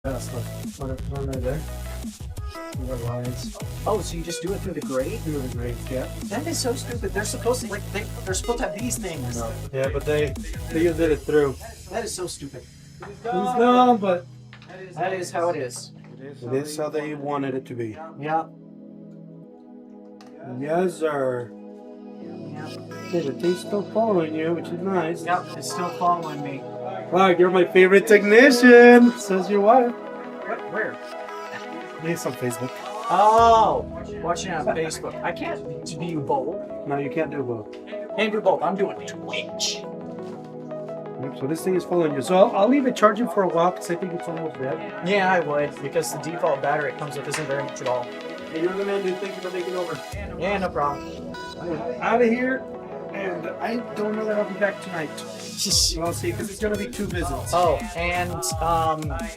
That's what it's on right there. The lines. Oh, so you just do it through the grate? Through the grate, yeah. That is so stupid. They're supposed to they're supposed to have these things. No. Yeah, but they did it through. That is so stupid. It's dumb, but That is how it is. it is how they wanted it to be. Yeah. Yes, sir. Yeah. The taste's still following you, which is nice. Yep. It's still following me. Wow, you're my favorite technician, says your wife. What? Where? He's on Facebook. Oh, watching on Facebook. I can't do both. No, you can't do both. Can't do both. I'm doing Twitch. Yep, so this thing is following you. So I'll leave it charging for a while because I think it's almost dead. Yeah, I would, because the default battery it comes with isn't very much at all. Hey, you're the man, dude. Thank you for taking over. Yeah, no problem. I'm out of here, and I don't know that I'll be back tonight. Well, see, because it's going to be 2 visits. Oh, and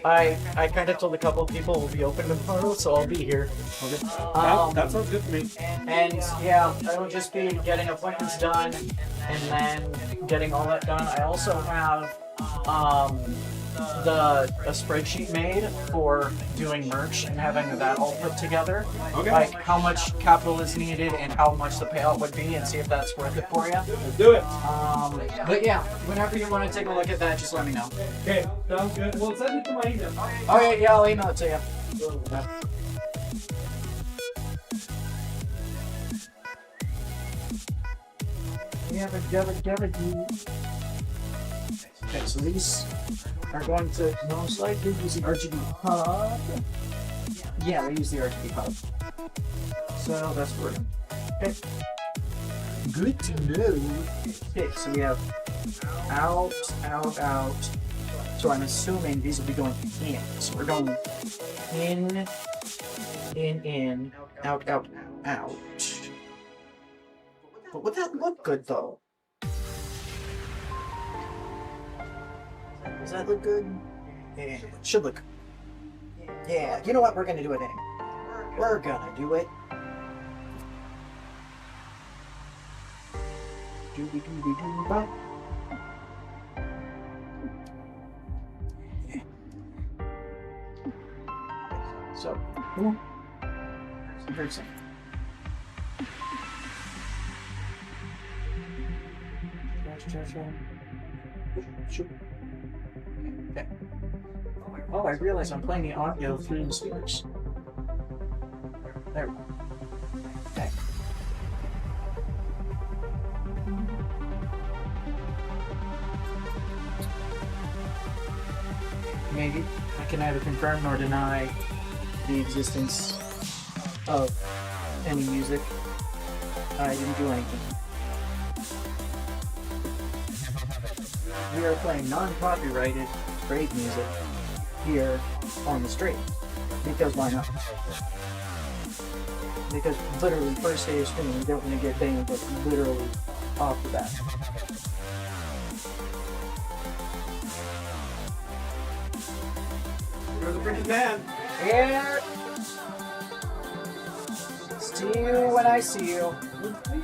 I kind of told a couple of people we'll be open tomorrow, so I'll be here. Okay. That sounds good to me. And yeah, it'll just be getting appointments done, and then getting all that done. I also have a spreadsheet made for doing merch and having that all put together. Okay. Like how much capital is needed and how much the payout would be, and see if that's worth it for you. Let's do it. But yeah, whenever you want to take a look at that, just let me know. Okay, sounds good. Well, send it to my email. Okay, yeah, I'll email it to you. Okay, so these are going to most likely use the RGB hub. Yeah, they use the RGB hub. So that's where. Okay. Good to know. Okay, so we have out, out, out. So I'm assuming these will be going in. So we're going in, out, out, out. But would that look good though? Does that look good? Yeah, it should look. Yeah, you know what? We're gonna do it anyway. We're gonna do it. Dooby-dooby-doo-ba. So, very simple. Okay. Oh, I realize I'm playing the audio through the speakers. There we go. Okay. Maybe I can neither confirm nor deny the existence of any music. I didn't do anything. We are playing non-copyrighted trade music here on the stream. Because why not? Because literally first day of streaming, we don't want to get banned, but literally off the bat. You're the pretty man. Here! See you when I see you.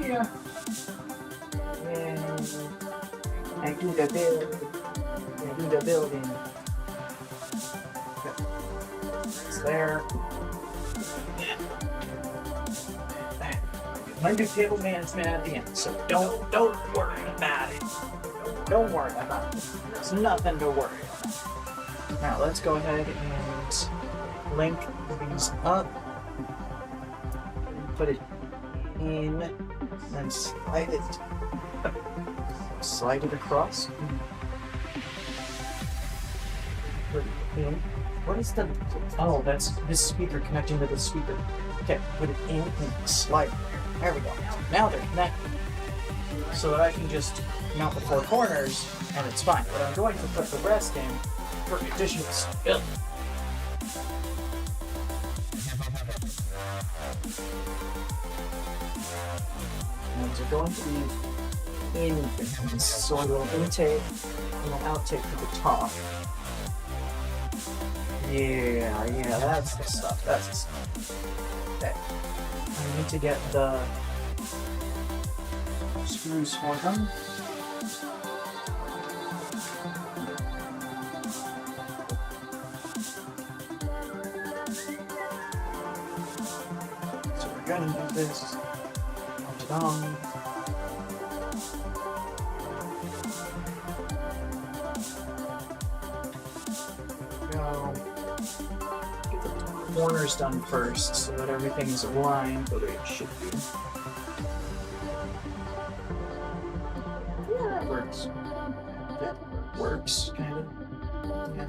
Yeah. And I do the build. I do the building. It's there. My new table management at the end, so don't worry about it. Don't worry about it. There's nothing to worry about. Now let's go ahead and link these up. Put it in and slide it. Slide it across. Put it in. What is the? Oh, that's this speaker connecting to the speaker. Okay, put it in and slide it. There we go. Now they're connected. So that I can just mount the 4 corners and it's fine. But I'm going to put the rest in for additional stability. And they're going to be in things. So I will intake and then outtake to the top. Yeah, that's the stuff. That's the stuff. Okay. I need to get the screws for them. gonna do this. Dum. Go. Get the corners done first so that everything is aligned the way it should be. Yeah, that works. That works, kind of. Yeah.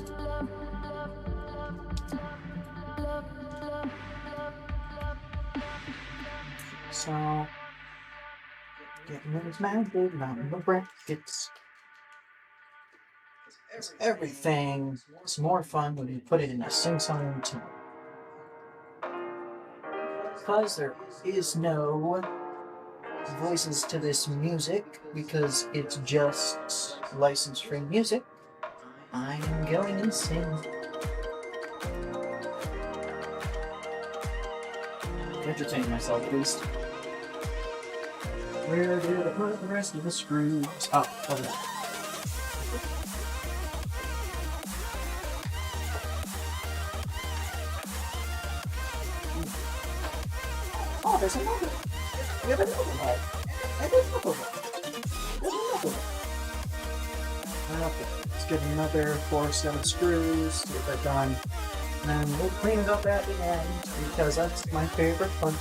So, getting those mounted, mounting the brackets. Everything is more fun when you put it in a sing-song routine. Because there is no voices to this music, because it's just license-free music, I am going to sing. Entertain myself, at least. Where did I put the rest of the screws? Oh, over there. Oh, there's another. We have another one. And there's another one. There's another one. Okay, let's get another 4-7 screws, get that done. And we'll clean it up at the end, because that's my favorite part.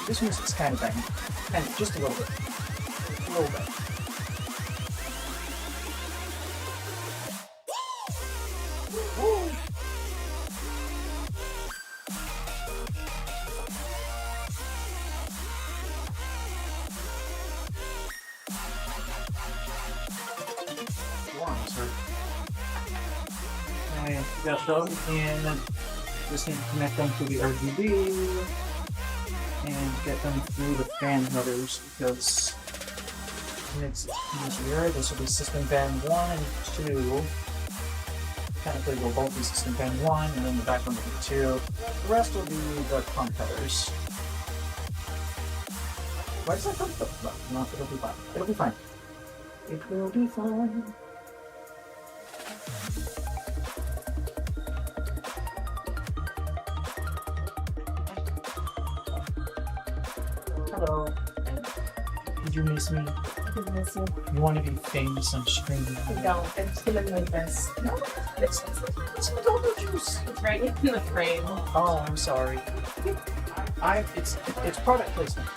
This music's kind of banging. Kind of, just a little bit. A little bit. Woo. I got those and just need to connect them to the RGB and get them through the fan headers because it's easier. This will be system fan 1 and 2. Technically they'll both be system fan 1 and then the back one will be 2. The rest will be the pump headers. Why does that come up? No, it'll be fine. It'll be fine. It will be fine. Hello. Did you miss me? I did miss you. You want to be famous on stream? I don't. I'm just gonna move this. No, it's total juice. It's right in the frame. Oh, I'm sorry. It's product placement.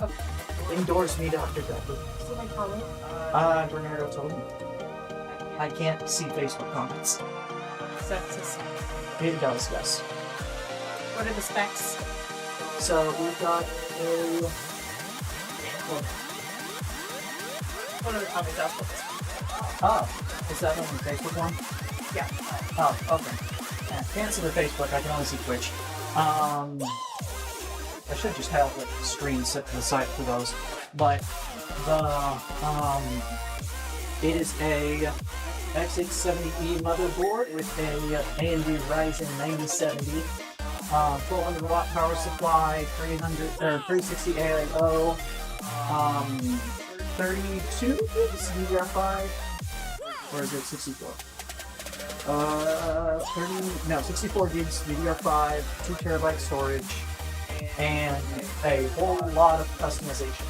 Okay. Endorse me, Dr. Pepper. So my comment? Bernardo told me. I can't see Facebook comments. Sepsis. It does, yes. What are the specs? So we've got a. What are the comments outputs? Oh, is that on the Facebook one? Yeah. Oh, okay. Yeah, can't see the Facebook. I can only see Twitch. I should just have like the screen set to the side for those. But it is a X870E motherboard with a AMD Ryzen 9070. 400 watt power supply, 360 AIO, 32 gigs DDR5, or is it 64? 64 gigs DDR5, 2 terabyte storage, and a whole lot of customization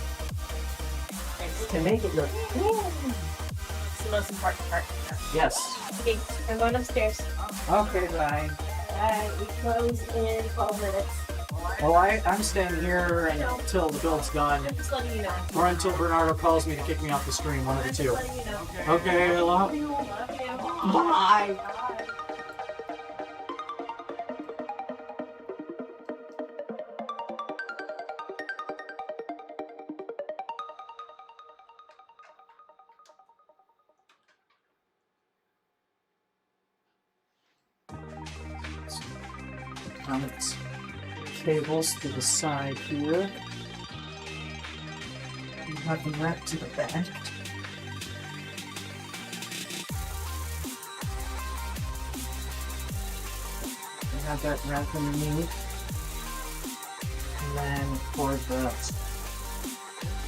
to make it look cool. It's the most important part. Yes. Okay, I'm going upstairs. Okay, bye. We close in 12 minutes. Well, I'm staying here until the build's done, I'm just letting you know. or until Bernardo calls me to kick me off the stream, one of the I'm two. just letting you know. Okay, I love you. Love you. Bye. Its cables to the side here. You have them wrapped to the back. have that wrapped underneath. And then for the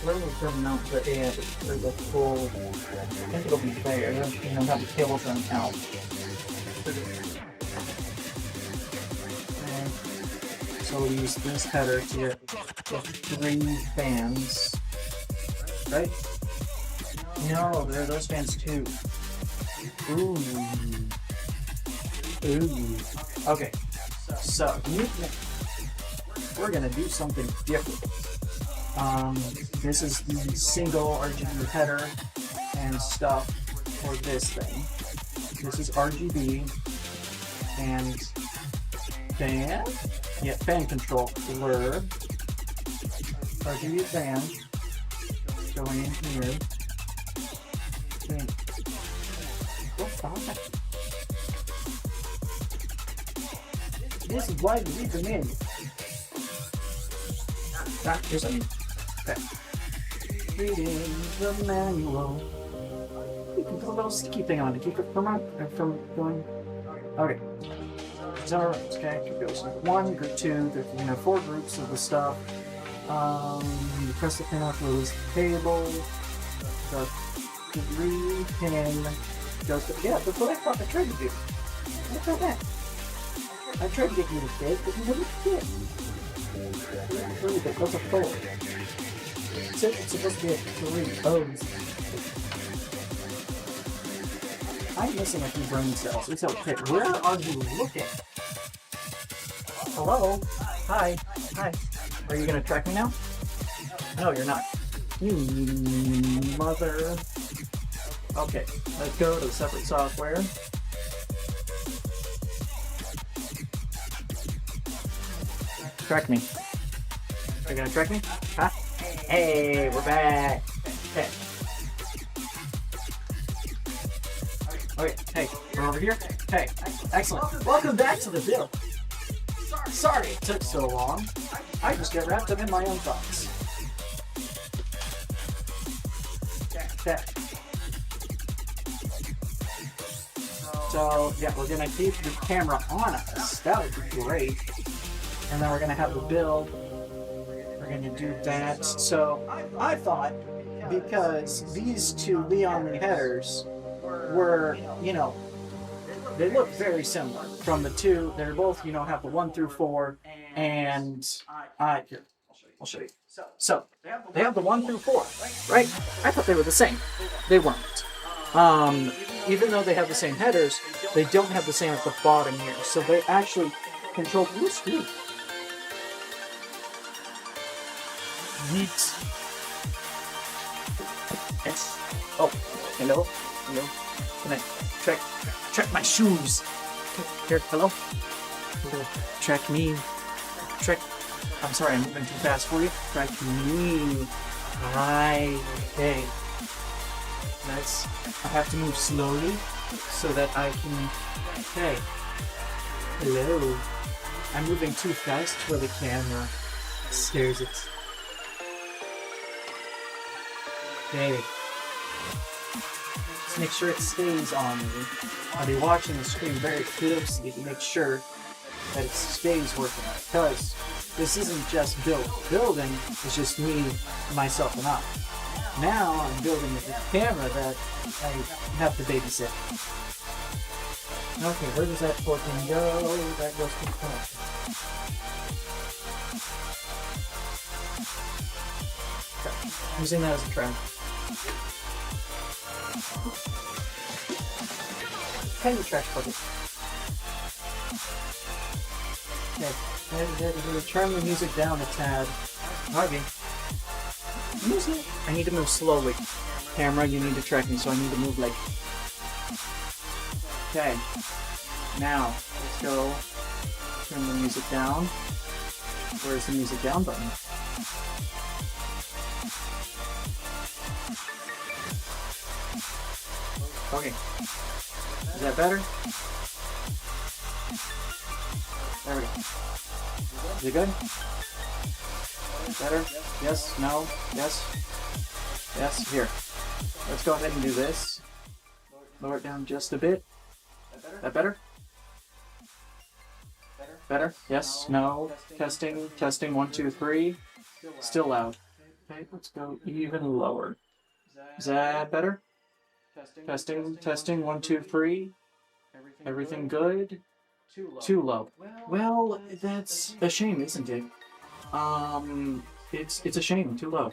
little mount the end or the full, I think it'll be there. You know, have the cables run out. Okay. So we'll use this header to get the 3 fans. Right? No, there are those fans too. Ooh. Ooh. Okay. So we're gonna do something different. This is the single RGB header and stuff for this thing. This is RGB and fan. Yeah, fan controller. RGB fan going in here. This is why you read the manual. Here's a okay. Reading the manual. You can put a little sticky thing on to keep it from going. Okay. So, okay, it goes into 1, group 2, there's 4 groups of the stuff. You press the pin off, release the cable. The 3 pin goes to, yeah, that's what I thought I tried to do. Look at that. I tried to get you to fit, but you never fit. That's a 4. It's supposed to be at 3 O's. I'm missing a few brain cells. It's okay. Where are you looking? Hello? Hi. Hi. Are you gonna track me now? No, you're not. You mother. Okay, let's go to the separate software. Track me. Are you gonna track me? Huh? Hey, we're back. Okay. Okay, hey, we're over here. Hey, excellent. Welcome back to the build. Sorry it took so long. I just get wrapped up in my own thoughts. Okay. So, yeah, we're gonna keep the camera on us. That would be great. And then we're gonna have the build. We're gonna do that. So, I thought, because these 2 Leon headers were, they look very similar from the 2. They're both, have the 1 through 4, and here, I'll show you. So they have the 1 through 4, right? I thought they were the same. They weren't. Even though they have the same headers, they don't have the same at the bottom here. So they actually control the screen. Neat. Yes. Oh, hello. Hello. Can I track my shoes? Here, hello? Track me. I'm sorry, I'm moving too fast for you. Track me. Hi. Okay. I have to move slowly so that I can. Okay. Hello. I'm moving too fast for the camera scares it. Okay. Just make sure it stays on me. I'll be watching the screen very closely to make sure that it stays working, because this isn't just building, it's just me, myself, and I. Now I'm building with a camera that I have to babysit. Okay, where does that fucking go? That goes to the front. Okay. Using that as a trend. Kind of trash puppet. Okay, turn the music down a tad. Harvey. Music. I need to move slowly. Camera, you need to track me, so I need to move like. Okay. Now, let's go. Turn the music down. Where's the music down button? Okay. Is that better? There we go. Is it good? Better? Yes? No? Yes? Yes? Here. Let's go ahead and do this. Lower it down just a bit. That better? Better? Yes? No? Testing? Testing, 1, 2, 3. Still loud. Okay, let's go even lower. Is that better? Testing, testing, 1, 2, 3. Everything good? Too low. Well, that's a shame, isn't it? It's a shame, too low.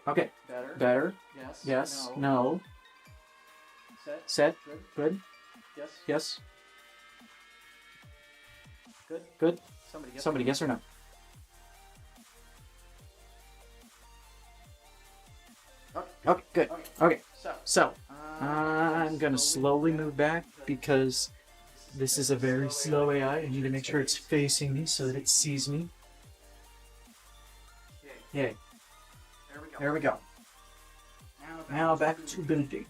Okay. Better? Yes? No? Set? Good? Yes? Good? Somebody, yes or no? Okay, good. Okay, so I'm gonna slowly move back because this is a very slow AI. I need to make sure it's facing me so that it sees me. Yay. There we go. Now back to building.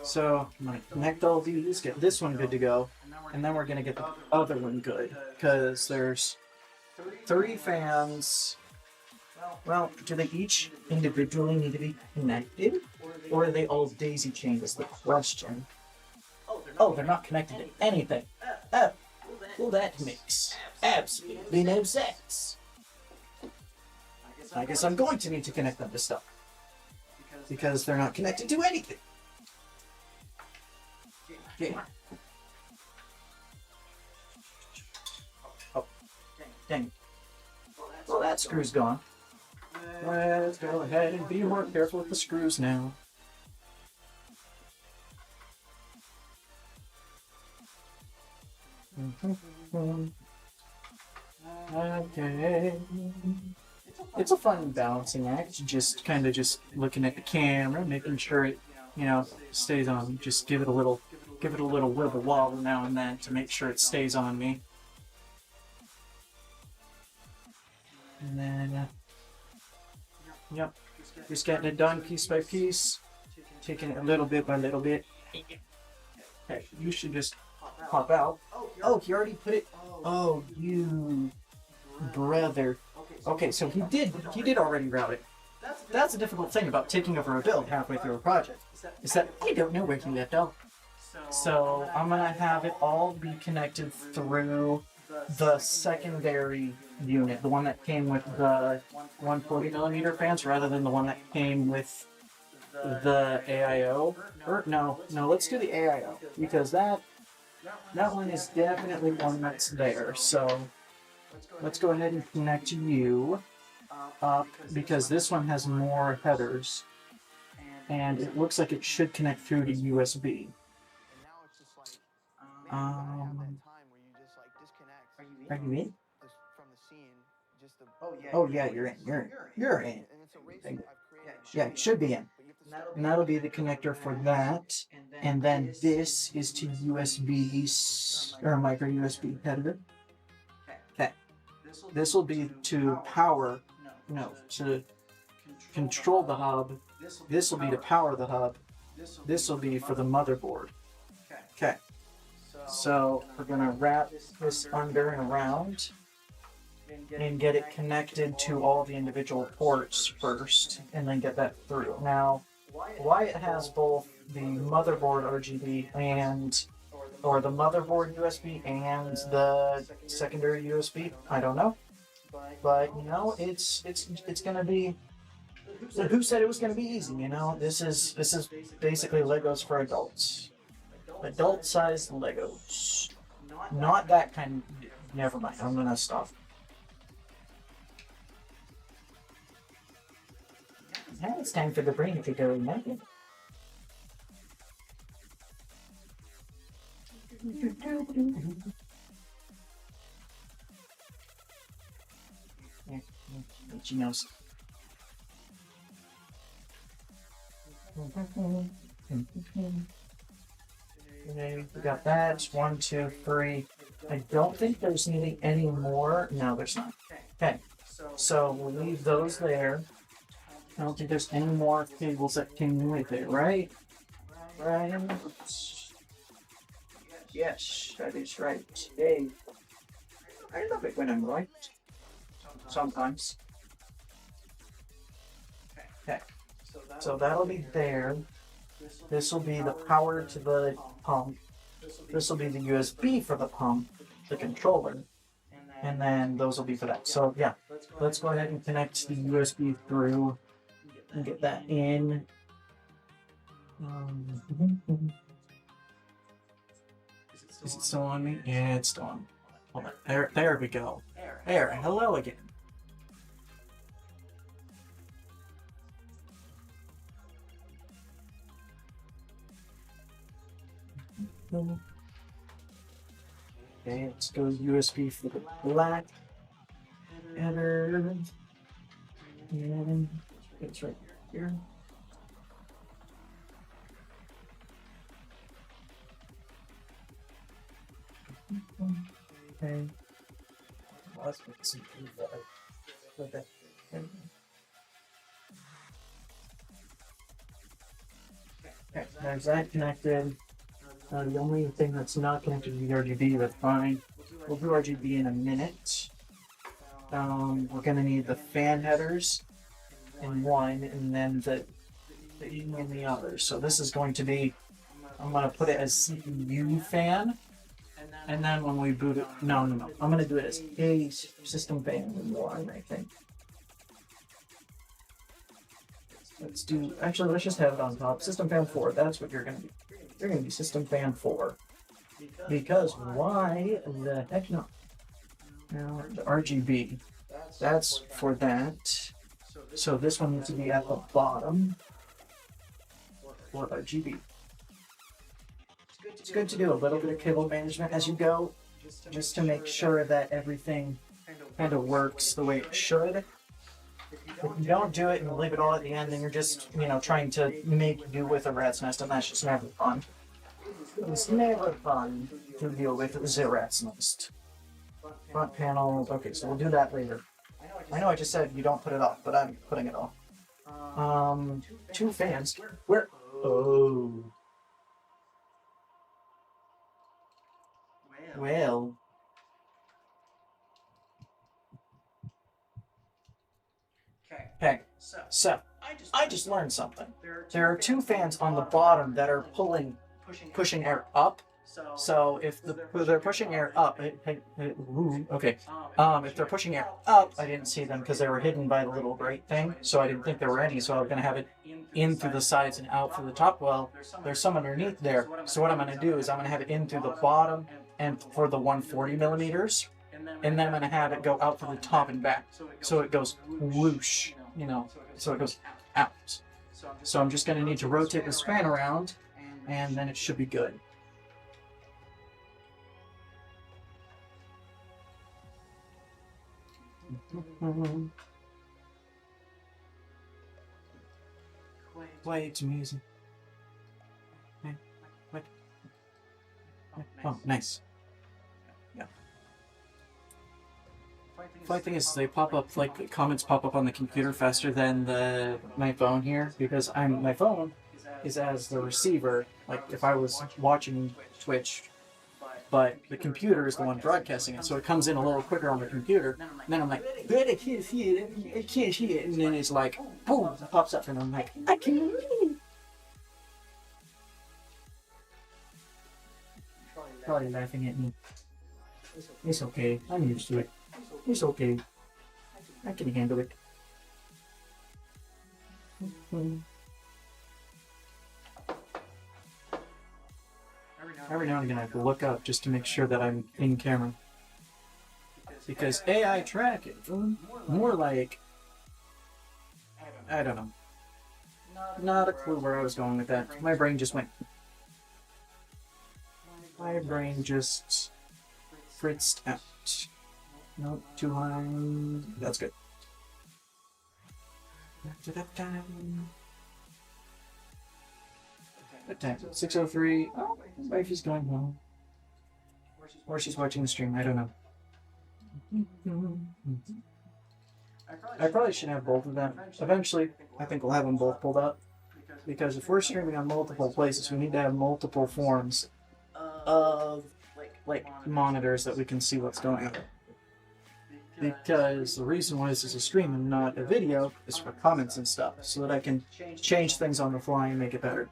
So I'm gonna connect all these, get this one good to go, and then we're gonna get the other one good, because there's 3 fans. Well, do they each individually need to be connected, or are they all daisy chained is the question. Oh, they're not connected to anything. Oh, well that makes absolutely no sense. I guess I'm going to need to connect them to stuff, because they're not connected to anything. Okay. Oh, dang it. Well, that screw's gone. Let's go ahead and be more careful with the screws now. Okay. It's a fun balancing act, just kind of just looking at the camera, making sure it, stays on. Just give it a little wibble wobble now and then to make sure it stays on me. And then, yep, just getting it done piece by piece, taking it a little bit by little bit. Okay, you should just pop out. Oh, he already put it. Oh, you brother. Okay, so he did already route it. That's the difficult thing about taking over a build halfway through a project, is that I don't know where he left off. So I'm gonna have it all be connected through the secondary unit, the one that came with the 140mm fans rather than the one that came with the AIO. Or no, let's do the AIO, because that one is definitely one that's there. So let's go ahead and connect you up, because this one has more headers, and it looks like it should connect through to USB. Are you in? Oh yeah, you're in. You're in. Yeah, it should be in. And that'll be the connector for that. And then this is to USB or micro USB header. Okay. This will be to power. No, to control the hub. This will be to power the hub. This will be for the motherboard. Okay. So we're gonna wrap this under and around and get it connected to all the individual ports first, and then get that through. Now, why it has both the motherboard RGB or the motherboard USB and the secondary USB, I don't know. But it's gonna be. Who said it was gonna be easy? This is basically Legos for adults. Adult-sized Legos. Not that kind. Never mind. I'm gonna stop. Now it's time for the brain to go naked. She knows. Okay, we got that. 1, 2, 3. I don't think there's needing any more. No, there's not. Okay, so we'll leave those there. I don't think there's any more cables that came with it, right? Right? Yes, that is right. Hey, I love it when I'm right. Sometimes. Okay, so that'll be there. This will be the power to the pump. This will be the USB for the pump. the controller, and then those will be for that. So yeah, let's go ahead and connect the USB through and get that in. Is it still on me? Yeah, it's still on. Hold on. There we go. There, hello again. Okay, let's go USB for the black header. And it's right here. Okay. Let's put some that. Okay, there's that connected. The only thing that's not connected to the RGB, that's fine. We'll do RGB in a minute. We're gonna need the fan headers in one, and then the E in the other. So this is going to be, I'm gonna put it as CPU fan, and then when we boot it, no, I'm gonna do it as a system fan in one, I think. Let's just have it on top. System fan 4, that's what you're gonna be. You're gonna be system fan 4. Because why the heck not? Now the RGB. That's for that. So this one needs to be at the bottom for RGB. It's good to do a little bit of cable management as you go, just to make sure that everything kind of works the way it should. If you don't do it and leave it all at the end, then you're just, trying to make do with a rat's nest, and that's just never fun. It's never fun to deal with the rat's nest. Front panels, okay, so we'll do that later. I know I just said you don't put it off, but I'm putting it off. 2 fans. Where? Oh. Well. Okay, so I just learned something. There are 2 fans on the bottom that are pushing air up. So if they're pushing air up, okay. If they're pushing air up, I didn't see them because they were hidden by the little grate thing. So I didn't think there were any. So I was gonna have it in through the sides and out through the top. Well, there's some underneath there. So what I'm gonna do is I'm gonna have it in through the bottom and for the 140 millimeters, and then I'm gonna have it go out through the top and back. So it goes whoosh, so it goes out. So I'm just gonna need to rotate this fan around, and then it should be good. Play it to music. What? Oh, nice. Yeah. Funny thing is, they pop up, like, the comments pop up on the computer faster than my phone here, because my phone is as the receiver, like if I was watching Twitch, but the computer is the one broadcasting it, so it comes in a little quicker on the computer, and then I'm like, but I can't see it, I can't see it, and then it's like, boom, it pops up, and I'm like, I can't read it. Probably laughing at me. It's okay, I'm used to it. It's okay. I can handle it. Every now and again I have to look up just to make sure that I'm in camera. Because AI tracking, more like, I don't know. Not a clue where I was going with that. My brain just went. My brain just fritzed out. Nope, too high. That's good. What time? 6:03. Oh, my wife is going home. Or she's watching the stream, I don't know. I probably should have both of them. Eventually, I think we'll have them both pulled up. Because if we're streaming on multiple places, we need to have multiple forms of like monitors that we can see what's going on. Because the reason why this is a stream and not a video is for comments and stuff, so that I can change things on the fly and make it better.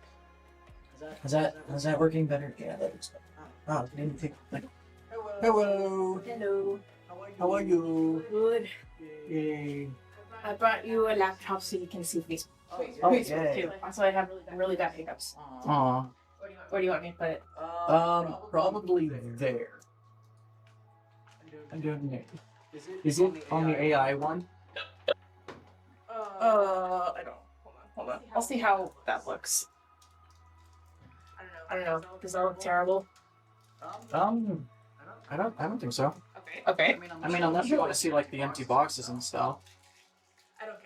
Is that working better? Yeah, that looks better. Oh, I didn't take, like, Hello. Hello. How are you? Good. Yay. I brought you a laptop so you can see Facebook. Oh, Facebook yay. too. Also, I have really bad hiccups. Aw. Where do you want me to put it? Probably there. I'm doing it. Is it on the AI one? I don't. Hold on. I'll see how that looks. I don't know. Does that look terrible? I don't think so. Okay. I mean, unless you want to see like the empty boxes and stuff.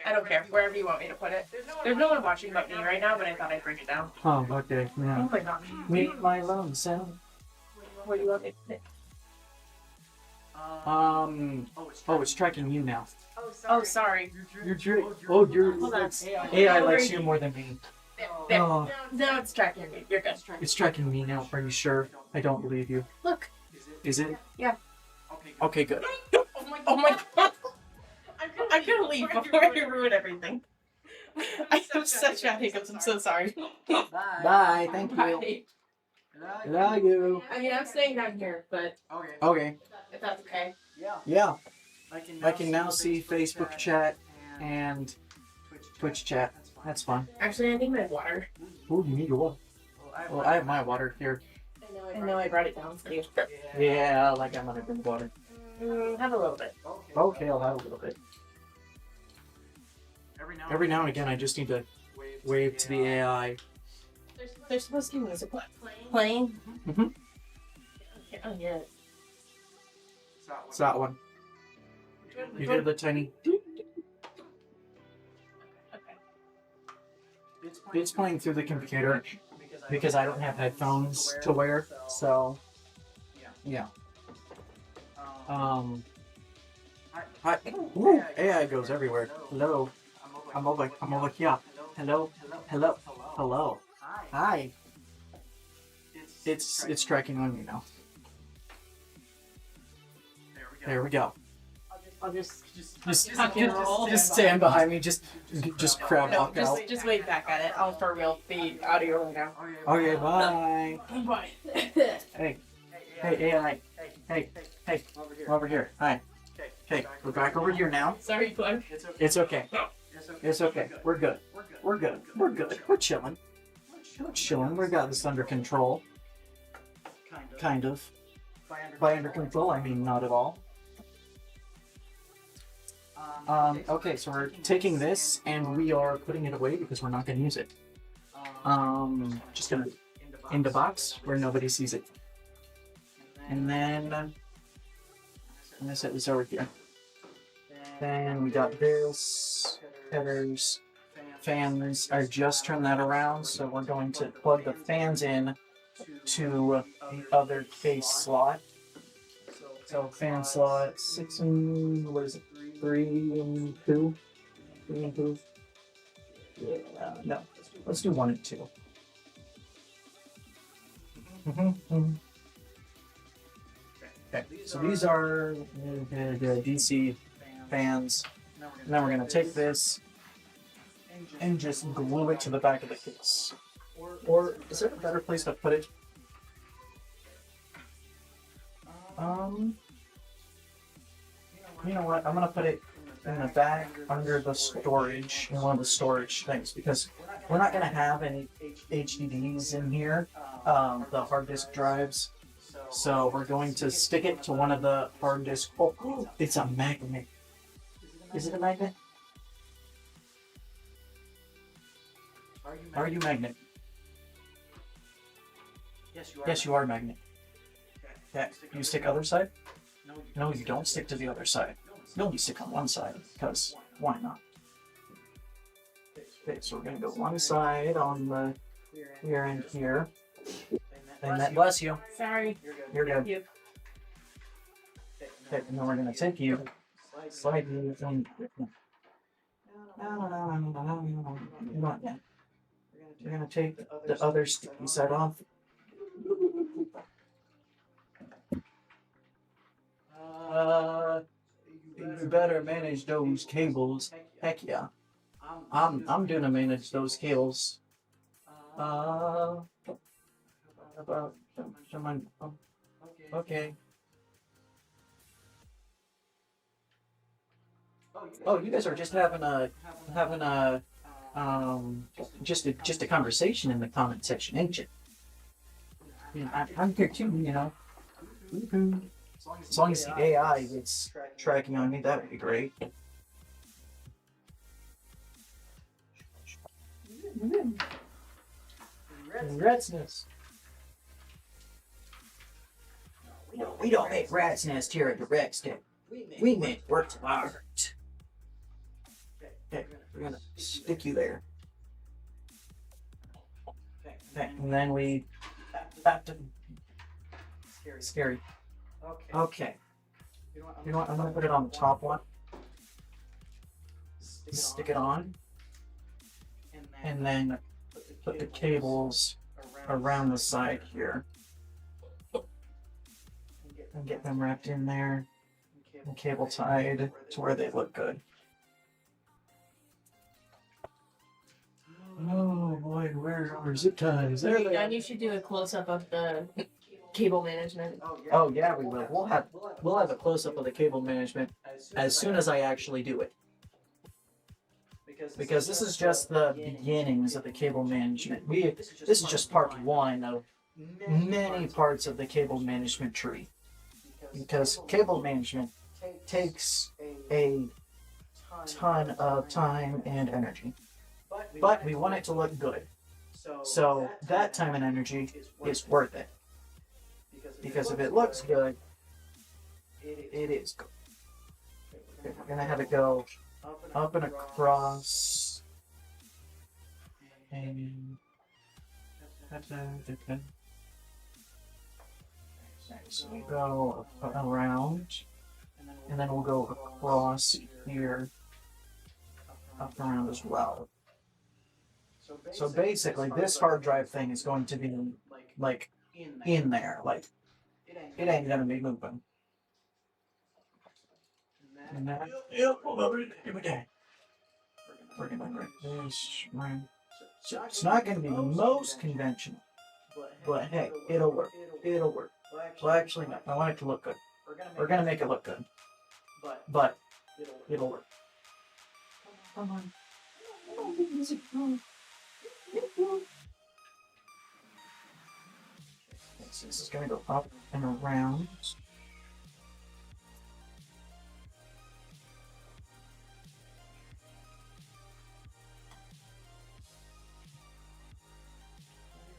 I don't care. Wherever you want me to put it. There's no one watching but me right now, but I thought I'd bring it down. Oh, okay. Yeah. Oh my god. Meet my lone sound. Where do you want me to put it? Oh, it's tracking you now. Oh, sorry. Your Hold on. AI likes you more than me. There. Oh, No, it's tracking me. You're good. it's tracking me now. Are you sure? I don't believe you. Look. Is it? Yeah. Okay, good. Oh my god. I'm gonna leave before I ruin everything. I have such bad hiccups. I'm so sorry. Bye. Thank you. Bye. Love you. I mean, I'm staying down here, but Okay. if that's okay. Yeah. I can now see Facebook chat and Twitch chat. That's fun. Actually, I need my water. Ooh, you need your water. Well, I have my water here. I know I brought it down for you. Yeah, like I'm gonna drink water. Have a little bit. Okay, I'll have a little bit. Every now and again, I just need to wave to the AI. There's supposed to be music playing. Mm-hmm. Oh, yeah. It's that one. You hear the tiny... Okay. It's playing through the computer because I don't have headphones to wear, so... Yeah. Hi. Ooh, AI goes everywhere. Hello. I'm over here. Hello. Hi. It's tracking on you now. There we go. I'll just Just stand behind me. Just crowd walk out. just wait back at it. I'll for real the audio right now. Okay, bye. Bye. Hey, AI. Hey, over here. Hi. Okay, we're back over here now. Sorry, Clark. It's okay. It's okay. We're good. We're chilling. We got this under control. Kind of. By under control, I mean not at all. Okay, so we're taking this and we are putting it away because we're not going to use it. Just gonna in the box where nobody sees it. And then I'm gonna set this over here. Then we got this, headers, fans. I just turned that around, so we're going to plug the fans in to the other case slot. So fan slot 6 and what is it? 3 and 2? 3 and 2? Yeah, no. Let's do 1 and 2. Okay, so these are the DC fans. And then we're going to take this and just glue it to the back of the case. Or is there a better place to put it? You know what? I'm going to put it in the back under the storage, in one of the storage things, because we're not going to have any HDDs in here, the hard disk drives. So we're going to stick it to one of the hard disk. Oh, it's a magnet. Is it a magnet? Are you magnet? Yes, you are magnet. Yeah, you stick other side? No, you don't stick to the other side. You only stick on one side, because why not? Okay, so we're gonna go one side on the here and here. And that, bless you. Sorry. You're good. You. Okay, and then we're gonna take you, slide you in. Not yet. We're gonna take the other sticky side off. You better manage those cables. Heck yeah. I'm gonna manage those cables. About someone. Okay. Oh, you guys are just having just a conversation in the comment section, ain't you? Yeah, I'm here too, you know. Woohoo. As long as the AI gets tracking on me, that would be great. Rat's nest. We don't make rat's nest here at the Rextech. We make works of art. Okay, we're gonna stick you there. Okay, and then we back to scary. Okay. You know what? I'm gonna put it on the top one. Stick it on, and then put the cables around the side here, and get them wrapped in there and cable tied to where they look good. Oh boy, where's our zip ties? There they are. And you should do a close up of the cable management. Oh yeah, we will. We'll have a close up of the cable management as soon as I actually do it. Because this is just the beginnings of the cable management. This is just part one of many parts of the cable management tree. Because cable management takes a ton of time and energy. But we want it to look good. So that time and energy is worth it. Because if it looks good, it is good. Okay, we're gonna have it go up and across. And so we go around, and then we'll go across here, up and around as well. So basically, this hard drive thing is going to be like in there, like it ain't gonna be moving. And that, yep, hold on, give me that. We're gonna break this, right? So it's not gonna be the most conventional, but hey, it'll work. It'll work. Well, actually, no. I want it to look good. We're gonna make it look good, but it'll work. Come on. So this is going to go up and around.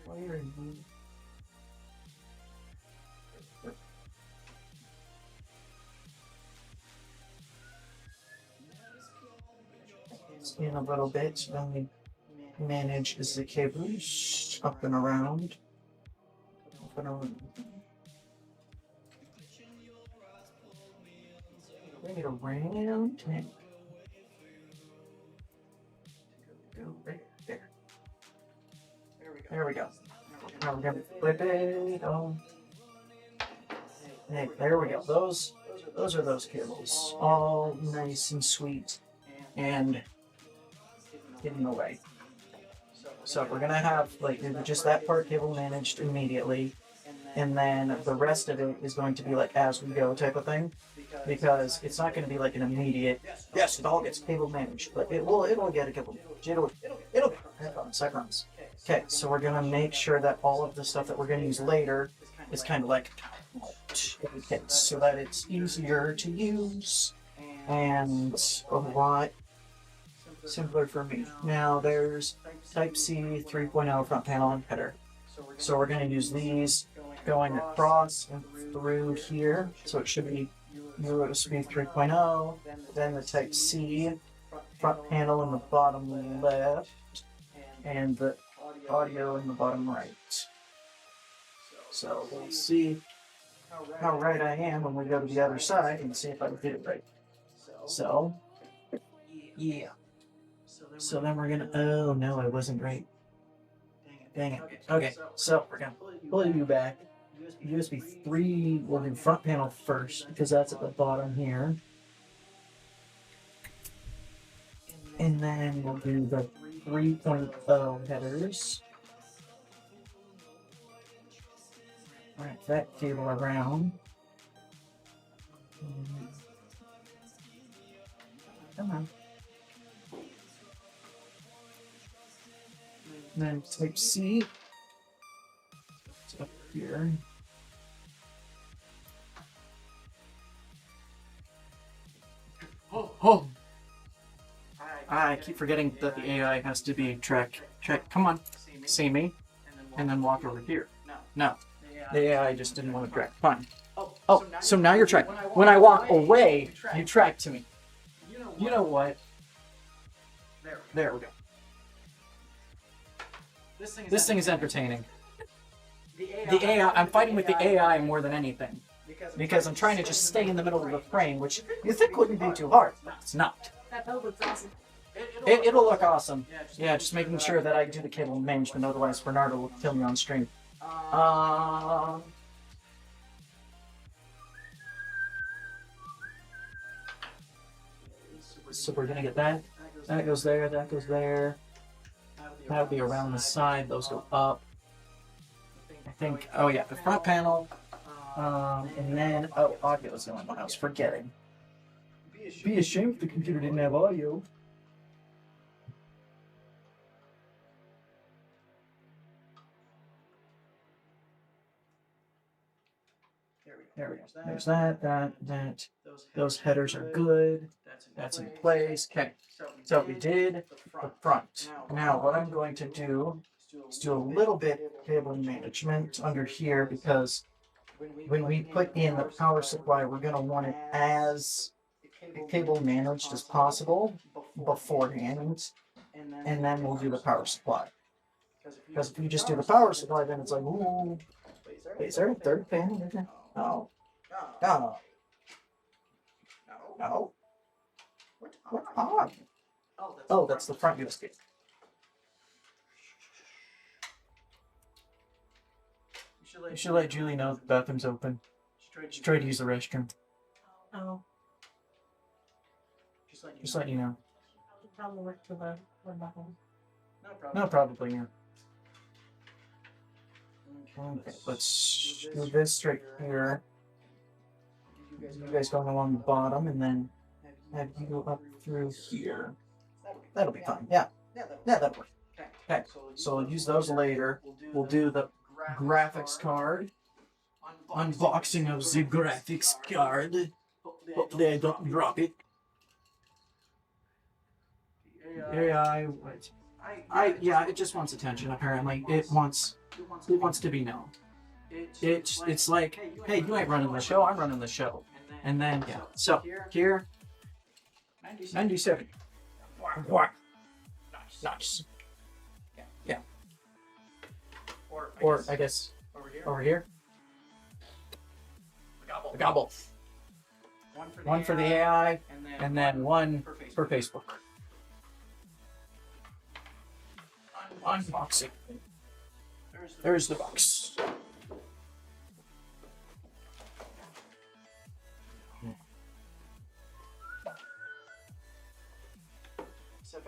Where are you? In a little bit, then we manage the cables up and around. Up and around. Bring it around. Go right there. There we go. Now we're gonna flip it on. Hey, there we go. Those are those cables. All nice and sweet and hidden away. So we're gonna have like just that part cable managed immediately, and then the rest of it is going to be like as we go type of thing, because it's not going to be like an immediate yes, it all gets cable managed, but it'll get a couple it'll seconds. Okay, so we're gonna make sure that all of the stuff that we're gonna use later is kind of like so that it's easier to use and a lot simpler for me. Now there's Type C 3.0 front panel and header. So we're going to use these going across and through here. So it should be USB 3.0, then the Type C front panel in the bottom left, and the audio in the bottom right. So we'll see how right I am when we go to the other side and see if I did it right. So, yeah. So then we're gonna, oh no, I wasn't right. Dang it. Okay, so we're gonna pull you back. USB 3, we'll do front panel first because that's at the bottom here. And then we'll do the 3.0 headers. Wrap that cable around. then Type C. It's up here. Oh! I keep forgetting that the AI has to be track. Come on, see me, and then walk over here. No, the AI just didn't want to track. Fine. Oh, so now you're tracked. When I walk away, you track to me. You know what? There we go. This thing is entertaining. The AI, I'm fighting with the AI more than anything. Because I'm trying to just stay in the middle of the frame, which you think wouldn't be too hard. It's not. That build looks awesome. It'll look awesome. Yeah, just making sure that I do the cable management, otherwise Bernardo will kill me on stream. So we're gonna get that. That goes there, that goes there. That'll be around the side, those go up. I think, oh yeah, the front panel. And then, oh, audio is the only one I was forgetting. Be ashamed if the computer didn't have audio. There we go. There's that. Those headers are good. That's in place. Okay. So we did the front. Now what I'm going to do is do a little bit of cable management under here, because when we put in the power supply, we're going to want it as cable managed as possible beforehand, and then we'll do the power supply. Because if you just do the power supply, then it's like, ooh, wait, is there a third panel in there? No. No. No. What on? Oh, that's the front USB. You should let Julie know the bathroom's open. She's trying to use the restroom. Oh. Just letting you know. Probably work for the button. No, probably not. Okay, let's do this straight here. You guys going along the bottom, and then have you go up through here. That'll be fine. Yeah, that'll work. Okay, so we'll use those later. We'll do the graphics card. Unboxing of the graphics card. Hopefully I don't drop it. AI, yeah, it just wants attention. Apparently, it wants to be known. It's like, hey, you ain't running the show. I'm running the show. And then yeah. So here, 97. What? Nice. Yeah. Or I guess over here. The gobble. One for the AI, and then one for Facebook. Unboxing. There's the box.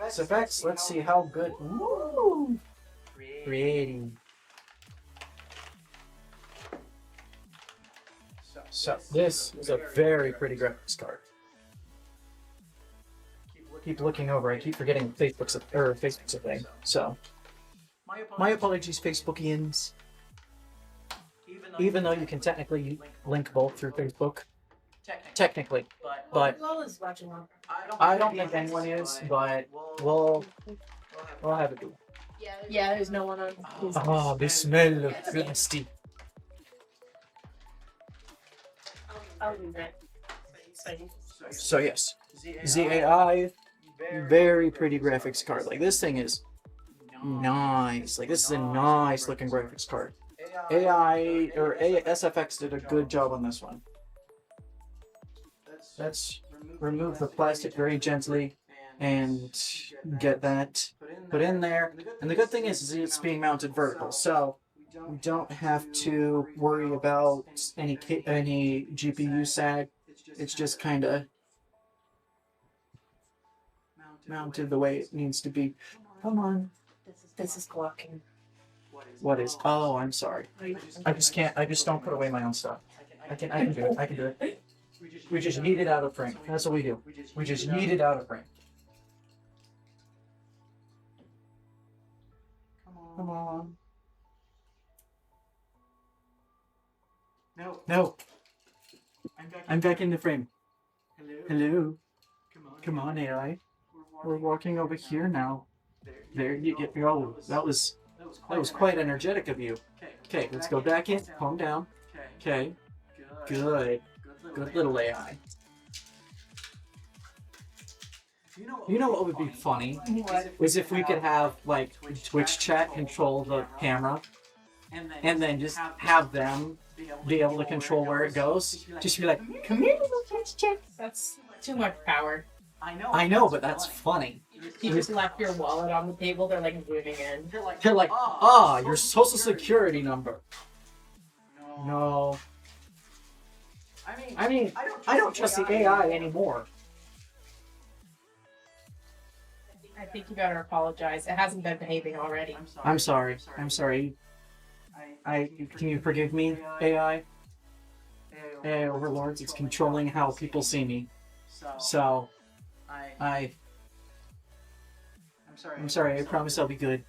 So Vex, let's see how good. Ooh, creating. So this is a very pretty graphics card. Keep looking over. I keep forgetting Facebook's a thing. So my apologies, Facebookians. Even though you can technically link both through Facebook. Technically, but Lola's watching on. I don't think anyone is, but we'll have it do. Yeah, there's no one on. Oh, the smell of plastic. I'll do that. So yes, ZAI, very pretty graphics card. Like this thing is nice. Like this is a nice looking graphics card. AI or SFX did a good job on this one. Let's remove the plastic very gently and get that put in there. And the good thing is it's being mounted vertical, so we don't have to worry about any GPU sag. It's just kind of mounted the way it needs to be. Come on. This is blocking. What is? Oh, I'm sorry. I just can't. I just don't put away my own stuff. I can do it. I can do it. We just yeet it out of frame. That's what we do. We just yeet it out of frame. Come on. No. I'm back in the frame. Hello. Come on, AI. We're walking over here now. There you get. Oh, that was quite energetic of you. Okay, let's go back in. Calm down. Okay. Good. Good little AI. You know what would be funny? Was if we could have, like, Twitch chat control the camera, and then just have them be able to control where it goes. Just be like, come here, little Twitch chat. That's too much power. I know, but that's funny. You just left your wallet on the table, they're like zooming in. They're like, your social security number. No. I mean, I don't trust the AI anymore. I think you better apologize. It hasn't been behaving already. I'm sorry. Can you forgive me, AI? AI overlords, it's controlling how people see me. So, I'm sorry, I promise I'll be good.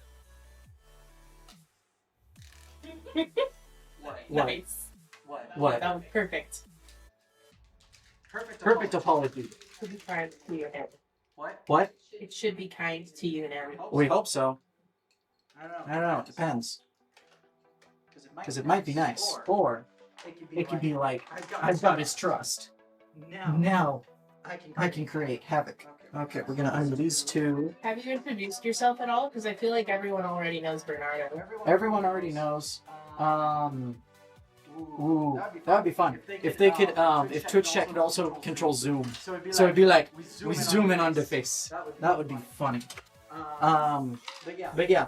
Nice. What? That was perfect. Perfect apology. Should be kind to you now. What? It should be kind to you now. We hope so. I don't know, it depends. Because it might be nice. Or it could be like, I've got his trust. Now I can create havoc. Okay, we're gonna undo these two. Have you introduced yourself at all? Because I feel like everyone already knows Bernardo. Everyone already knows. Ooh, that would be fun. If they could, if Twitch chat could also control zoom. So it'd be like, we zoom in on the face. That would be funny. But yeah,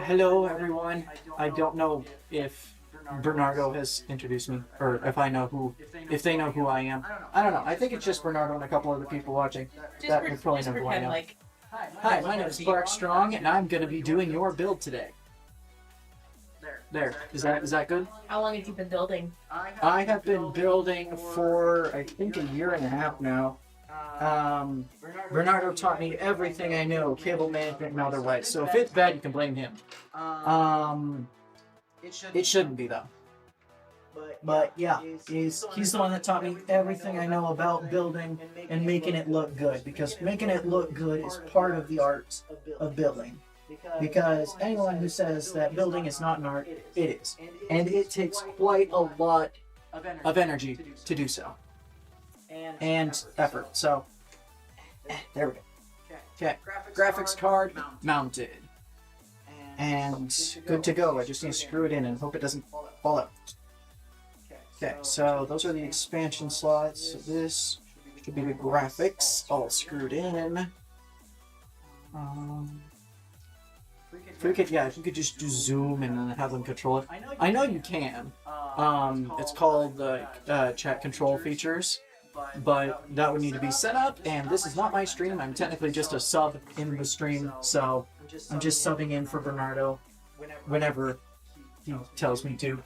hello everyone. I don't know if Bernardo has introduced me, or if I know who, if they know who I am. I don't know. I think it's just Bernardo and a couple other people watching that would probably know who I am. Like, Hi, my name is Clark Strong, and I'm gonna be doing your build today. There. Is that good? how long have you been building? I have been building for, I think, a year and a half now. Bernardo taught me everything I know, cable management and otherwise. So if it's bad, you can blame him. It shouldn't be though. But yeah, he's the one that taught me everything I know about building and making it look good. Because making it look good is part of the art of building. Because anyone who says that building is not an art, it is. And it takes quite a lot of energy to do so. And effort. So, there we go. Okay, graphics card mounted. And good to go. I just need to screw it in and hope it doesn't fall out. Okay, so those are the expansion slots. So this should be the graphics all screwed in. If you could just do zoom and then have them control it. I know you can. It's called the chat control features, but that would need to be set up. And this is not my stream. I'm technically just a sub in the stream, so I'm just subbing in for Bernardo whenever he tells me to.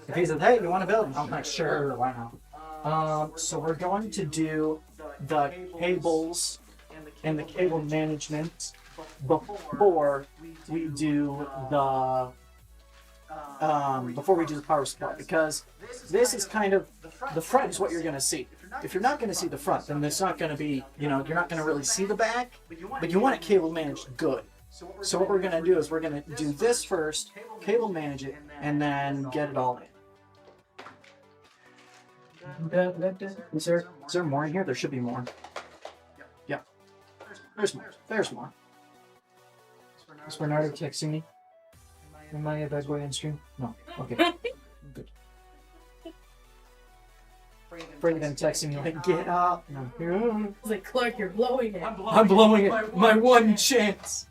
If he says, "Hey, you want to build?" I'm like, "Sure, why not?" So we're going to do the cables and the cable management before we do the power supply, because this is kind of the front is what you're going to see. If you're not going to see the front, then it's not going to be, you're not going to really see the back, but you want it cable managed good. So what we're going to do is we're going to do this first, cable manage it, and then get it all in. Is there more in here? There should be more. Yeah. There's more. There's more. Is Bernardo texting me? Am I a bad boy on stream? No. Okay. Good. Afraid of them texting me like, "Get up." No. It's like, Clark, you're blowing it. I'm blowing it. My one chance.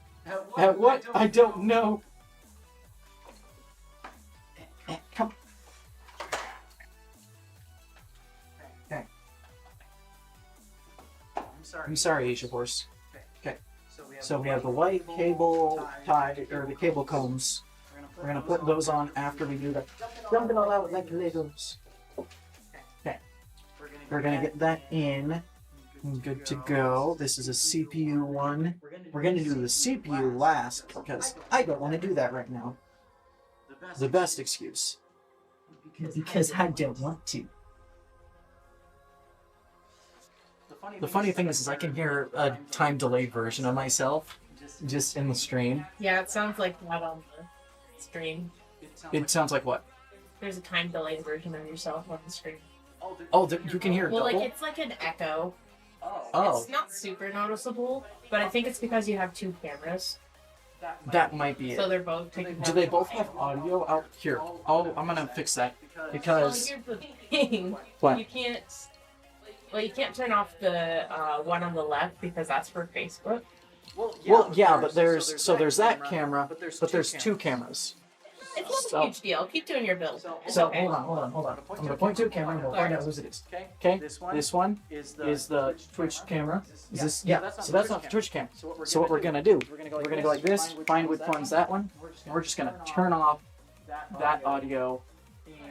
At what? I don't know. Come. Okay. I'm sorry, Asia Horse. Okay. So we have the white cable tie, or the cable combs. We're gonna put those on after we do the dump it all out like Legos. Okay. We're gonna get that in. Good to go. This is a CPU one. We're going to do the CPU last because I don't want to do that right now. The best excuse. Because I don't want to. The funny thing is I can hear a time delayed version of myself just in the stream. Yeah, it sounds like that on the stream. It sounds like what? There's a time delayed version of yourself on the stream. Oh, you can hear it Well, double? like it's like an echo. Oh, It's not super noticeable, but I think it's because you have two cameras, that might be so it. they're both taking. Do they both have audio out here? Oh, I'm gonna fix that Well, because here's the thing. What? You can't. Well, you can't turn off the one on the left because that's for Facebook. well, yeah, but there's that camera, but there's two cameras. It's not So- a huge deal. Keep doing your build. It's So okay. hold on. I'm gonna point to a camera and we'll find out whose it is. Okay, this one is the Twitch camera. Is this? Yeah. So that's not the Twitch camera. So what we're gonna do? We're gonna go like this. Find which one's that one. And we're just gonna turn off that audio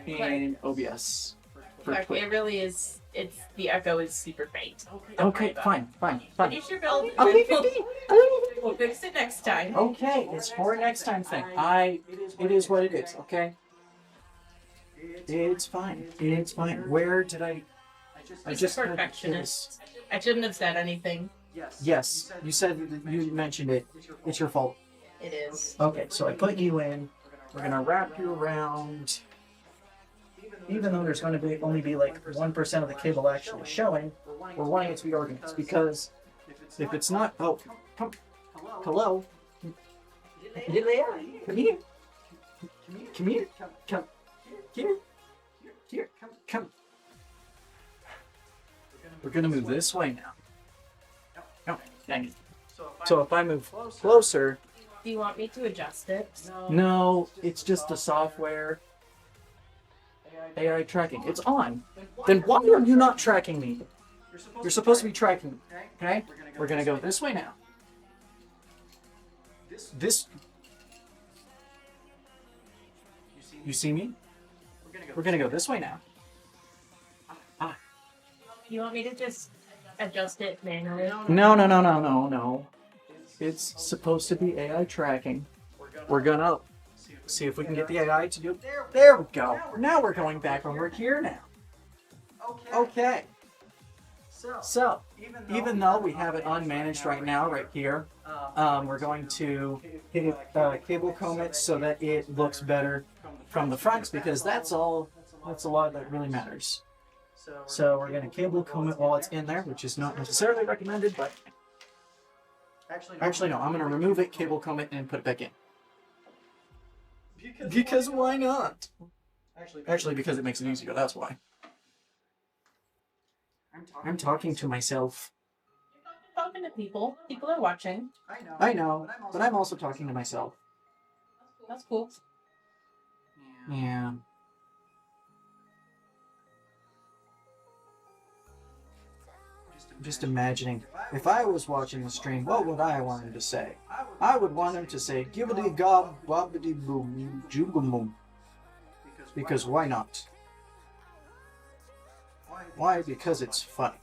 in OBS for Like, Twitch. it really is. It's the echo is super faint. Okay, fine. Finish your build. I'll and leave we'll, it be. we'll fix it next time. Okay, it's for a next time thing. It is what it is. Okay. It's fine. It's fine. Where did I He's a had perfectionist. I shouldn't have said anything. Yes, you said you mentioned it. It's your fault. It is. Okay, so I put you in. We're gonna wrap you around. Even though there's going to only be like 1% of the cable actually showing, we're wanting it to be organized because if it's not, oh, come, hello, you there? Come here, come here, come. We're gonna move this way now. Oh, dang it. So if I move closer, Do you want me to adjust it? no, it's just the software. AI tracking. It's on. Then why are you not tracking me? You're supposed to be tracking me. Okay? We're gonna go this way now. This. You see me? We're gonna go this way now. You want me to just adjust it manually? No. It's supposed to be AI tracking. We're gonna see if we can get the AI to do it. There we go. Now we're going back when we're here now. Okay. So, even though we have it unmanaged right now, right here, we're going to cable comb it so that it looks better from the front because that's all that really matters. So we're going to cable comb it while it's in there, which is not necessarily recommended, but actually no, I'm going to remove it, cable comb it, and put it back in. Because why not? Actually, because it makes it easier, that's why. I'm talking to myself. Talking to people. People are watching. I know, but I'm also talking to myself. That's cool. Yeah. Just imagining, if I was watching the stream, what would I want him to say? I would want him to say, gibbity gob, bobbity boom, joogamoom. Because why not? Why? Because it's funny.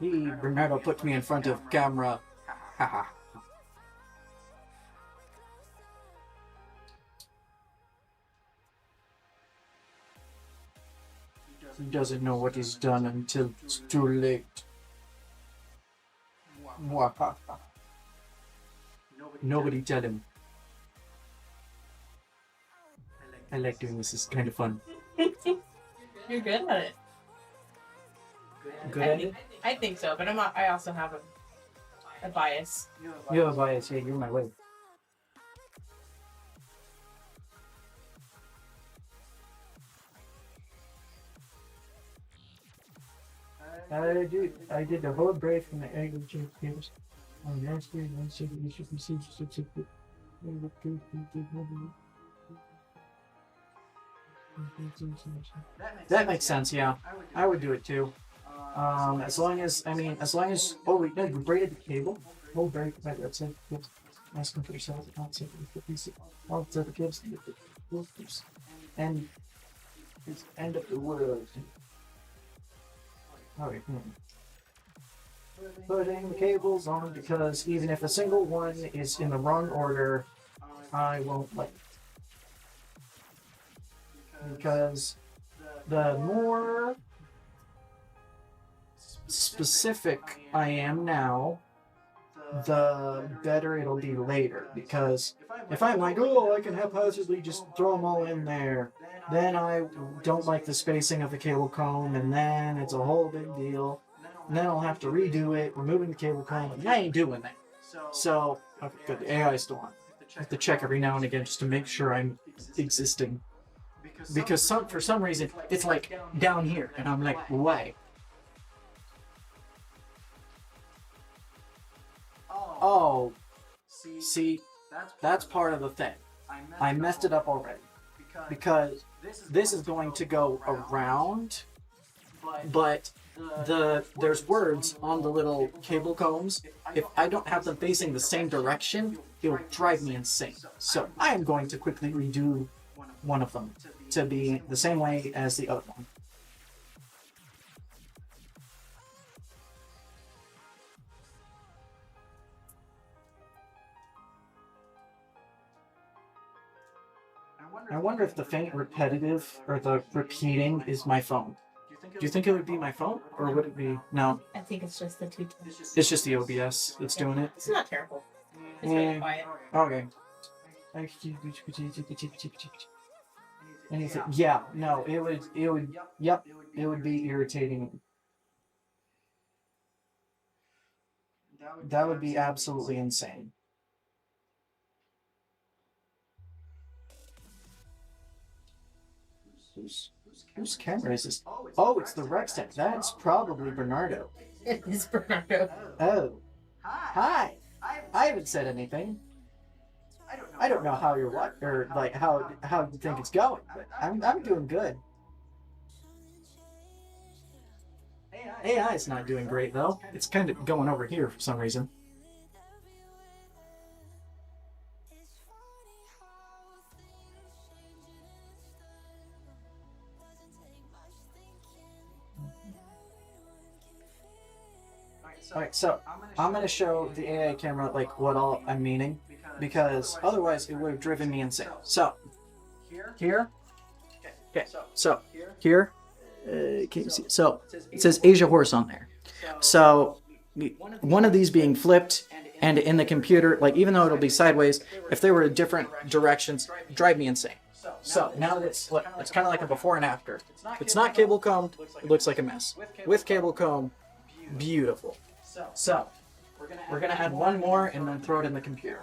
Bernardo put me in front of camera. Haha. He doesn't know what he's done until it's too late. Mwahaha. Nobody tell him. I like doing this. It's kind of fun. You're good at it. Good at it? I think so, but I also have a bias. You have a bias. Yeah, you're my way. I did the whole break from the egg and cheese games. On the screen, I said you should receive certificate. That makes sense, yeah. I would do it too. As long as, oh wait, no, you braided the cable. Whole break, right, that's it. Yep. Asking for yourself, not saying all the gives, and it's end of the world. Okay. Putting the cables on because even if a single one is in the wrong order, I won't like it. Because the more specific I am now, the better it'll be later. Because if I'm like, oh, I can haphazardly just throw them all in there, then I don't like the spacing of the cable comb, and then it's a whole big deal. And then I'll have to redo it, removing the cable comb, and I ain't doing that. So, okay, good. The AI is still on. I have to check every now and again just to make sure I'm existing. Because for some reason, it's like down here, and I'm like, why? Oh, see, that's part of the thing. I messed it up already. Because this is going to go around, but there's words on the little cable combs. If I don't have them facing the same direction, it'll drive me insane. So I am going to quickly redo one of them to be the same way as the other one. I wonder if the faint repetitive or the repeating is my phone. Do you think it would be my phone, or would it be... No. I think it's just the two tones. It's just the OBS that's doing it. It's not terrible. It's really quiet. Okay. Anything? Yeah, no, it would be irritating. That would be absolutely insane. Whose camera is this? Oh, it's the Rextech. That's probably Bernardo. It is Bernardo. Oh. Hi. I haven't said anything. I don't know how you're what or like how you think it's going, but I'm doing good. AI is not doing great though. It's kind of going over here for some reason. Alright, so I'm going to show the AI camera like what all I'm meaning, because otherwise it would have driven me insane. So, here, okay, so here, can you see? So it says Asia Horse on there. So one of these being flipped and in the computer, like even though it'll be sideways, if they were in different directions, drive me insane. So now it's look, it's kind of like a before and after. If it's not cable combed, it looks like a mess. With cable comb, beautiful. So, we're going to add one more and then throw it in the computer.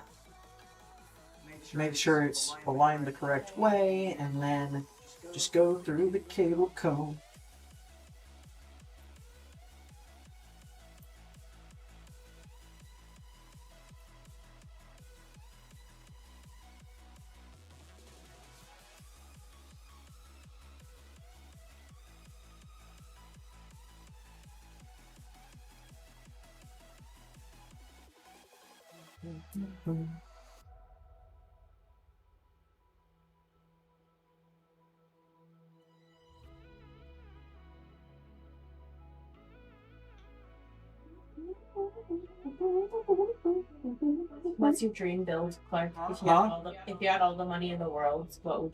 Make sure it's aligned the correct way, and then just go through the cable comb. What's your dream build, Clark? If you had all the money in the world, what would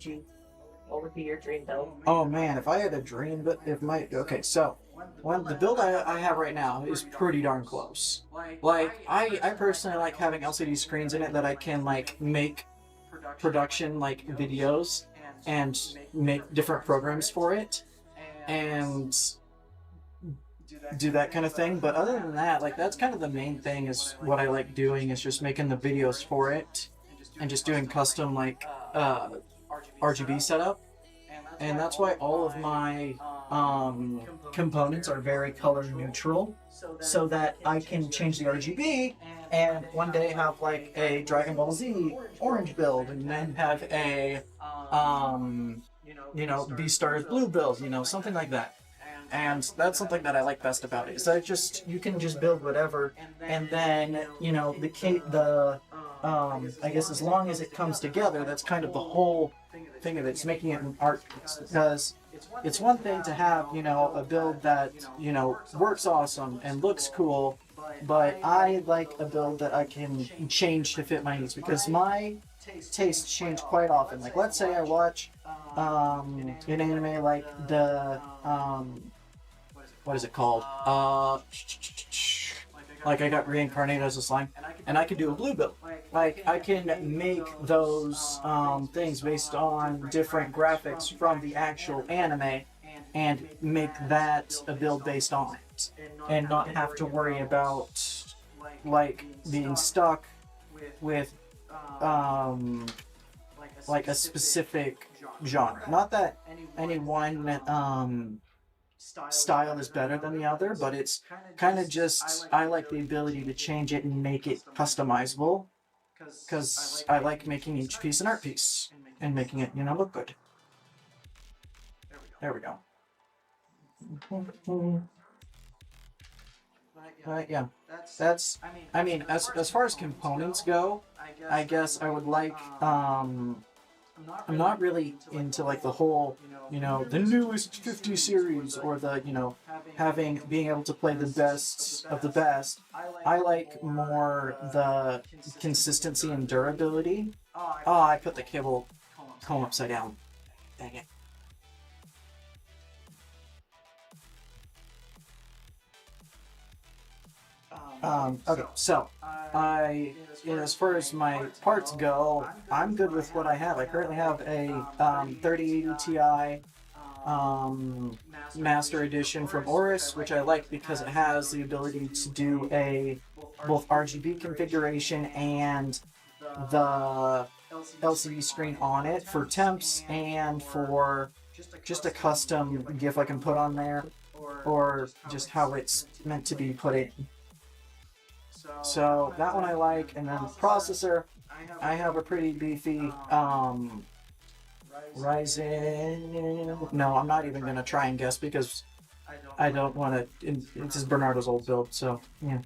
be your dream build? Oh man, if I had a dream, but okay, so the build I have right now is pretty darn close. Like I personally like having LCD screens in it that I can like make production like videos and make different programs for it and do that kind of thing. But other than that, like that's kind of the main thing is what I like doing is just making the videos for it and just doing custom like RGB setup. And that's why all of my components are very color neutral, so that I can change the RGB and one day have like a Dragon Ball Z orange build, and then have a Beastars blue build, something like that. And that's something that I like best about it. Is that you can just build whatever, and then I guess as long as it comes together, that's kind of the whole thing of it. It's making it an art piece, because it's one thing to have, you know, a build that, you know, works awesome and looks cool, but I like a build that I can change to fit my needs, because my tastes change quite often. Like, let's say I watch an anime like the what is it called? Like I got reincarnated as a slime, and I can do a blue build. Like I can make those things based on different graphics from the actual anime, and make that a build based on it, and not have to worry about like being stuck with like a specific genre. Not that any one style is better than the other, but it's kind of just, I like the ability to change it and make it customizable, because I like making each piece an art piece and making it, you know, look good. There we go. But yeah, that's, I mean, as far as components go, I guess I would like, I'm not really into like the whole, you know, the newest 50 series, or the, you know, being able to play the best of the best. I like more the consistency and durability. Oh, I put the cable comb upside down. Dang it. Okay, so as far as my parts go, I'm good with what I have. I currently have a 3080 Ti Master Edition from Oris, which I like because it has the ability to do a both RGB configuration and the LCD screen on it for temps, and for just a custom GIF I can put on there, or just how it's meant to be put in. So that one I like. And then processor, I have a pretty beefy Ryzen. No, I'm not even going to try and guess, because I don't want to. This is Bernardo's old build, so yeah.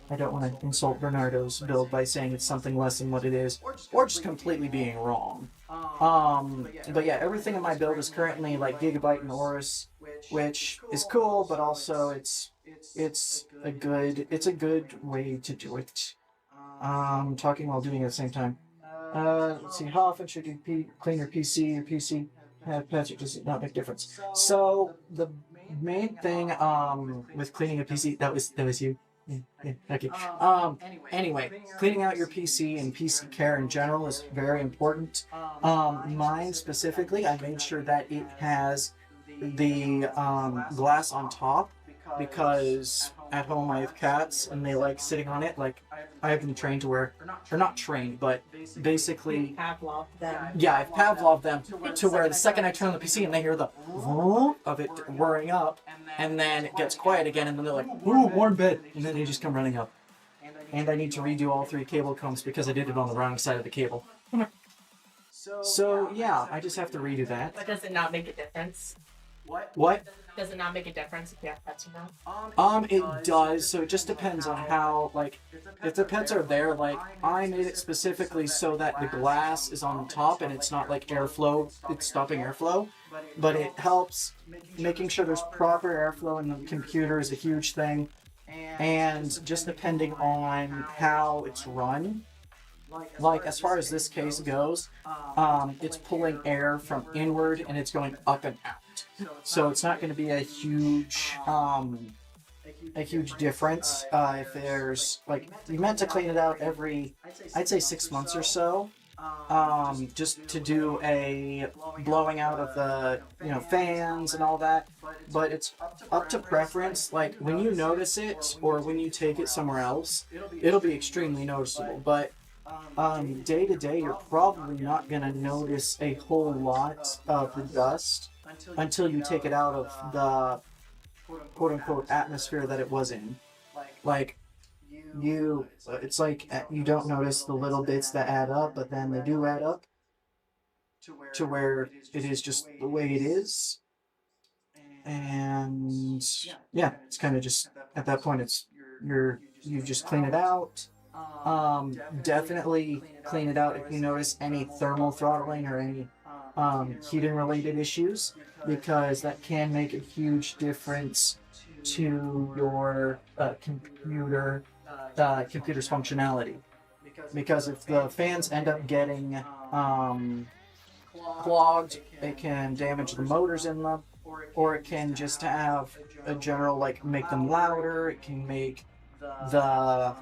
I don't want to insult Bernardo's build by saying it's something less than what it is, or just completely being wrong. But yeah, everything in my build is currently like Gigabyte and Oris, which is cool, but also it's a good way to do it. Talking while doing it at the same time. Let's see, how often should you clean your PC? Your PC patch, it does not make a difference. So the main thing with cleaning a PC, that was you. Yeah, okay. Anyway, cleaning out your PC and PC care in general is very important. Mine specifically, I made sure that it has the glass on top, because at home I have cats and they like sitting on it. Like, I have them trained to where, or not trained, but basically, Pavlov them. yeah, I've Pavlov them to where the second I turn on the PC and they hear the of it whirring up, and then it gets quiet again, and then they're like, ooh, warm bed, and then they just come running up. And I need to redo all 3 cable combs because I did it on the wrong side of the cable. So yeah, I just have to redo that. But does it not make a difference? What? Does it not make a difference if you have pets or not? It does, so it just depends on how, like, if the pets are there, like, I made it specifically so that the glass is on top and it's not like airflow, it's stopping airflow, but it helps making sure there's proper airflow in the computer is a huge thing, and just depending on how it's run. Like, as far as this case goes, it's pulling air from inward and it's going up and out. So it's not going to be a huge difference. If there's, like, you meant to clean it out every, I'd say 6 months or so, just to do a blowing out of the, you know, fans and all that. But it's up to preference. Like, when you notice it, or when you take it somewhere else, it'll be extremely noticeable. But day to day, you're probably not going to notice a whole lot of the dust until you take it out of the quote-unquote atmosphere that it was in. Like, it's like you don't notice the little bits that add up, but then they do add up to where it is just the way it is. And yeah, it's kind of just, at that point, it's you just clean it out. Definitely clean it out if you notice any thermal throttling or any heating related issues, because that can make a huge difference to your computer's functionality. Because if the fans end up getting clogged, it can damage the motors in them, or it can just have a general, like, make them louder. It can make the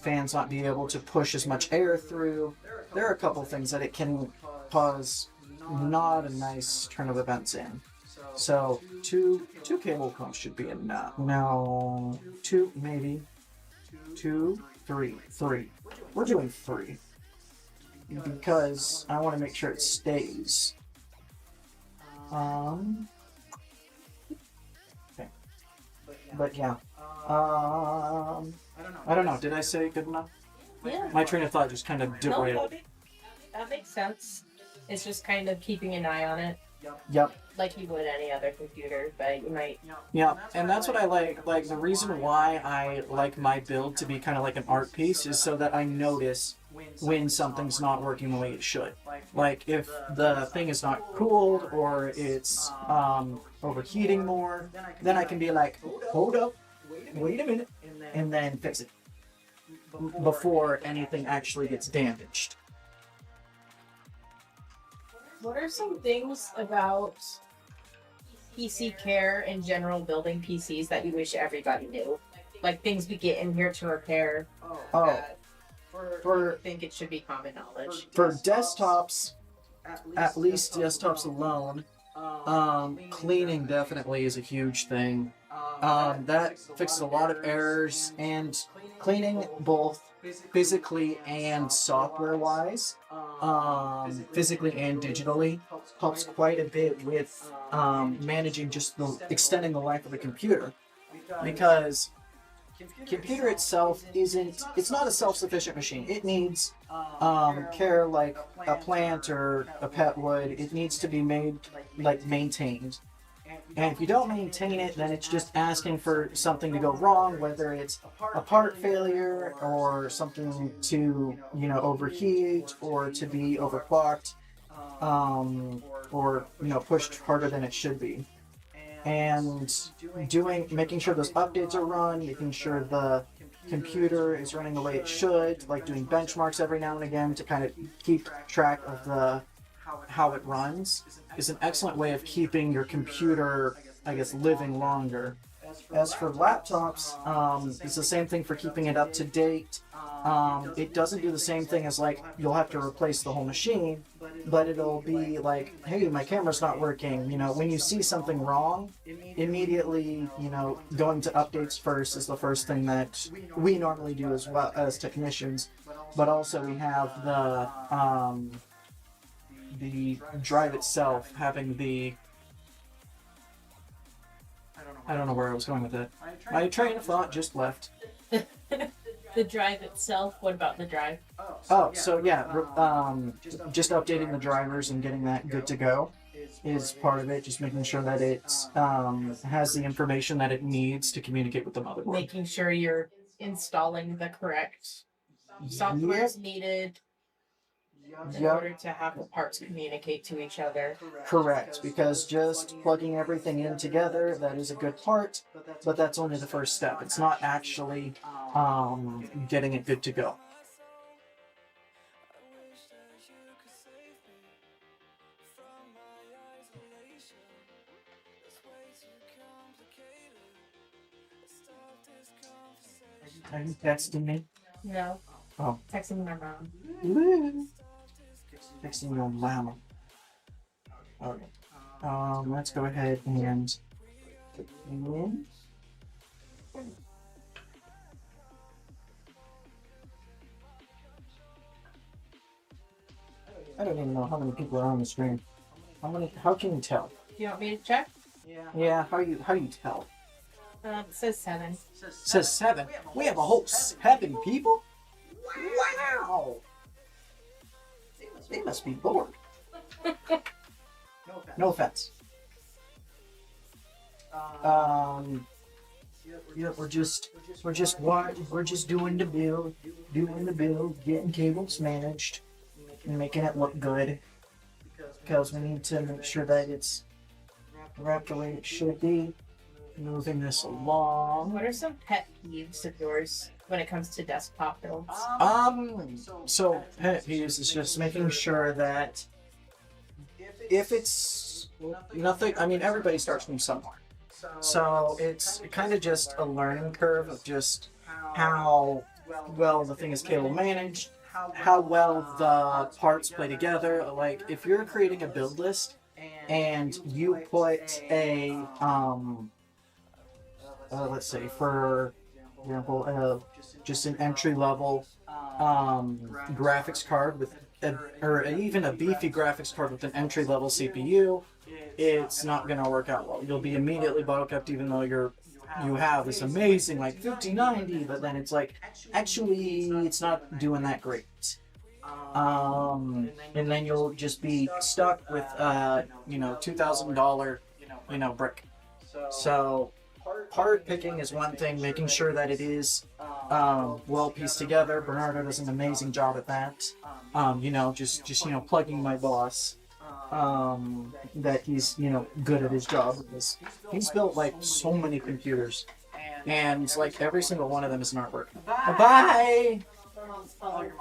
fans not be able to push as much air through. There are a couple things that it can cause not a nice turn of events in. So two cable combs should be enough. No, two, maybe. 2, 3. We're doing 3. Because I want to make sure it stays. Okay. But yeah. I don't know. Did I say good enough? Yeah. My train of thought just kind of derailed. That makes sense. It's just kind of keeping an eye on it. Yep. Like you would any other computer, but you might. Yeah, and that's what I like. Like, the reason why I like my build to be kind of like an art piece is so that I notice when something's not working the way it should. Like, if the thing is not cooled or it's overheating more, then I can be like, hold up, wait a minute, and then fix it before anything actually gets damaged. What are some things about PC care in general, building PCs, that you wish everybody knew? Like things we get in here to repair. I think it should be common knowledge. For desktops, at least desktops alone, cleaning definitely is a huge thing. That fixes a lot of errors, and cleaning both physically and software-wise, physically and digitally, helps quite a bit with managing just extending the life of the computer. Because computer itself it's not a self-sufficient machine. It needs care like a plant or a pet would. It needs to be maintained. And if you don't maintain it, then it's just asking for something to go wrong, whether it's a part failure or something to, overheat or to be overclocked, or, pushed harder than it should be. And making sure those updates are run, making sure the computer is running the way it should, like doing benchmarks every now and again to kind of keep track of how it runs, is an excellent way of keeping your computer, I guess, living longer. As for laptops, it's the same thing for keeping it up to date. It doesn't do the same thing as, like, you'll have to replace the whole machine, but it'll be like, hey, my camera's not working. When you see something wrong, immediately, going to updates first is the first thing that we normally do as well as technicians. But also we have the drive itself having I don't know where I was going with it. My train of thought just left. The drive itself, what about the drive? So yeah, just updating the drivers and getting that good to go is part of it. Just making sure that it has the information that it needs to communicate with the motherboard. Making sure you're installing the correct software is needed in order to have the parts communicate to each other. Correct, because just plugging everything in together, that is a good part, but that's only the first step. It's not actually getting it good to go. Are you texting me? No. Oh. Texting my mom. Texting your mama. Okay. Let's go ahead and put you in. I don't even know how many people are on the stream. How can you tell? Do you want me to check? Yeah, how do you tell? It says 7. It says 7. We have a whole 7 people? Wow! They must be bored. No offense. Yeah, we're just doing the build, getting cables managed, and making it look good. because we need to make sure that it's wrapped the way it should be. Moving this along. What are some pet peeves of yours when it comes to desktop builds? So pet peeves is just making sure that if it's nothing, I mean, everybody starts from somewhere. So it's kind of just a learning curve of just how well the thing is cable managed, how well the parts play together. Like if you're creating a build list and you put a let's say for example just an entry level graphics card with or even a beefy graphics card with an entry level CPU, it's not going to work out well. You'll be immediately buttercupped even though you have this amazing like 5090, but then it's like actually it's not doing that great. And then you'll just be stuck with $2,000 brick. So part picking is one thing, making sure that it is well pieced together. Bernardo does an amazing job at that. Just plugging my boss that he's good at his job because he's built like so many computers, and like every single one of them is an artwork. Bye.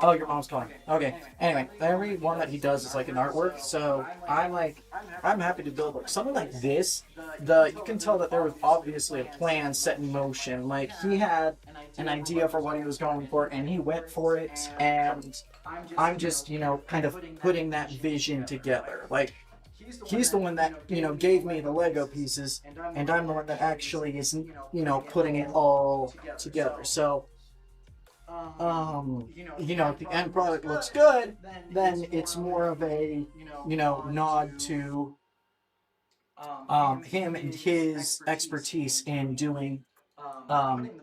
Oh, your mom's calling. Okay. Anyway, every one that he does is like an artwork. So I'm happy to build like something like this. You can tell that there was obviously a plan set in motion. Like he had an idea for what he was going for, and he went for it. And I'm just kind of putting that vision together. Like he's the one that gave me the Lego pieces, and I'm the one that actually is putting it all together. So. If the end product looks good, then it's more of a, nod to him and his expertise in doing,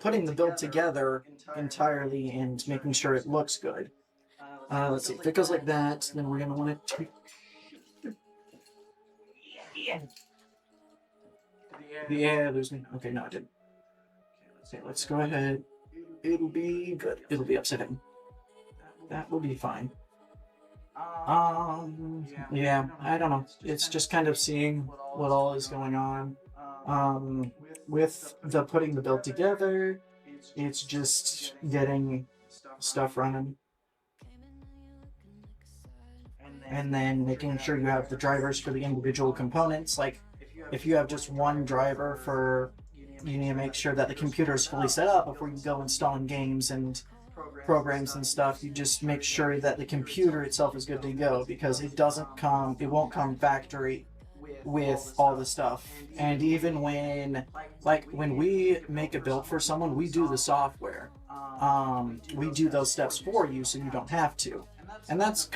putting the build together entirely and making sure it looks good. Let's see, if it goes like that, then we're going to want to... Yeah, lose me. Okay, no, I didn't. Okay, let's go ahead. It'll be good. It'll be upside down. That will be fine. Yeah, I don't know. It's just kind of seeing what all is going on. With the putting the build together, it's just getting stuff running. And then making sure you have the drivers for the individual components. Like, if you have just one driver for... You need to make sure that the computer is fully set up before you go installing games and programs and stuff. You just make sure that the computer itself is good to go because it won't come factory with all the stuff. And even when we make a build for someone, we do the software. We do those steps for you so you don't have to. And that's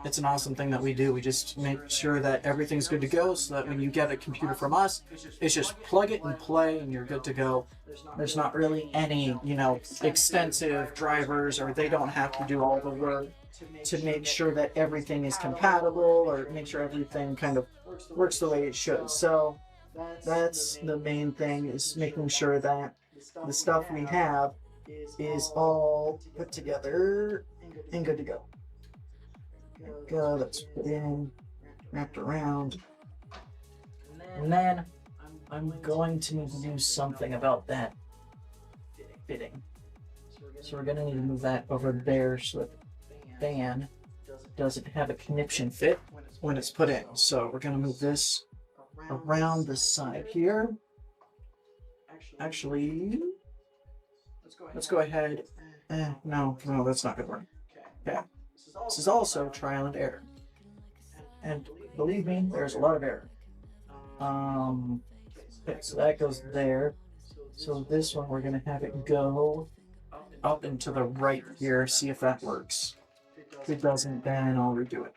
it's an awesome thing that we do. We just make sure that everything's good to go so that when you get a computer from us, it's just plug it and play and you're good to go. There's not really any, extensive drivers, or they don't have to do all the work to make sure that everything is compatible or make sure everything kind of works the way it should. So that's the main thing, is making sure that the stuff we have is all put together and good to go. Go, let's put in, wrapped around, and then I'm going to need to do something about that fitting. So we're going to need to move that over there so that the fan doesn't have a conniption fit when it's put in. So we're going to move this around the side here. Actually, let's go ahead. No, that's not going to work. Okay. This is also trial and error. And believe me, there's a lot of error. Okay, so that goes there. So this one, we're going to have it go up and to the right here, see if that works. If it doesn't, then I'll redo it.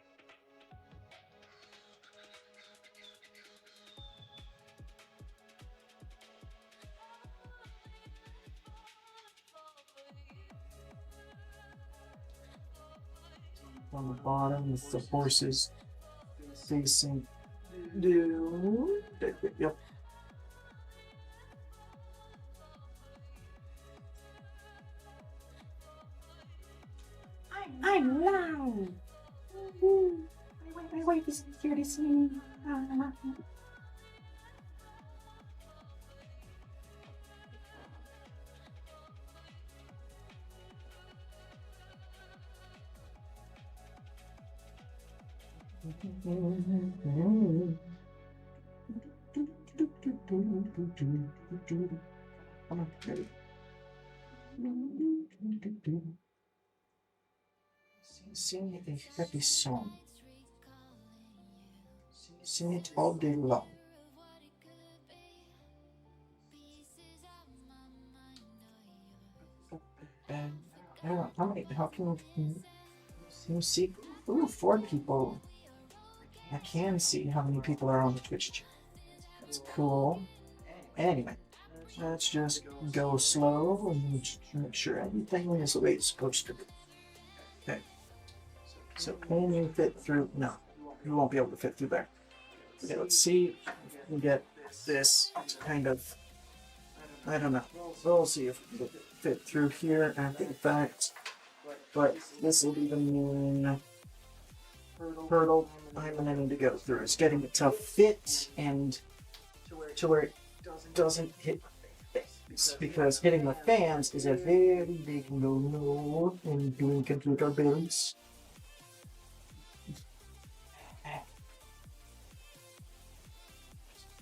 On the bottom with the horses facing due. Yep. I'm loud. My wife is here to see me. Sing a happy song. Sing it all day long. How can you see? Ooh, 4 people. I can see how many people are on the Twitch chat. That's cool. Anyway, let's just go slow and make sure everything is the way it's supposed to be. Okay. So can you fit through? No, you won't be able to fit through there. Okay, let's see if we can get this to kind of, I don't know. We'll see if we can fit through here after the fact. But this will be the main hurdle I'm gonna need to go through. It's getting it to fit and to where it doesn't hit fans, because hitting the fans is a very big no-no in doing computer builds.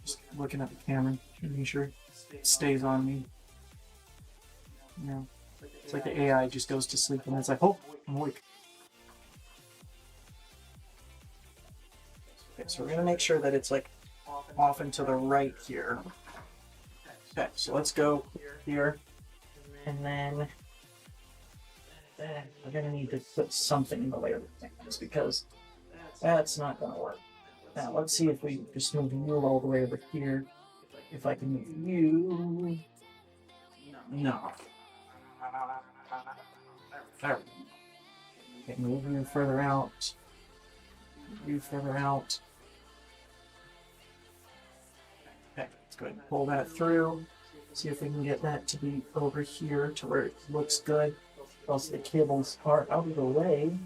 Just looking at the camera, making sure it stays on me. You know, it's like the AI just goes to sleep and it's like, oh, I'm awake. Okay, so we're gonna make sure that it's like off and to the right here. Okay, so let's go here, and then we're gonna need to put something in the way of the things because that's not gonna work. Now let's see if we just move you all the way over here. If I can move you, no. There. Okay, move you further out. You further out. Okay, let's go ahead and pull that through. See if we can get that to be over here to where it looks good. Also, the cables are out of the way.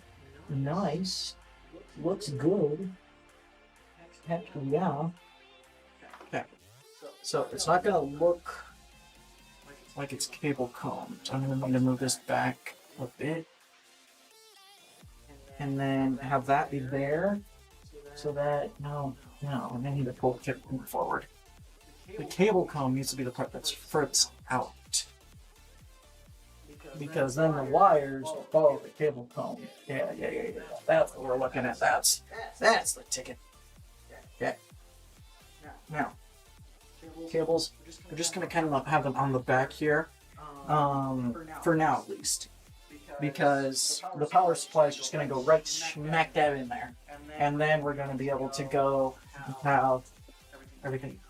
Nice. Looks good. Heck yeah. Okay. So it's not going to look like it's cable combed. I'm going to need to move this back a bit. And then have that be there, so that, no, and I need to pull the cable forward. The cable comb needs to be the part that's furthest out. Because then the wires will follow the cable comb. Yeah. That's what we're looking at. That's the ticket. Okay. Now, cables, we're just going to kind of have them on the back here, for now at least. Because the power supply is just going to go right smack dab in there. And then we're going to be able to go have everything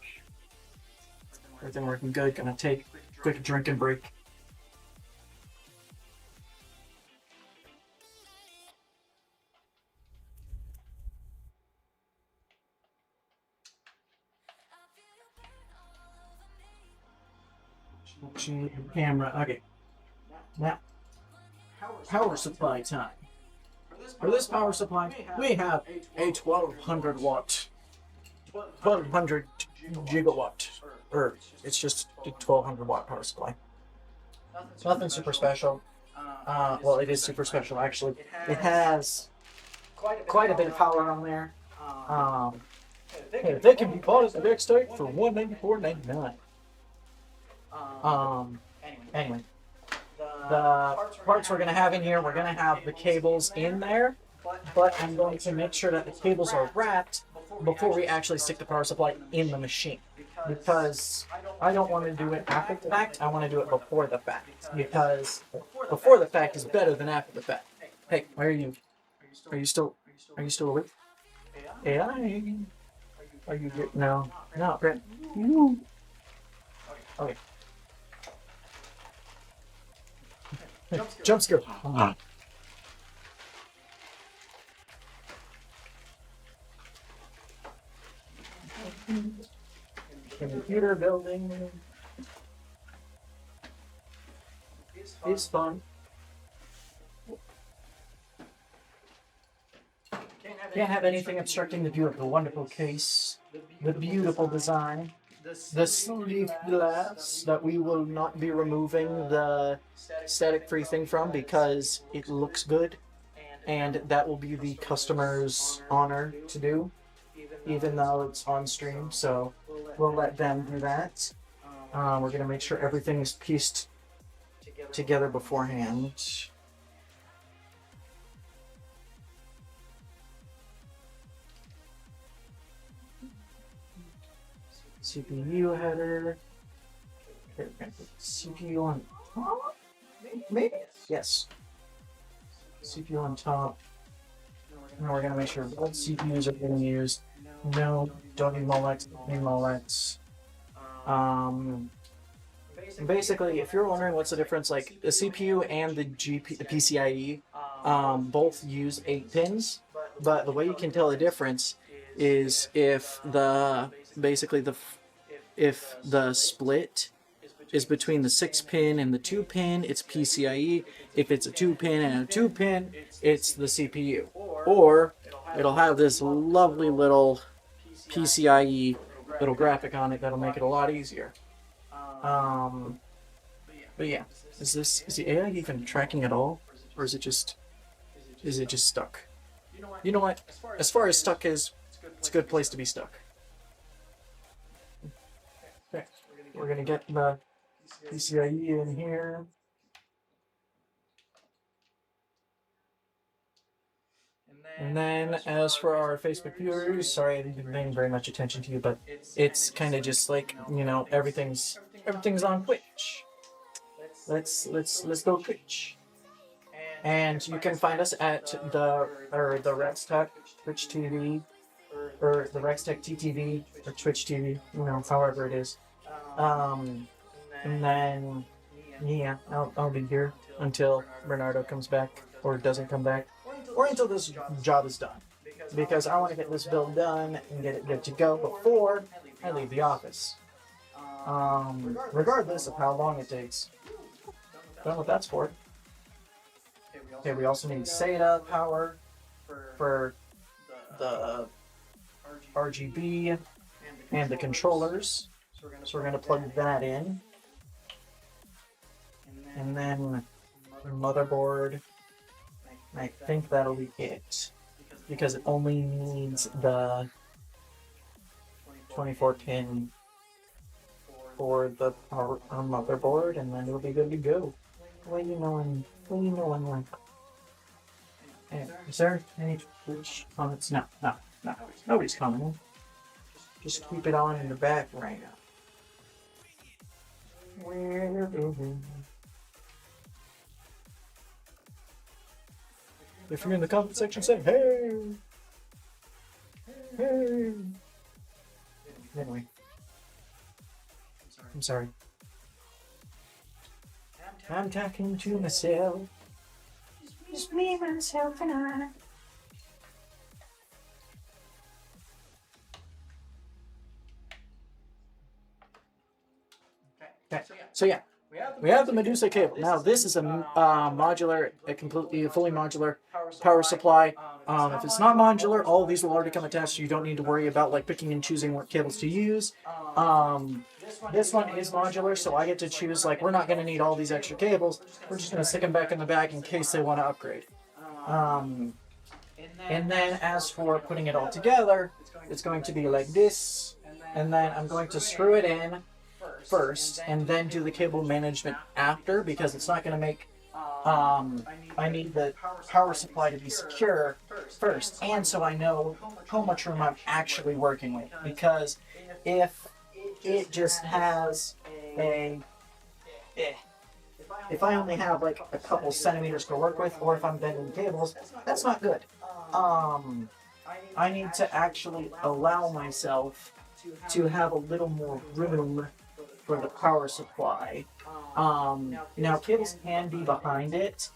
working good. Going to take a quick drinking break. Camera. Okay. Now, power supply time. For this power supply, we have a 1200 watt, 1200 gigawatt, or it's just a 1200 watt power supply. Nothing super special. Well, it is super special actually. It has quite a bit of power on there. Hey, they can be bought at the Rextech for $194.99. Anyway. The parts we're going to have in here, we're going to have the cables in there, but I'm going to make sure that the cables are wrapped before we actually stick the power supply in the machine. Because I don't want to do it after the fact, I want to do it before the fact. Because before the fact is better than after the fact. Hey, where are you? Are you still awake? AI? Are you good? No, Brent. Okay. Jump scare. Computer building is fun. Can't have anything obstructing the view of the wonderful case, the beautiful design, the sleek glass that we will not be removing the static-free thing from because it looks good, and that will be the customer's honor to do, even though it's on stream, so we'll let them do that. We're going to make sure everything is pieced together beforehand. CPU header. Okay, we're gonna put CPU on top. Maybe? Yes. CPU on top. And we're gonna make sure what CPUs are being used. No, don't need Molex, don't need Molex. Basically, if you're wondering what's the difference, like the CPU and the PCIe, both use 8 pins, but the way you can tell the difference is if the split is between the 6-pin and the 2-pin, it's PCIe. If it's a 2-pin and a 2-pin, it's the CPU. Or it'll have this lovely little PCIe little graphic on it that'll make it a lot easier. But yeah, is the AI even tracking at all, or is it just stuck? You know what? As far as stuck is, it's a good place to be stuck. Okay, we're gonna get the PCIe in here. And then, as for our Facebook viewers, sorry I didn't pay very much attention to you, but it's kind of just like, you know, everything's on Twitch. Let's go Twitch. And you can find us at the Rextech Twitch TV, or the Rextech TTV or Twitch TV, you know, however it is. And then yeah, I'll be here until Bernardo comes back or doesn't come back, or until this job is done, because I want to get this build done and get it good to go before I leave the office. Regardless of how long it takes. Don't know what that's for. Okay, we also need SATA power for the RGB and the controllers. So we're going to plug that in. And then the motherboard. I think that'll be it, because it only needs the 24-pin for the power motherboard, and then it'll be good to go. Well, you know I'm like. Hey, is there any Twitch comments? No, nobody's commenting. Just keep it on in the back right now. Where is it? If you're in the comment section, say hey! Hey! Anyway. I'm sorry. I'm talking to myself. Just me, myself, and I. Okay. So yeah, we have the Medusa cable. Now this is a modular, a fully modular power supply. If it's not modular, all of these will already come attached. So you don't need to worry about like picking and choosing what cables to use. This one is modular, so I get to choose, like, we're not going to need all these extra cables. We're just going to stick them back in the bag in case they want to upgrade. And then as for putting it all together, it's going to be like this. And then I'm going to screw it in first and then do the cable management after, because it's not going to make... I need the power supply to be secure first, and so I know how much room I'm actually working with. Because if it just has if I only have like a couple centimeters to work with, or if I'm bending cables, that's not good. I need to actually allow myself to have a little more room for the power supply. Now cables can be behind it.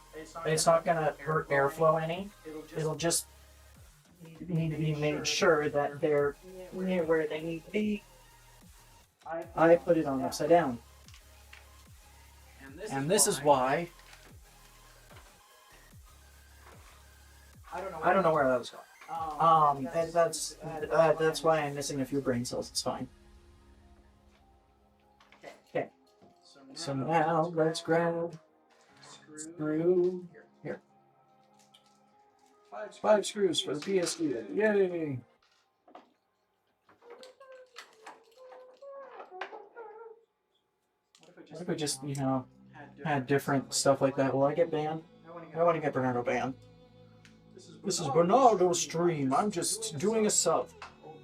It's not going to hurt airflow any. It'll just need to be made sure that they're near where they need to be. I put it on upside down. And this is why... I don't know where that was going. And that's why I'm missing a few brain cells. It's fine. Okay. So now let's grab screw here. 5 screws for the PSD. Yay! What if I just, had different stuff like that? Will I get banned? I want to get Bernardo banned. This is Bernardo's stream. I'm just doing a sub.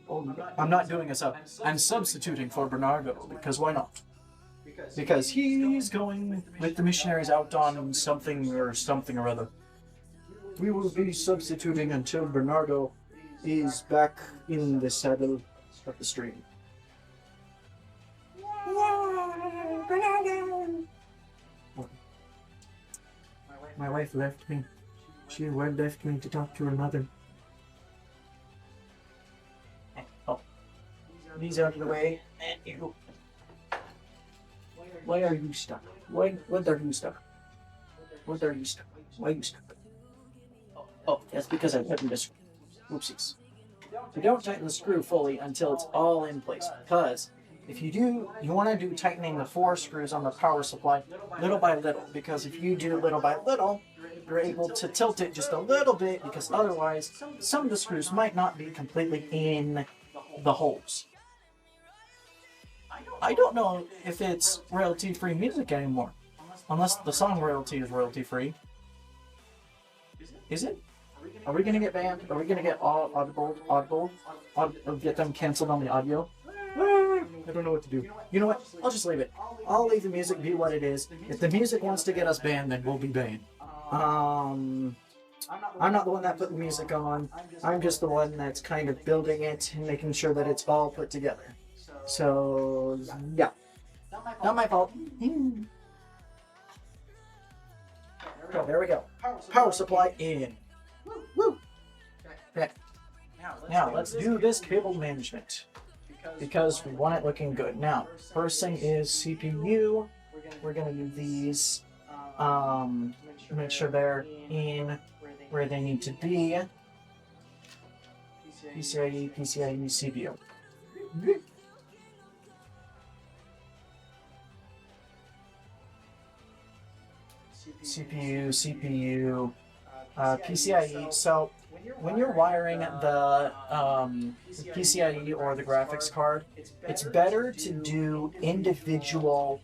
Oh, I'm not doing a sub. I'm substituting for Bernardo, because why not? Because he's going with the missionaries out on something or other. We will be substituting until Bernardo is back in the saddle of the stream. Yay, Bernardo! My wife left me. She left me to talk to her mother. Oh. These out of the way. And you. Why are you stuck? What are you stuck? What are you stuck? Why are you stuck? Oh, that's because I tightened the screw. Oopsies. You don't tighten the screw fully until it's all in place, because if you do, you want to do tightening the 4 screws on the power supply little by little, because if you do little by little, you're able to tilt it just a little bit, because otherwise some of the screws might not be completely in the holes. I don't know if it's royalty-free music anymore, unless the song royalty is royalty-free. Is it? Are we gonna get banned? Are we gonna get all audible, or get them canceled on the audio? I don't know what to do. You know what? I'll just leave it. I'll leave the music be what it is. If the music wants to get us banned, then we'll be banned. I'm not the one that put the music on. I'm just the one that's kind of building it and making sure that it's all put together. So, yeah. Not my fault. Oh, there we go. Power supply in. Woo! Okay. Now, let's do this cable management, because we want it looking good. Now, first thing is CPU. We're going to do these. Make sure they're in where they need to be. PCIe, CPU. CPU, PCIe. So when you're wiring the PCIe or the graphics card, it's better to do individual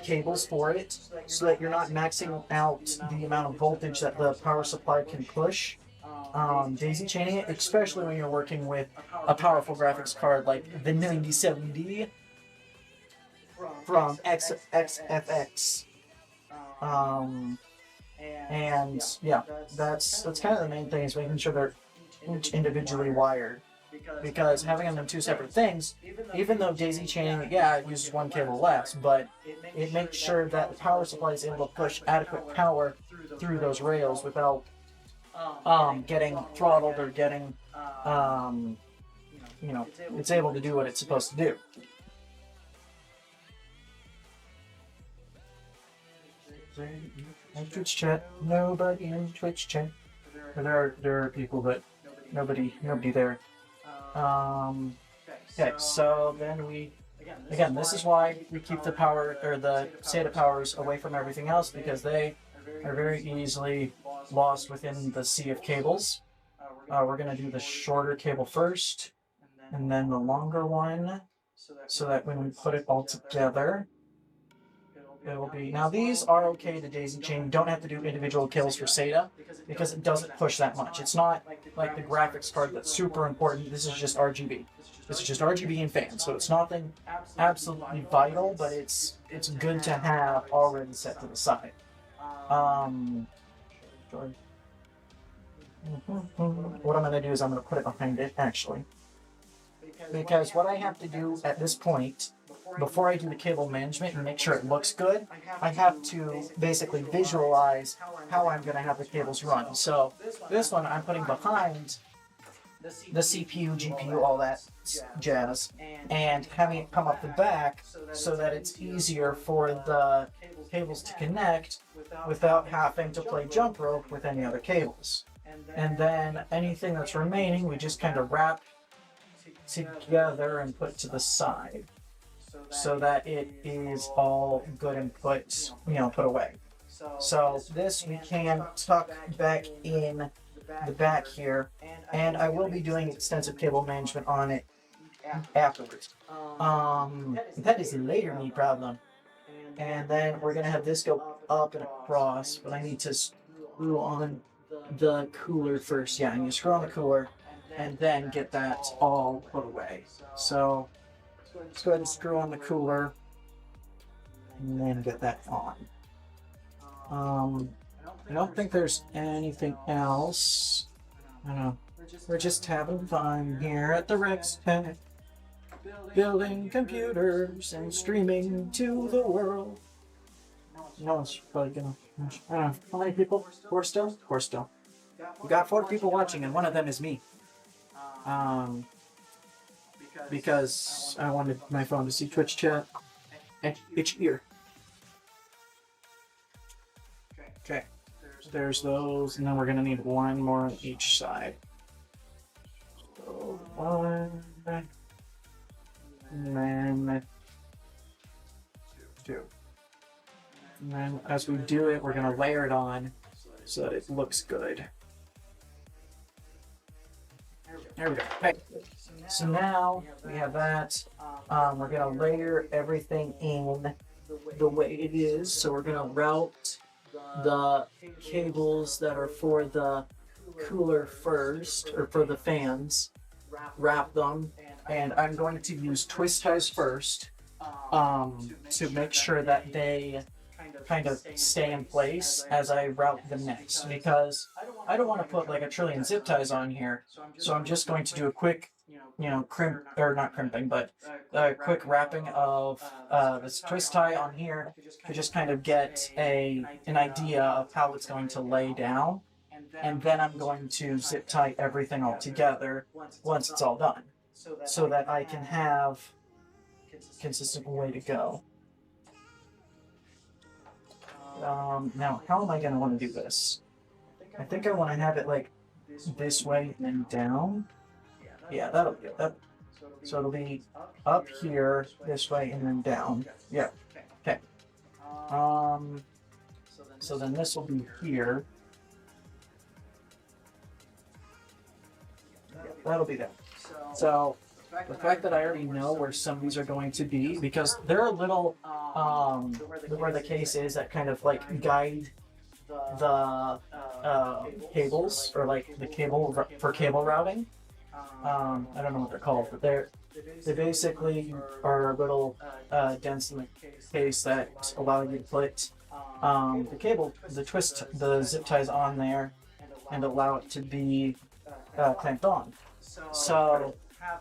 cables for it, so that you're not maxing out the amount of voltage that the power supply can push. Daisy chaining it, especially when you're working with a powerful graphics card like the 9070 from XFX. And yeah, that's kind of the main thing, is making sure they're each individually wired. Because having them in 2 separate things, even though daisy chaining, yeah, it uses 1 cable less, but it makes sure that the power supply is able to push adequate power through those rails without getting throttled or getting, it's able to do what it's supposed to do. In Twitch chat, nobody in Twitch chat. There are people, but nobody there. Okay, so then again, this is why we keep the power, or the SATA powers, away from everything else, because they are very easily lost within the sea of cables. We're going to do the shorter cable first, and then the longer one, so that when we put it all together, it will be... Now these are okay to daisy chain. You don't have to do individual cables for SATA, because it doesn't push that much. It's not like the graphics card that's super important. This is just RGB. This is just RGB and fans, so it's nothing absolutely vital, but it's good to have already set to the side. What I'm going to do is I'm going to put it behind it, actually. Because what I have to do at this point, before I do the cable management and make sure it looks good, I have to basically visualize how I'm going to have the cables run. So this one I'm putting behind the CPU, GPU, all that jazz, and having it come up the back so that it's easier for the cables to connect without having to play jump rope with any other cables. And then anything that's remaining, we just kind of wrap together and put to the side so that it is all good and put away. So this we can tuck back in the back here, and I will be doing extensive cable management on it afterwards. That is a later me problem. And then we're gonna have this go up and across, but I need to screw on the cooler first. Yeah, I need to screw on the cooler and then get that all put away. So let's go ahead and screw on the cooler and then get that on. I don't think there's anything else. I don't know. We're just having fun here at the Rextech, building computers and streaming to the world. No one's probably gonna. I don't know. How many people? Four still? Four still. We got 4 people watching, and one of them is me. Because I wanted my phone to see Twitch chat. It's here. Okay. There's those, and then we're gonna need one more on each side. So 1, and then 2. And then as we do it, we're gonna layer it on so that it looks good. There we go. Okay. So now we have that. We're gonna layer everything in the way it is. So we're gonna route the cables that are for the cooler first, or for the fans, wrap them, and I'm going to use twist ties first to make sure that they kind of stay in place as I route them next, because I don't want to put like a trillion zip ties on here, so I'm just going to do a quick crimp, or not crimping, but a quick wrapping of this twist tie on here to just kind of get an idea of how it's going to lay down, and then I'm going to zip tie everything all together once it's all done, so that I can have a consistent way to go. Now, how am I going to want to do this? I think I want to have it like this way and then down. Yeah, that'll be it. So it'll be up here, this way, and then down. Yeah. Okay. So then this will be here. Yeah, that'll be there. So the fact that I already know where some of these are going to be, because there are little, where the case is that kind of like guide the cables, or like the cable for cable routing. I don't know what they're called, but they basically are little dents in the case that allow you to put the zip ties on there and allow it to be clamped on. So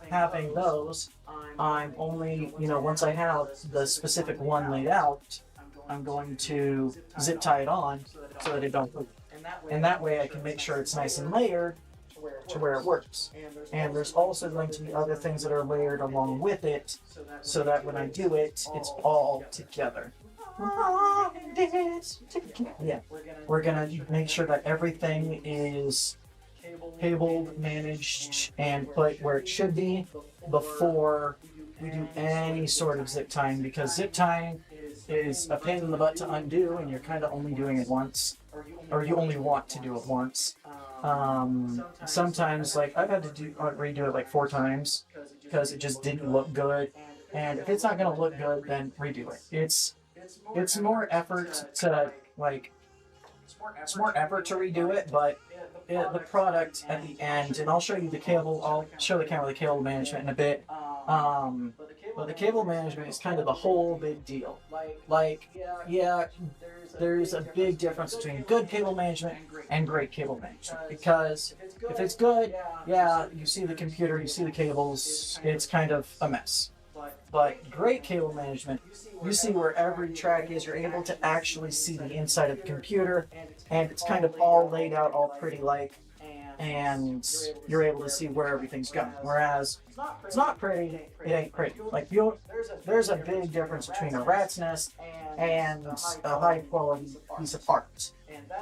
having those, I'm only, once I have the specific one laid out, I'm going to zip tie it on so that it don't move. And that way I can make sure it's nice and layered to where it works. And there's also going to be other things that are layered along with it, so that when I do it, it's all together. Yeah, we're gonna make sure that everything is cabled, managed, and put where it should be before we do any sort of zip tying, because zip tying is a pain in the butt to undo, and you're kind of only doing it once, or you only want to do it once. Sometimes, like, I've had to redo it like 4 times because it just didn't look good, and if it's not going to look good, then redo it. It's more effort to, like, it's more effort to redo it, but the product at the end, and I'll show you the cable, I'll show the camera the cable management in a bit, but the cable management is kind of the whole big deal. Like, yeah, there's a big difference between good cable management and great cable management, because if it's good, yeah, you see the computer, you see the cables, it's kind of a mess. But great cable management, you see where every track is, you're able to actually see the inside of the computer, and it's kind of all laid out all pretty like, and you're able to see where everything's going. Whereas it's not pretty, it ain't pretty. Like, there's a big difference between a rat's nest and a high quality piece of art.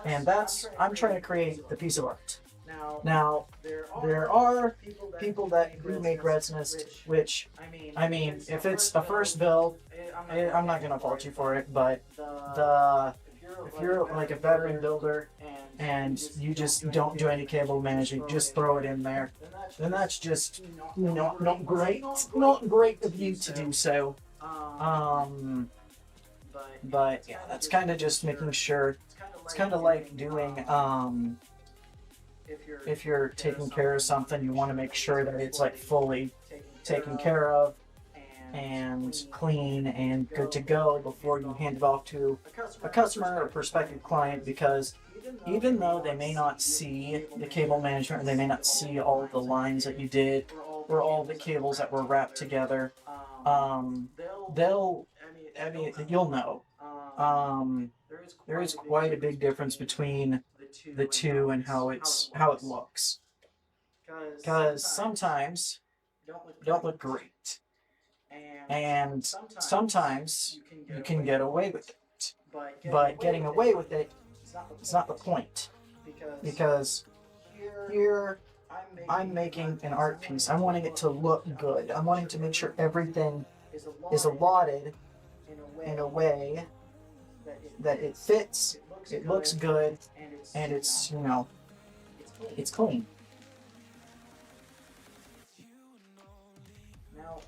And I'm trying to create the piece of art. Now, there are people that do make Red's Nest, which, I mean, if it's a first build, I'm not gonna fault you for it, but if you're like a veteran builder and you just don't do any cable management, just throw it in there, then that's just not great. Not great of you to do so. But yeah, that's kind of just making sure. It's kind of like doing if you're taking care of something, you want to make sure that it's like fully taken care of and clean and good to go before you hand it off to a customer or prospective client, because even though they may not see the cable management or they may not see all of the lines that you did or all the cables that were wrapped together, you'll know. There is quite a big difference between the two and how it looks, because sometimes don't look great, and sometimes you can get away with it, but getting away with it is not the point, because here I'm making an art piece. I'm wanting it to look good. I'm wanting to make sure everything is allotted in a way that it fits, it looks good, and it's, it's clean.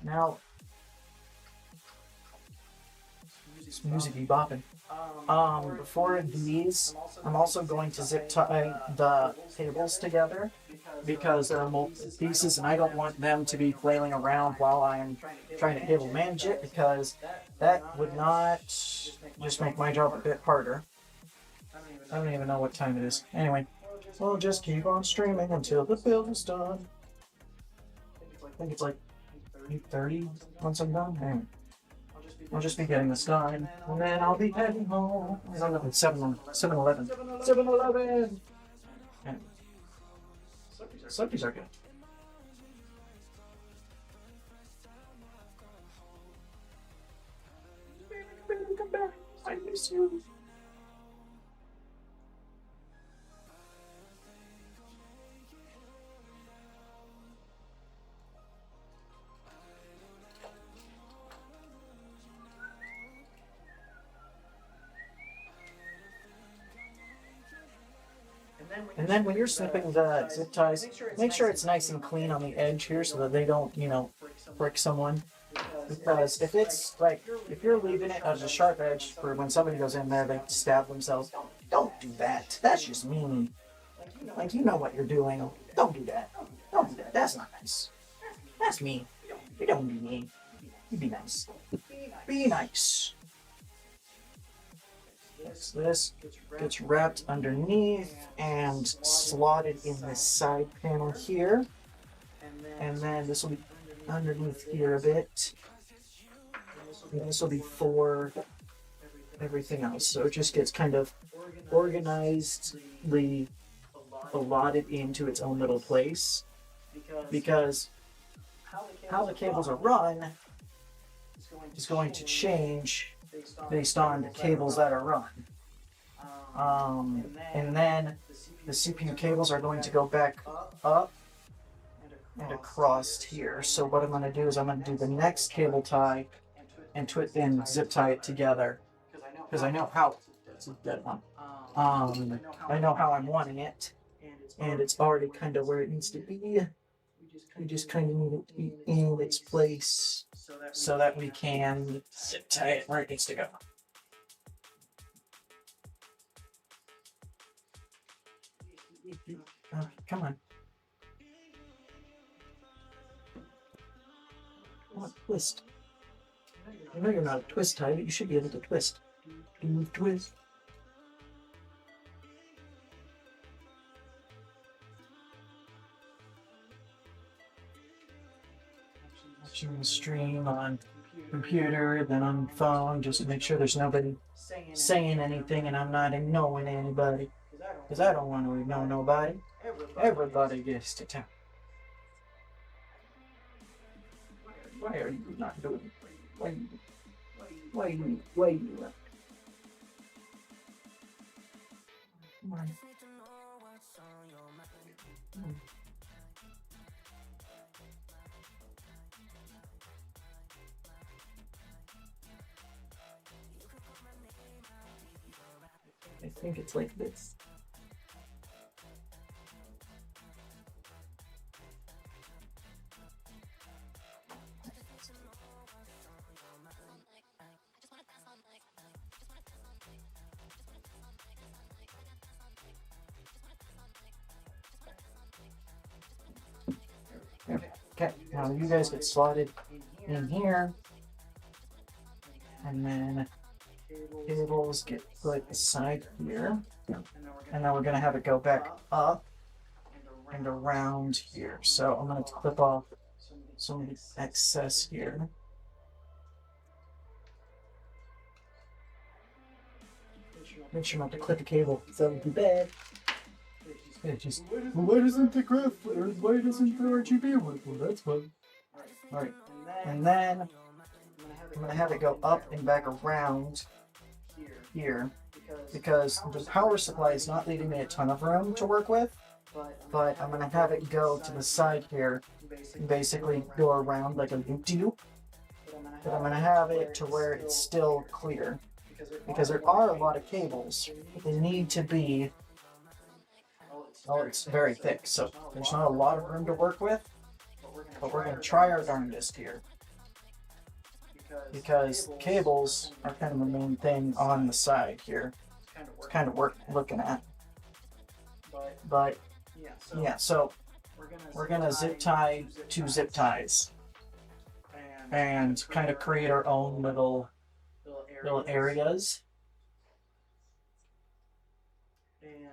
Now, this music be bopping. Before these, I'm also going to zip tie the cables together, because there are multiple pieces and I don't want them to be flailing around while I'm trying to cable manage it, because that would not just make my job a bit harder. I don't even know what time it is. Anyway, we'll just keep on streaming until the build is done. I think it's like 8:30 once I'm done. Anyway, I'll just be getting this done, and then I'll be heading home. I don't know, it's 7-Eleven. 7-Eleven! Anyway, Slurpees are good. Baby, come back. I miss you. And then when you're snipping the zip ties, make sure it's nice and clean on the edge here so that they don't, prick someone. Because if it's like, if you're leaving it as a sharp edge for when somebody goes in there, they stab themselves, don't do that. That's just mean. Like, you know what you're doing. Don't do that. Don't do that. That's not nice. That's mean. You don't be mean. You be nice. Be nice. This gets wrapped underneath and slotted in this side panel here. And then this will be underneath here a bit. And this will be for everything else. So it just gets kind of organizedly allotted into its own little place. Because how the cables are run is going to change based on the cables that are run. And then the CPU cables are going to go back up and across here. So what I'm going to do is I'm going to do the next cable tie and zip tie it together, because I know how. It's a dead one. I know how I'm wanting it, and it's already kind of where it needs to be. We just kind of need it to be in its place so that we can zip tie it where it needs to go. Come on. Come on, twist. I know you're not a twist tie, but you should be able to twist. Do twist. Watching the stream on computer, then on phone, just to make sure there's nobody saying anything and I'm not ignoring anybody. Because I don't want to ignore nobody. Everybody gets to town. Why are you not doing it? Why you Come on. I think it's like this. Okay, now you guys get slotted in here, and then cables get put aside here, and then we're gonna have it go back up and around here. So I'm gonna clip off some of the excess here. Make sure not to clip the cable, so that would be bad. It's just, why doesn't the graph, or why doesn't the RGB work? Well, that's fun. Alright, and then I'm gonna have it go up and back around here, because the power supply is not leaving me a ton of room to work with, but I'm gonna have it go to the side here and basically go around like a loop-de-loop, but I'm gonna have it to where it's still clear, because there are a lot of cables, but they need to be, oh, it's very thick, so there's not a lot of room to work with, but we're gonna try our darndest here. Because cables are kind of the main thing on the side here. It's kind of worth looking at. But yeah, so we're gonna zip tie 2 zip ties and kind of create our own little areas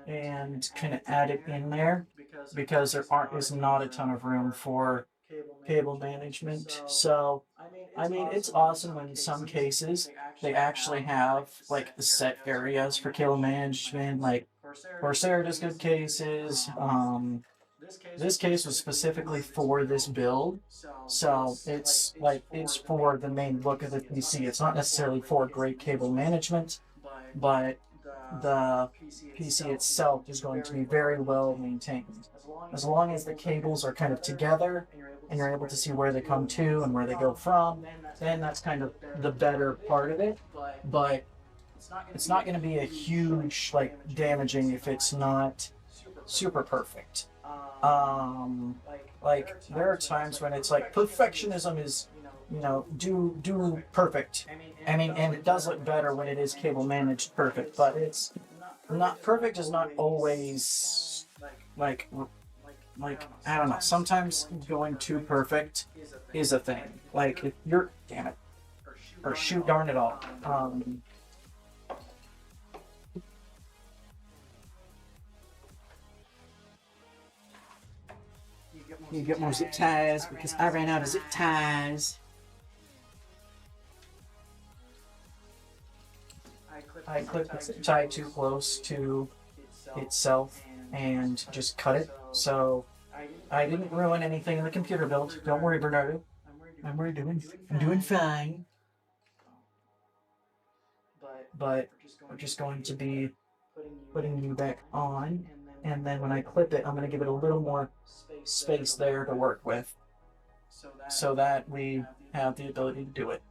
and kind of add it in there, because there is not a ton of room for cable management. So I mean, it's awesome when in some cases they actually have like the set areas for cable management, like Corsair does good cases. This case was specifically for this build, so it's like it's for the main look of the PC. It's not necessarily for great cable management, but the PC itself is going to be very well maintained. As long as the cables are kind of together and you're able to see where they come to and where they go from, then that's kind of the better part of it. But it's not going to be a huge, like, damaging if it's not super perfect. Like, there are times when it's like perfectionism is, you know, do perfect. I mean, and it does look better when it is cable managed perfect, but it's not perfect is not always like I don't know. Sometimes going too perfect is a thing. Like if you're damn it, or shoot darn it all. You get more zip ties because I ran out of zip ties. I clipped the zip tie too close to itself and just cut it. So I didn't ruin anything in the computer build. Don't worry, Bernardo. I'm doing fine. But we're just going to be putting you back on, and then when I clip it, I'm going to give it a little more space there to work with, so that we have the ability to do it.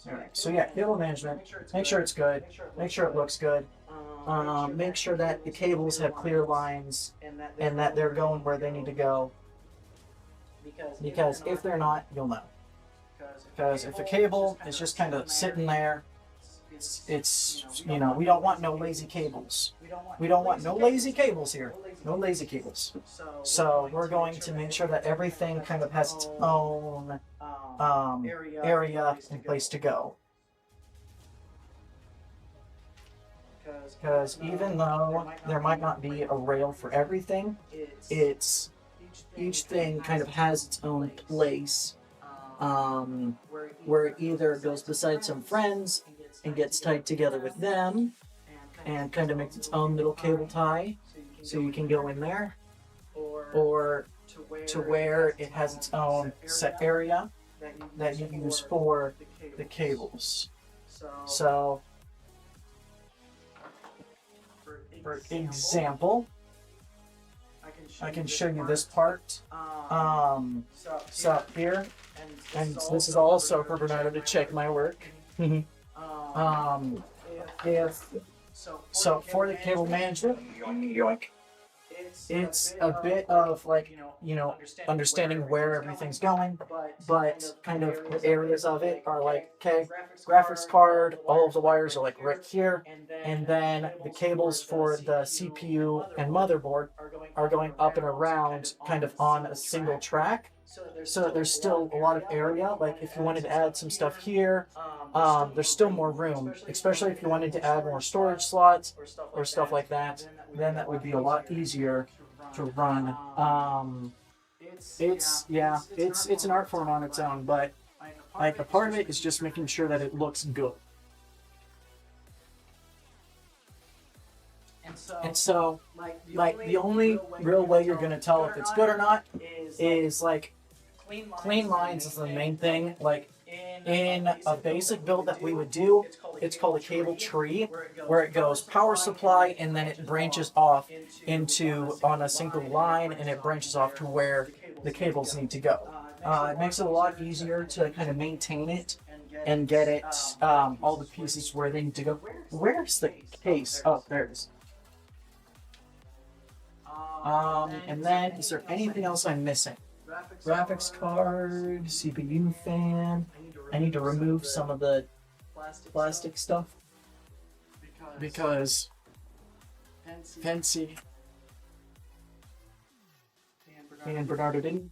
Alright, so yeah, cable management, make sure it's good, make sure it looks good, make sure that the cables have clear lines and that they're going where they need to go, because if they're not, you'll know. Because if a cable is just kind of sitting there, it's you know, we don't want no lazy cables. We don't want no lazy cables here. No lazy cables. So we're going to make sure that everything kind of has its own area and place to go. Because even though there might not be a rail for everything, it's each thing kind of has its own place, where it either goes beside some friends and gets tied together with them and kind of makes its own little cable tie so you can go in there, or to where it has its own set area that you use for the cables. So, for example, show you this part. So here, and this is also for Bernardo to check my work. If so, for the cable management, yoink, it's a bit of like, understanding where everything's going, but kind of the areas of it are like, okay, graphics card, all of the wires are like right here, and then the cables for the CPU and motherboard are going up and around kind of on a single track. So there's still a lot of area. Like if you wanted to add some stuff here, there's still more room, especially if you wanted to add more storage slots or stuff like that. Then that would be a lot easier to run. It's an art form on its own, but like a part of it is just making sure that it looks good. And so, like the only real way you're gonna tell if it's good or not is like clean lines is the main thing. Like in a basic build that we would do, it's called a cable tree, where it goes power supply and then it branches off into on a single line, and it branches off to where the cables need to go. It makes it a lot easier to kind of maintain it and get it all the pieces where they need to go. Where's the case? Oh, there it is. And then, is there anything else I'm missing? Graphics card, CPU fan. I need to remove some of the plastic stuff because Fancy and Bernardo didn't.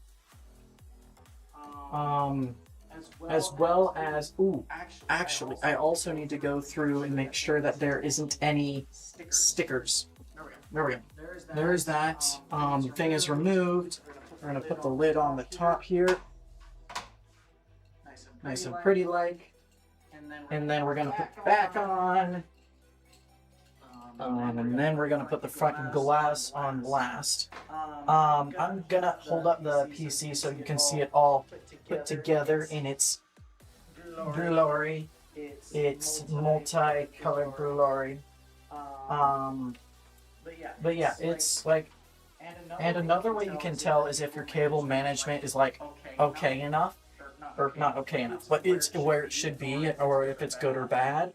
As well as, actually, I also need to go through and make sure that there isn't any stickers. There we go. There's that. Thing is removed. We're gonna put the lid on the top here. Nice and pretty like. And then we're gonna put it back on. And then we're gonna put the front glass on last. I'm gonna hold up the PC so you can see it all put together in its glory. It's multi-colored glory. But yeah, it's like, and another way you can tell is if your cable management is like okay enough, or not okay enough, but it's where it should be, or if it's good or bad,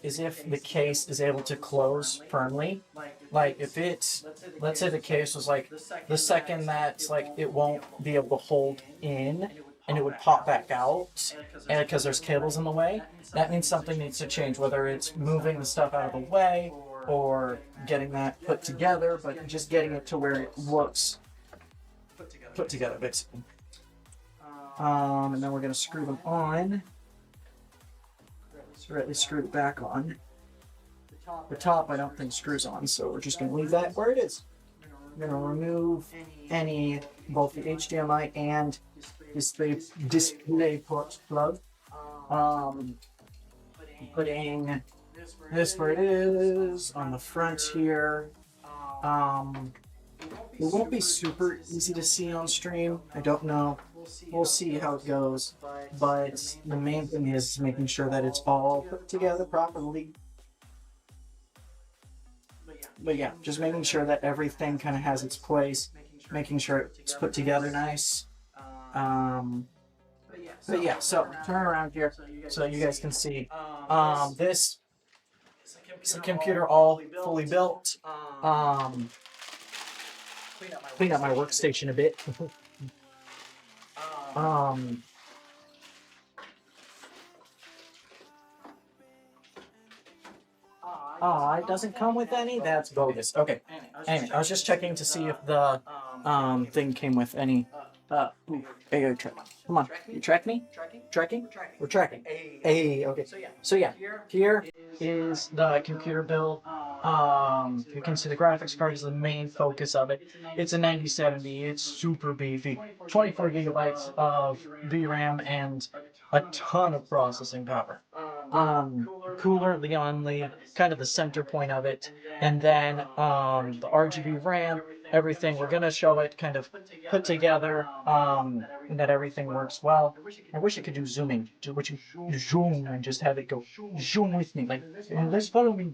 is if the case is able to close firmly. Like if it's, let's say the case was like, the second that's like, it won't be able to hold in, and it would pop back out, and because there's cables in the way, that means something needs to change, whether it's moving the stuff out of the way, or getting that put together, but just getting it to where it looks put together, basically. And then we're going to screw them on. Directly screw it back on. The top I don't think screws on, so we're just going to leave that where it is. I'm going to remove both the HDMI and display port plug. Putting this where it is on the front here. It won't be super easy to see on stream. I don't know. We'll see how it goes. But the main thing is making sure that it's all put together properly. But yeah, just making sure that everything kind of has its place. Making sure it's put together nice. But yeah, so turn around here so you guys can see. This is a computer all fully built. Clean up my workstation a bit. It doesn't come with any? That's bogus. Okay. Anyway, I was just checking to see if the thing came with any. Hey, track. Come on. You track me? Tracking? We're tracking. Hey, okay. So yeah, here is the computer build. You can see the graphics card is the main focus of it. It's a 9070. It's super beefy. 24 gigabytes of VRAM and a ton of processing power. Cooler, the only kind of the center point of it, and then the RGB RAM, everything. We're gonna show it kind of put together, and that everything works well. I wish I could do zooming. Would you zoom and just have it go zoom with me, like let's follow me,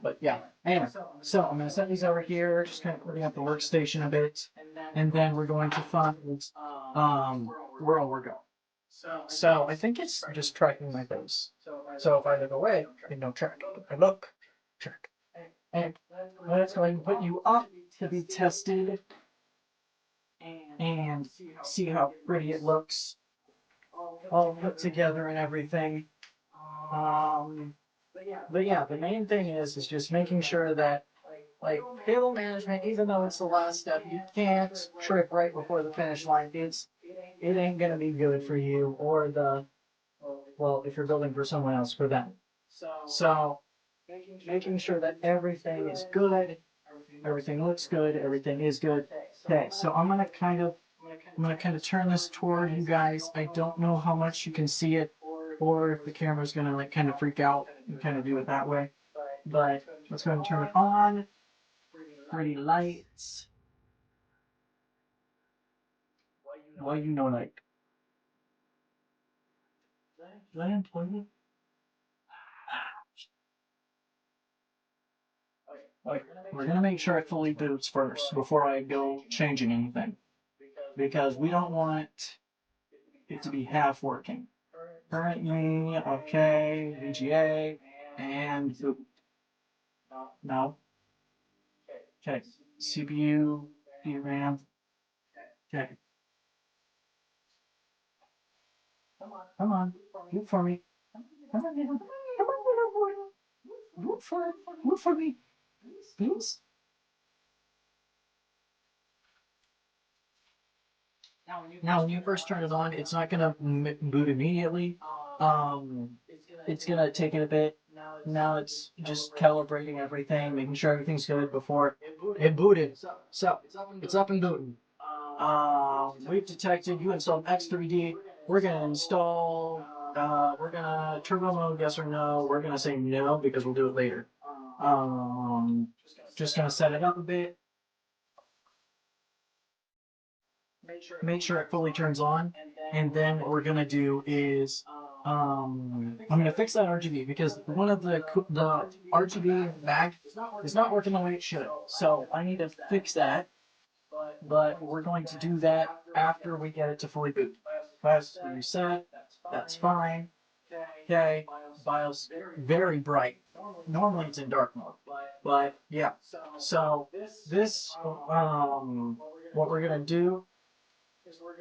But yeah, anyway, so I'm gonna set these over here, just kind of clearing up the workstation a bit, and then we're going to find where all we're going. So I think it's just tracking my face. So if I look away, it don't track. If I look, track. And let's go ahead and put you up to be tested and see how pretty it looks, all put together and everything. But yeah, the main thing is just making sure that, like, cable management, even though it's the last step, you can't trip right before the finish line. It ain't gonna be good for you or well, if you're building for someone else, for them. So making sure that everything is good, everything looks good, everything is good. Okay, so I'm gonna kind of turn this toward you guys. I don't know how much you can see it, or if the camera's gonna like kind of freak out and kind of do it that way. But let's go ahead and turn it on. Pretty lights. Why you know like? Did I unplug it? Okay, we're gonna make sure it fully boots first before I go changing anything, because we don't want it to be half working. Currently, okay, VGA, and boot. No. Okay, CPU, DRAM. Okay. Come on, move for me. Come on, little, come on, little boy. Move for me, please. Now, when you first turn it on, it's not gonna boot immediately. It's gonna take it a bit. Now it's just calibrating everything, making sure everything's good before it booted. So it's up and booting. We've detected you installed X3D. We're gonna install. We're gonna turbo mode, yes or no. We're gonna say no because we'll do it later. Just gonna set it up a bit. Make sure it fully turns on, and then what we're gonna do is I'm gonna fix that RGB because one of the RGB back is not working the way it should. So I need to fix that, but we're going to do that after we get it to fully boot. BIOS reset, that's fine. Okay, BIOS very bright. Normally it's in dark mode, but yeah. So this what we're gonna do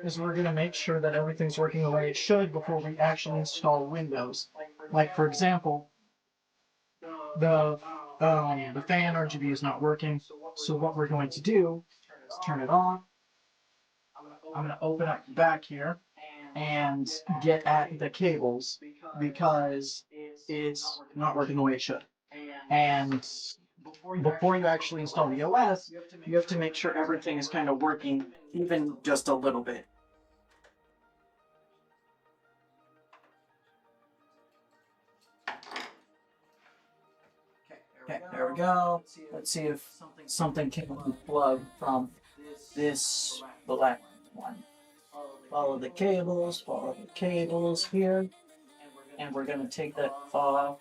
is we're gonna make sure that everything's working the way it should before we actually install Windows. Like for example, the fan RGB is not working. So what we're going to do is turn it on. I'm gonna open up the back here and get at the cables because it's not working the way it should. And before you actually install the OS, you have to make sure everything is kind of working, even just a little bit. Okay, there we go. Let's see if something can unplug from the black one. Follow the cables here, and we're gonna take that off.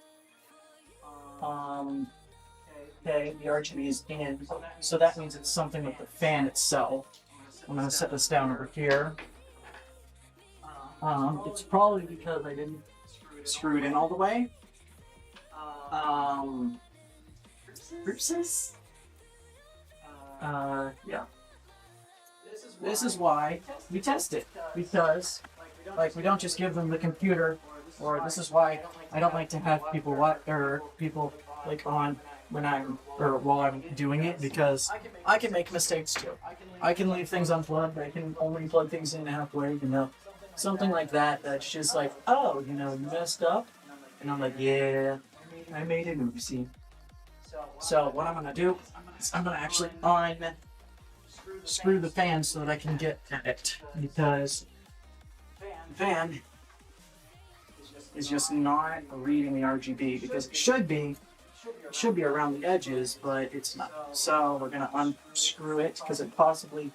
Okay, the RGB is in, so that means it's something with the fan itself. I'm gonna set this down over here. It's probably because I didn't screw it in all the way. Oopsies. Yeah. This is why we test it, because like we don't just give them the computer, or this is why I don't like to have people like on while I'm doing it, because I can make mistakes too. I can leave things unplugged. I can only plug things in halfway, something like that. That's just like, oh, you messed up, and I'm like, yeah, I made an oopsie. So what I'm gonna do is I'm gonna actually unscrew the fan so that I can get at it, because the fan is just not reading the RGB, because it should be around the edges, but it's not. So we're gonna unscrew it because it possibly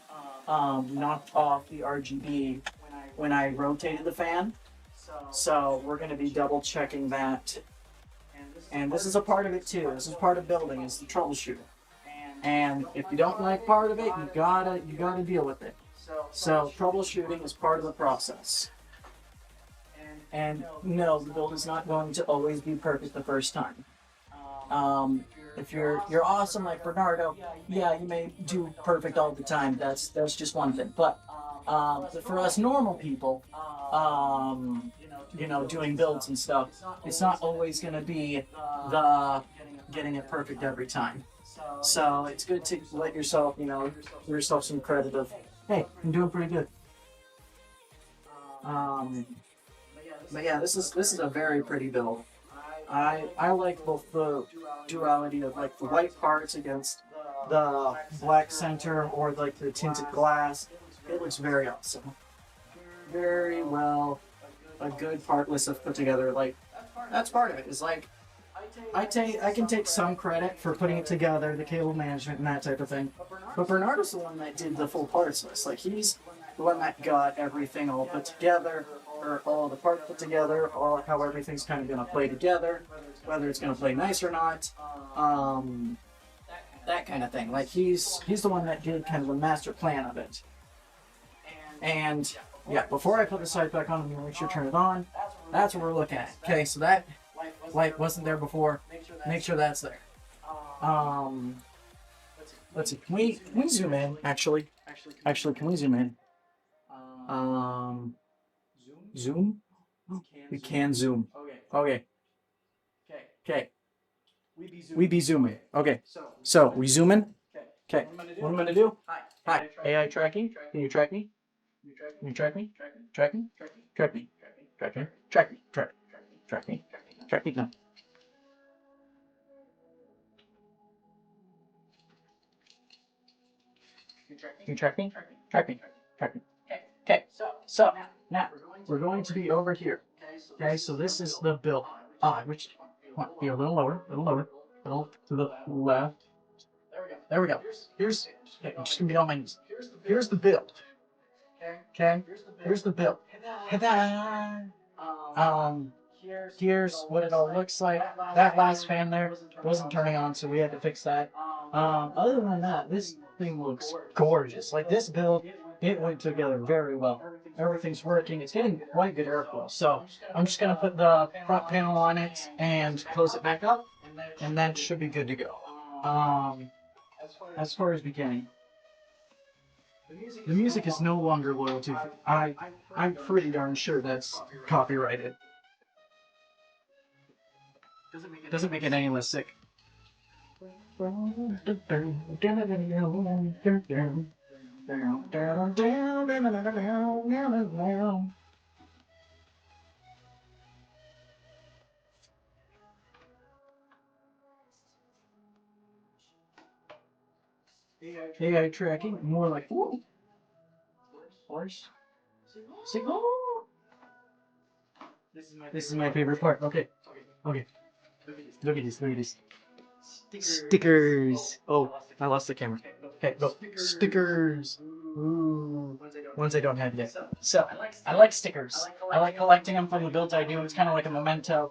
knocked off the RGB when I rotated the fan. So we're gonna be double checking that, And this is a part of it too. This is part of building, is the troubleshooting. And if you don't like part of it, you gotta deal with it. So troubleshooting is part of the process. And no, the build is not going to always be perfect the first time. If you're awesome like Bernardo, yeah, you may do perfect all the time. That's just one thing. But for us normal people, doing builds and stuff, it's not always going to be the getting it perfect every time. So it's good to let yourself, give yourself some credit of, hey, I'm doing pretty good. But yeah, this is a very pretty build. I like both the duality of like the white parts against the black center or like the tinted glass. It looks very awesome. Very well, a good part list of put together. Like that's part of it. Is like I can take some credit for putting it together, the cable management and that type of thing. But Bernardo's the one that did the full parts list. Like he's the one that got everything all put together, or all the parts put together, or how everything's kind of gonna play together, whether it's gonna play nice or not, that kind of thing. Like he's the one that did kind of a master plan of it. And yeah, before I put the site back on, I'm gonna make sure to turn it on. That's what we're looking at. Okay, so that light wasn't there before. Make sure that's there. Let's see. Can we zoom in? Actually, can we zoom in? Zoom? We can zoom. Okay. Okay. We be zooming. Okay. So we zoom in. Okay. What I'm gonna do? Hi. AI tracking. Can you track me? Can you track me? Track me? Track me. Track me. Track me. Track me. Track me. No. Can you track me? Track me. Track me. Okay. So now we're going to be over here. Okay. So this is the build. Which want to be a little lower, a little to the left. There we go. Here's. Okay, I'm just gonna be on my knees. Here's the build. Okay. Here's the build. Ta-da! Here's what it all looks like. That last fan there wasn't turning on, so we had to fix that. Other than that, this thing looks gorgeous. Like this build, it went together very well. Everything's working. It's getting quite good airflow. So I'm just gonna put the front panel on it and close it back up, and that should be good to go. As far as beginning. The music is no longer loyal to. I'm pretty darn sure that's copyrighted. Doesn't make it any less sick. AI tracking, more like whoa. Horse. Signal. This is my favorite part. Okay. Look at this. Stickers. Oh, I lost the camera. Okay, go. Stickers. Ooh. Ones I don't have yet. So, I like stickers. I like collecting them from the builds I do. It's kind of like a memento.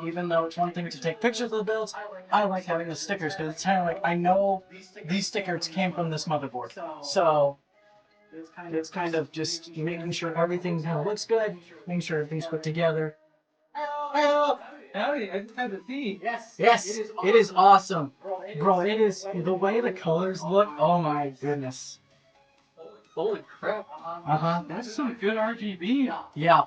Even though it's one thing to take pictures of the builds, I like having the stickers because it's kind of like I know these stickers came from this motherboard. So, it's kind of just making sure everything kind of looks good, making sure everything's put together. Howdy, I just had to see. Yes, it is awesome. Bro, it is, the way the colors look, oh my goodness. Holy crap. Uh-huh. That's some good RGB. Yeah.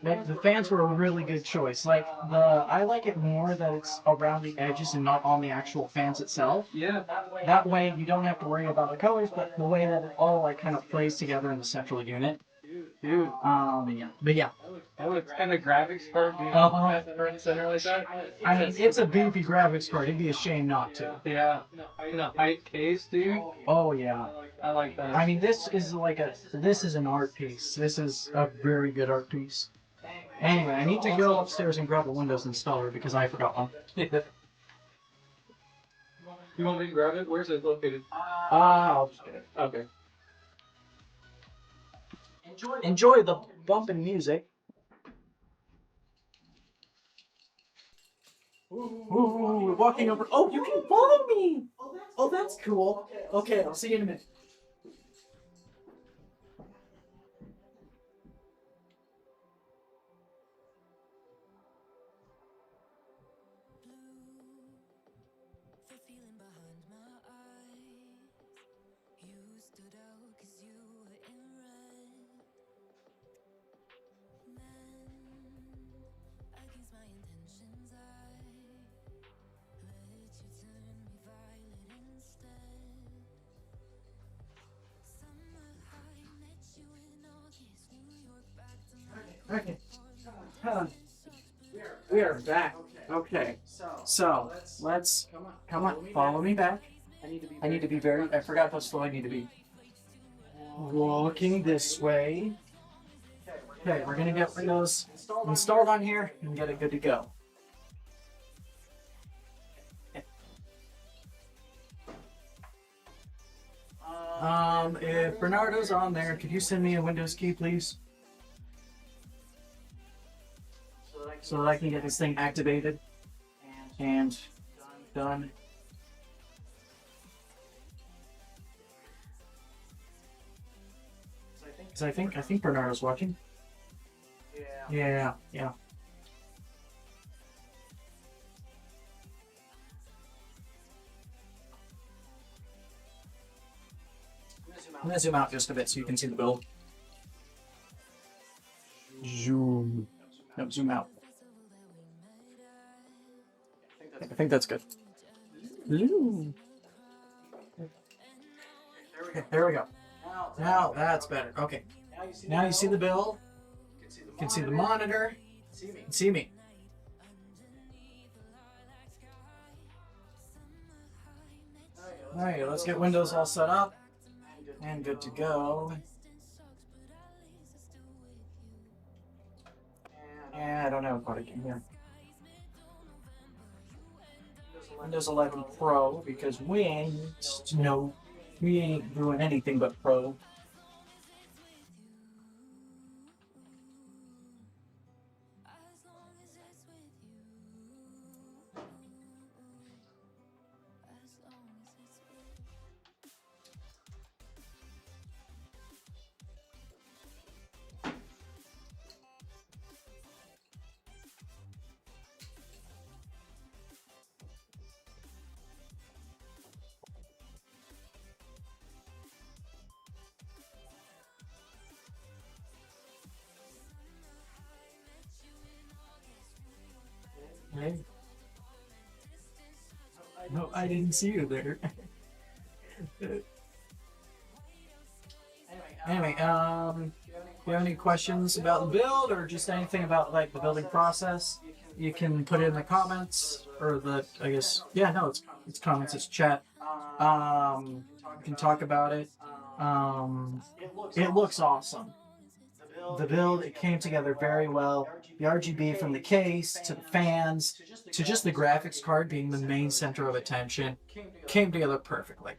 The fans were a really good choice. Like, I like it more that it's around the edges and not on the actual fans itself. Yeah. That way you don't have to worry about the colors, but the way that it all like kind of plays together in the central unit. Dude. But yeah. That looks kind of graphics card, dude. Front center like that. I mean, it's a beefy graphics card. It'd be a shame not to. Yeah. In a height case, dude. Oh yeah. I like that. I mean, this is an art piece. This is a very good art piece. Anyway, I need to go upstairs and grab a Windows installer because I forgot one. You want me to grab it? Where's it located? I'll just get it. Okay. Enjoy the bumping music. Ooh, we're walking over. Oh, you can follow me. Oh, that's cool. Okay, I'll see you in a minute. The feeling behind my eyes. You stood out 'cause you were in red. Then, against my intentions, I let you turn me violet instead. Summer high, met you in August, New York back to my Okay. We are back. Okay. So let's come on. Follow me back. I need to be very. I forgot how slow I need to be. Walking this way. Okay, we're gonna get Windows installed on here and get it good to go. If Bernardo's on there, could you send me a Windows key, please? So that I can get this thing activated and done. Because I think Bernardo's watching. Yeah. I'm gonna zoom out just a bit so you can see the build. Zoom. No, zoom out. I think that's good. Ooh. Okay, there we go. Now that's better. Okay. Now you see the build. You can see the monitor. You can see me. Alright, let's get Windows all set up and good to go. Yeah, I don't have what I can hear. Windows 11 Pro because we ain't doing anything but Pro. Hey. No, I didn't see you there. Anyway, if you have any questions about the build or just anything about like the building process, you can put it in the comments or it's comments, it's chat. You can talk about it. It looks awesome. The build, it came together very well. The RGB from the case to the fans to just the graphics card being the main center of attention came together perfectly.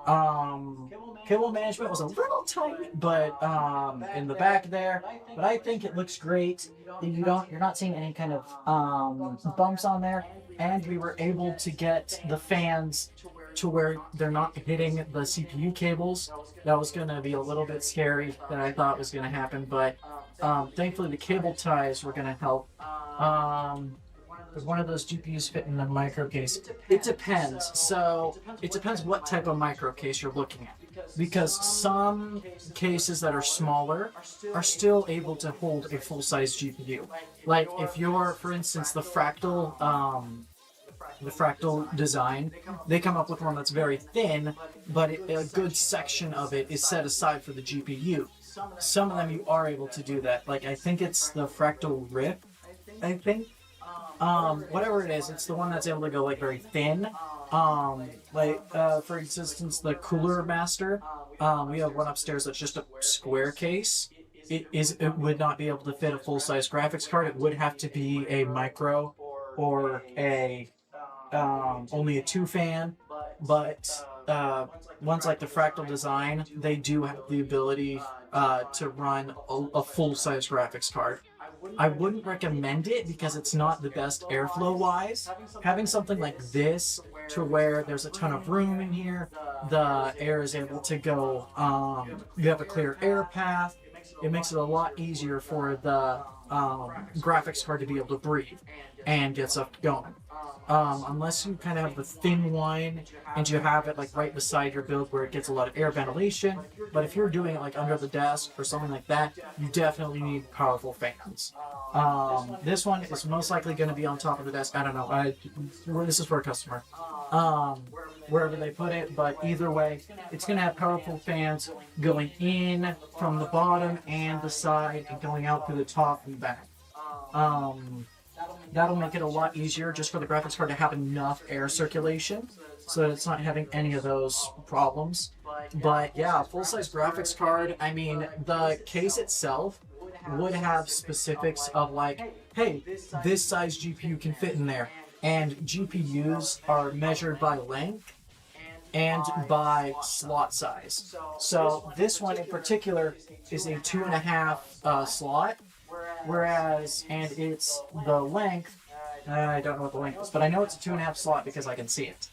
Cable management was a little tight, but in the back there. But I think it looks great. You're not seeing any kind of bumps on there, and we were able to get the fans to where they're not hitting the CPU cables. That was going to be a little bit scary that I thought was going to happen, but thankfully the cable ties were going to help. Does one of those GPUs fit in the micro case? It depends. So it depends what type of micro case you're looking at. Because some cases that are smaller are still able to hold a full-size GPU. Like if you're, for instance, the fractal design, they come up with one that's very thin, but a good section of it is set aside for the GPU. Some of them you are able to do that. Like I think it's the fractal rip, I think. Whatever it is, it's the one that's able to go like very thin. For instance, the Cooler Master, we have one upstairs that's just a square case. It would not be able to fit a full-size graphics card. It would have to be a micro or a only a 2-fan. But ones like the Fractal Design, they do have the ability to run a full-size graphics card. I wouldn't recommend it because it's not the best airflow wise. Having something like this to where there's a ton of room in here, the air is able to go, you have a clear air path. It makes it a lot easier for the graphics card to be able to breathe and get stuff going. Unless you kind of have the thin line and you have it like right beside your build where it gets a lot of air ventilation. But if you're doing it like under the desk or something like that, you definitely need powerful fans. This one is most likely going to be on top of the desk. I don't know. This is for a customer. Wherever they put it, but either way, it's going to have powerful fans going in from the bottom and the side and going out through the top and back. That'll make it a lot easier just for the graphics card to have enough air circulation so that it's not having any of those problems. But yeah, full-size graphics card, I mean, the case itself would have specifics of like, hey, this size GPU can fit in there. And GPUs are measured by length and by slot size. So this one in particular is a 2.5 slot. Whereas, and it's the length, I don't know what the length is, but I know it's a 2.5 slot because I can see it.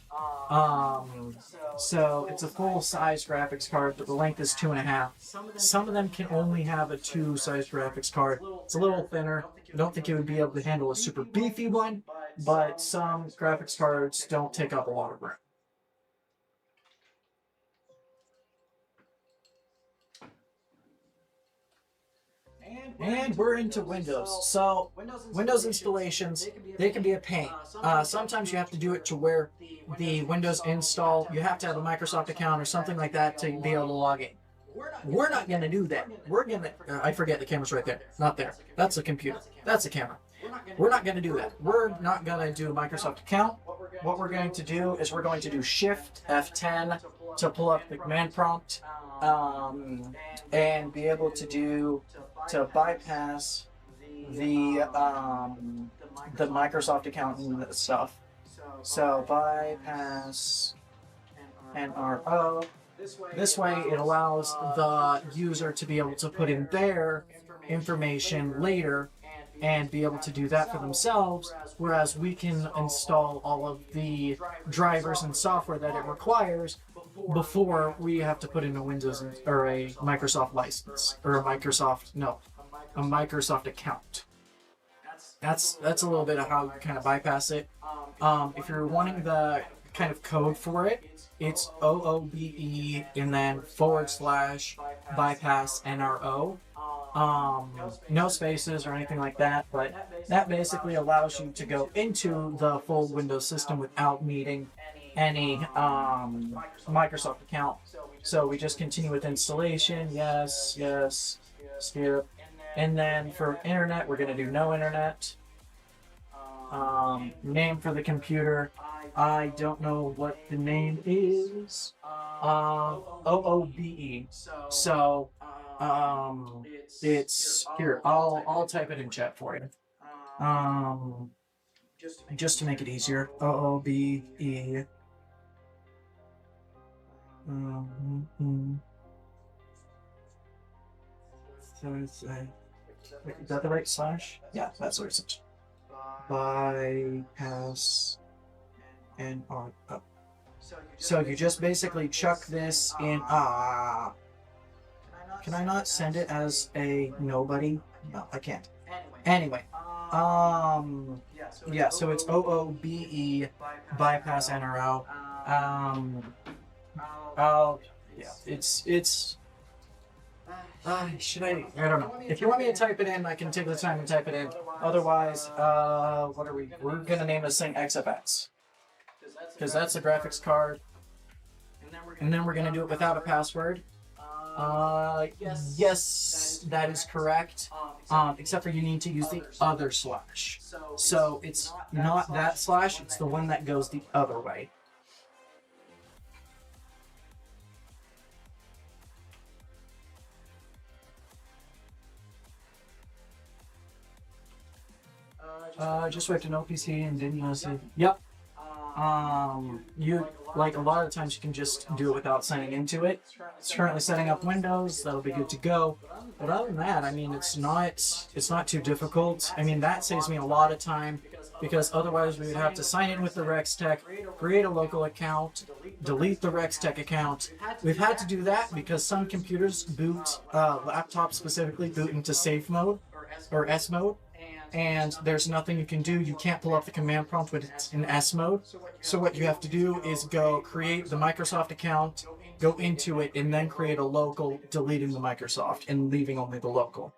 So it's a full-size graphics card, but the length is 2.5. Some of them can only have a 2-size graphics card. It's a little thinner. I don't think it would be able to handle a super beefy one, but some graphics cards don't take up a lot of room. And we're into Windows. So Windows installations, they can be a pain. Sometimes you have to do it to where the Windows install, you have to have a Microsoft account or something like that to be able to log in. We're not going to do that. We're going to, I forget, the camera's right there. Not there. That's a computer. That's a camera. We're not going to do that. We're not going to do a Microsoft account. What we're going to do is we're going to do Shift F10 to pull up the command prompt and be able to bypass the Microsoft account and stuff. So bypass NRO. This way it allows the user to be able to put in their information later and be able to do that for themselves, whereas we can install all of the drivers and software that it requires before we have to put in a Windows or a Microsoft license or a Microsoft account. That's a little bit of how you kind of bypass it. If you're wanting the kind of code for it, it's OOBE and then / bypass NRO. No spaces or anything like that, but that basically allows you to go into the full Windows system without needing any Microsoft account. So we just continue with installation, yes, skip. And then for internet, we're going to do no internet. Name for the computer, I don't know what the name is. OOBE. So it's here. I'll type it in chat for you. Just to make it easier. OOBE. So it's is that the right slash? Yeah, that's what it says. Bypass NRO. So you just basically chuck this in. Can I not send it as a nobody? No, I can't. Anyway, yeah. So it's OOBE bypass NRO. Yeah. It's. Should I don't know. If you want me to type it in, I can take the time to type it in. Otherwise, what are we? We're gonna name this thing XFX. Because that's the graphics card. And then we're gonna do it without a password. Yes, that is correct. Except for you need to use the other slash. So it's not that slash, it's the one that goes the other way. Just wiped an OPC and didn't use it. Yep. you like a lot of the times you can just do it without signing into it. It's currently setting up Windows. That'll be good to go. But other than that, I mean, it's not too difficult. I mean, that saves me a lot of time because otherwise we would have to sign in with the Rextech, create a local account, delete the Rextech account. We've had to do that because some computers boot, laptops specifically, boot into safe mode or S mode. And there's nothing you can do. You can't pull up the command prompt when it's in S mode. So what you have to do is go create the Microsoft account, go into it, and then create a local, deleting the Microsoft and leaving only the local.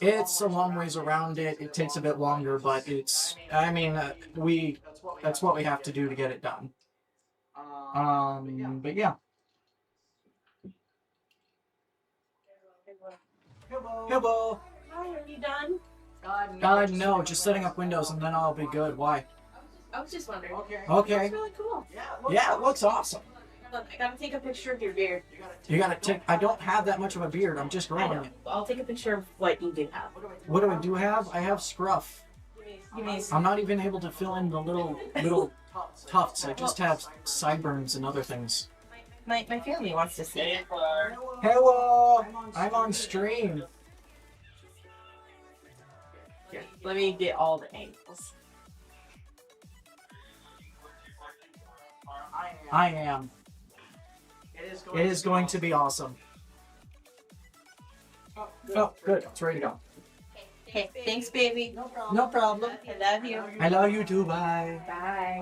It's a long ways around it. It takes a bit longer, but it's, I mean, that's what we have to do to get it done. But yeah. Hello. Hi, are you done? No, just setting up Windows and then I'll be good. Why? I was just wondering. Okay. That's really cool. Yeah, it looks awesome. Look, I gotta take a picture of your beard. You gotta take. I don't have that much of a beard. I'm just I growing know. it. I'll take a picture of what you do have. What do I do have? I have scruff. You mean I'm not even able to fill in the little tufts. I just have sideburns and other things. my family wants to see it. Hello, I'm on stream. Here, let me get all the angles. I am. It is going to be awesome. Oh, good. It's ready to go. Okay, thanks, baby. No problem. I love you. I love you too. Bye. Bye.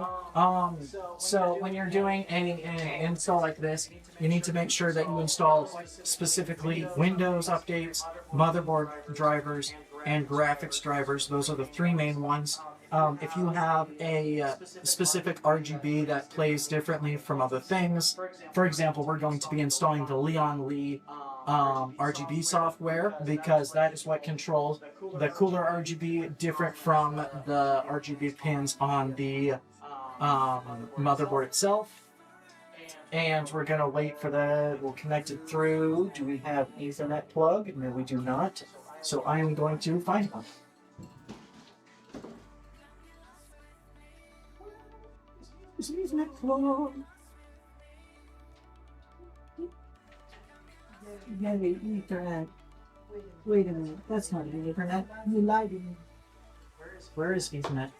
So when you're doing an install like this, you need to make sure that you install specifically Windows updates, motherboard drivers, and graphics drivers. Those are the three main ones. If you have a specific RGB that plays differently from other things, for example, we're going to be installing the Leon Lee RGB software because that is what controls the cooler RGB, different from the RGB pins on the motherboard itself. And we're going to wait for that. We'll connect it through. Do we have Ethernet plug? No, we do not. So I am going to find one. Is Ethernet plug? Yeah, Ethernet. Wait a minute, that's not an Ethernet. You lied to me. Where is Ethernet?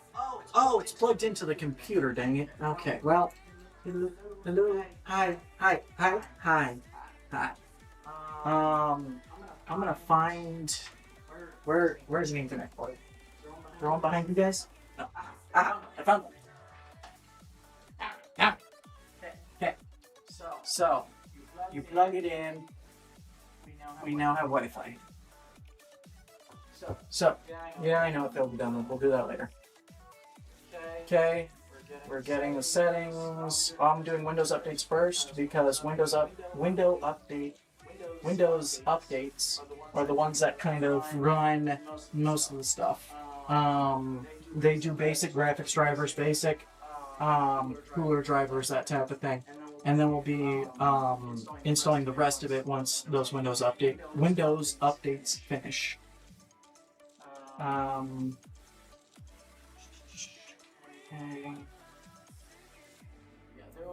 Oh, it's plugged into the computer, dang it. Okay, well. Hello. Hi. I'm gonna find. Where's the Ethernet plug? They're on behind you guys? No. I found one. Okay. So, you plug it in. We now have Wi-Fi. So, yeah, I know what they'll be done with. We'll do that later. Okay, we're getting the settings. I'm doing Windows updates first because Windows updates are the ones that kind of run most of the stuff. They do basic graphics drivers, basic cooler drivers, that type of thing. And then we'll be installing the rest of it once those Windows updates finish.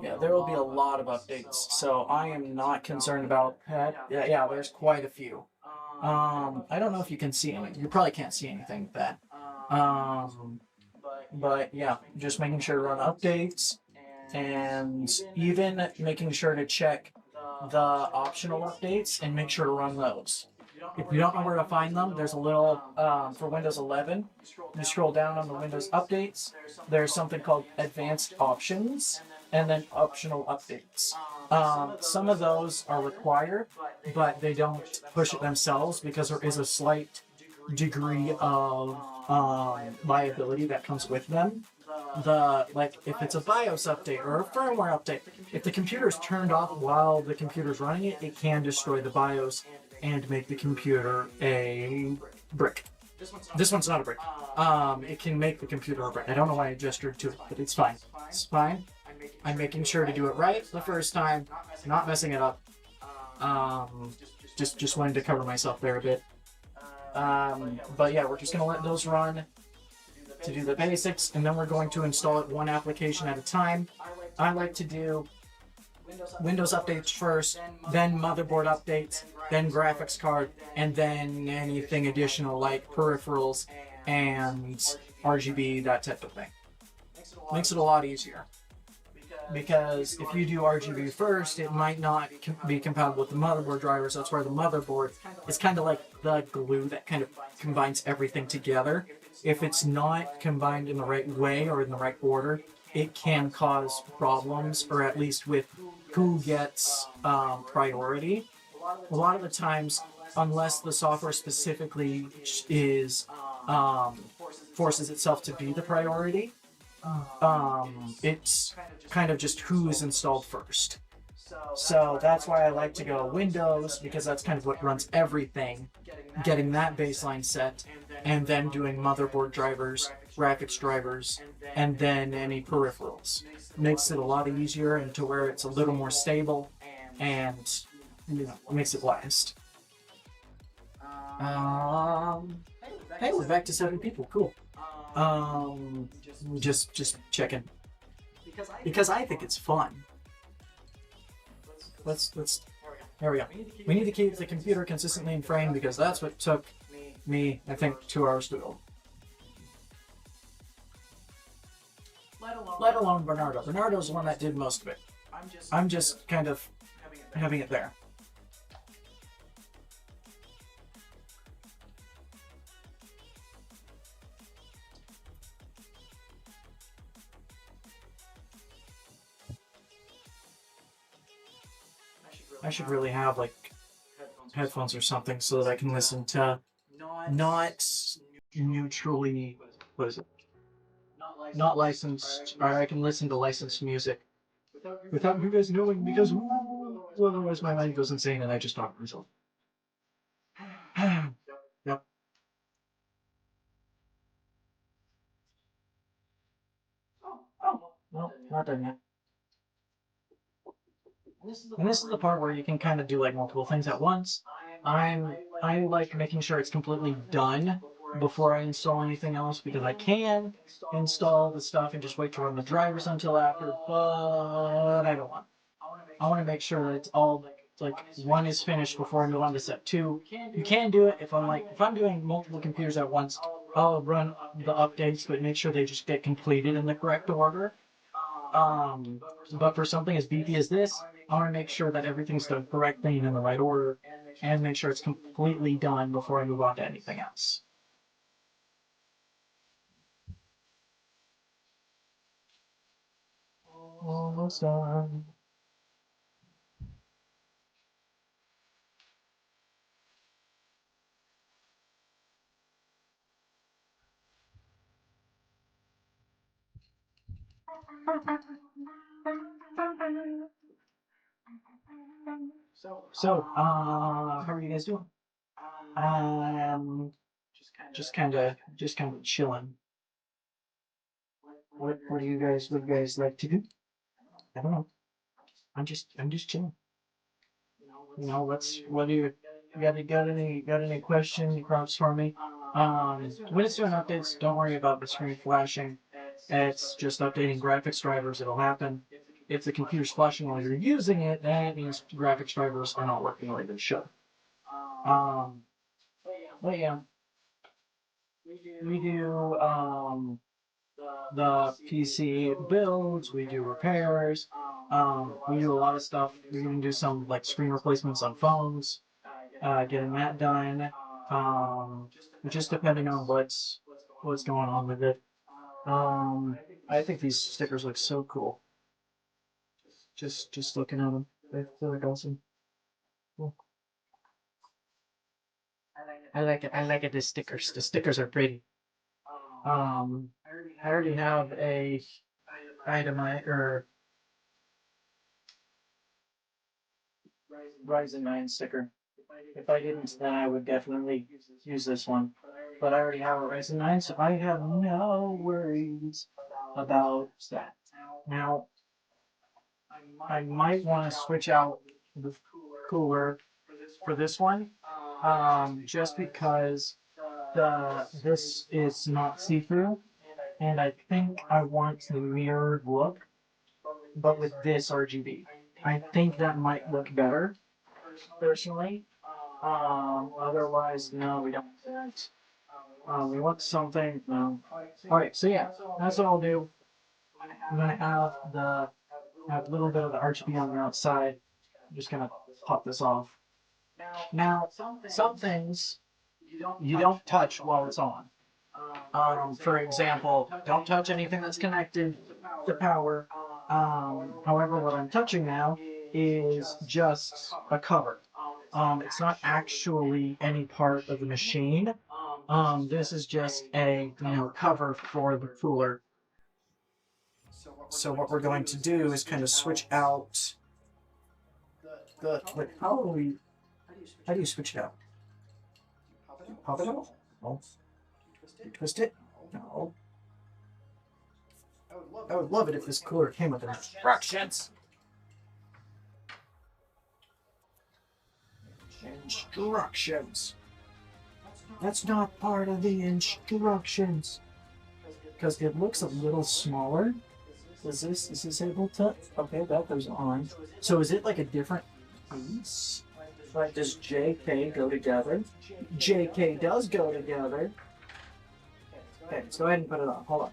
Yeah, there will be a lot of updates, so I am not concerned about that. Yeah, there's quite a few. I don't know if you can see anything. You probably can't see anything with that. But yeah, just making sure to run updates. And even making sure to check the optional updates and make sure to run those. If you don't know where to find them, there's a little, for Windows 11, you scroll down on the Windows updates, there's something called Advanced Options, and then Optional Updates. Some of those are required, but they don't push it themselves because there is a slight degree of liability that comes with them. If it's a BIOS update or a firmware update, if the computer is turned off while the computer's running it, it can destroy the BIOS and make the computer a brick. This one's not a brick. It can make the computer a brick. I don't know why I gestured to it, but it's fine. It's fine. I'm making sure to do it right the first time, not messing it up. Just wanted to cover myself there a bit. But yeah, we're just gonna let those run. to do the basics, and then we're going to install it one application at a time. I like to do Windows updates first, then motherboard updates, then graphics card, and then anything additional like peripherals and RGB, that type of thing. Makes it a lot easier. Because if you do RGB first, it might not be compatible with the motherboard drivers. That's where the motherboard is kind of like the glue that kind of combines everything together. If it's not combined in the right way or in the right order, it can cause problems, or at least with who gets priority. A lot of the times, unless the software specifically is forces itself to be the priority, it's kind of just who is installed first. So that's why I like to go Windows, because that's kind of what runs everything, getting that baseline set, and then doing motherboard drivers, graphics drivers, and then any peripherals. Makes it a lot easier and to where it's a little more stable, and makes it last. Hey, we're back to 7 people. Cool. Just checking, because I think it's fun. Let's there we go. We need to keep the computer consistently in frame, because that's what took me, I think, 2 hours to build. Let alone Bernardo. Bernardo's the one that did most of it. I'm just kind of having it there. I should really have like headphones or something so that I can listen to not neutrally, what is it? Not licensed, or I can listen to licensed music without you guys knowing, because otherwise my mind goes insane and I just talk to myself. Yep. Oh, no, not done yet. And this is the part where you can kind of do like multiple things at once. I like making sure it's completely done before I install anything else, because I can install the stuff and just wait to run the drivers until after, but I don't want. I want to make sure that it's all like 1 is finished before I move on to step 2. You can do it if I'm doing multiple computers at once. I'll run the updates, but make sure they just get completed in the correct order. But for something as beefy as this, I want to make sure that everything's done correctly and in the right order, and make sure it's completely done before I move on to anything else. Almost done. So, how are you guys doing? Just kind of chilling. What do you guys like to do? I don't know. I'm just chilling. What do you got any questions, prompts for me? When it's doing updates, don't worry about the screen flashing. It's just updating graphics drivers. It'll happen. If the computer's flashing while you're using it, that means graphics drivers are not working like they should. But yeah, we do the PC builds, we do repairs, we do a lot of stuff. We even do some like screen replacements on phones, getting that done. Just depending on what's going on with it. I think these stickers look so cool. Just looking at them, they look awesome. Cool. I like it. I like it. The stickers. The stickers are pretty. I already have a Ryzen 9 sticker. If I didn't, then I would definitely use this one. But I already have a Ryzen 9, so I have no worries about that. Now, I might want to switch out the cooler for this one, just because this is not see-through, And I think I want the mirrored look, but with this RGB. I think that might look better, personally. Otherwise, no, we don't want that. We want something, no. Alright, so yeah, that's what I'll do. I'm gonna have a little bit of the RGB on the outside. I'm just gonna pop this off. Now, some things you don't touch while it's on. For example, don't touch anything that's connected to power. However, what I'm touching now is just a cover. It's not actually any part of the machine. This is just a cover for the cooler. So what we're going to do is kind of switch out the. Wait, how do you switch it out? Pop it out? No. Do you twist it? No. I would love it if this cooler came with instructions. Instructions. That's not part of the instructions. Because it looks a little smaller. Is this able to? Okay, that goes on. So is it like a different piece? Like, does JK go together? JK does go together. Okay, let's go ahead and put it on. Hold on.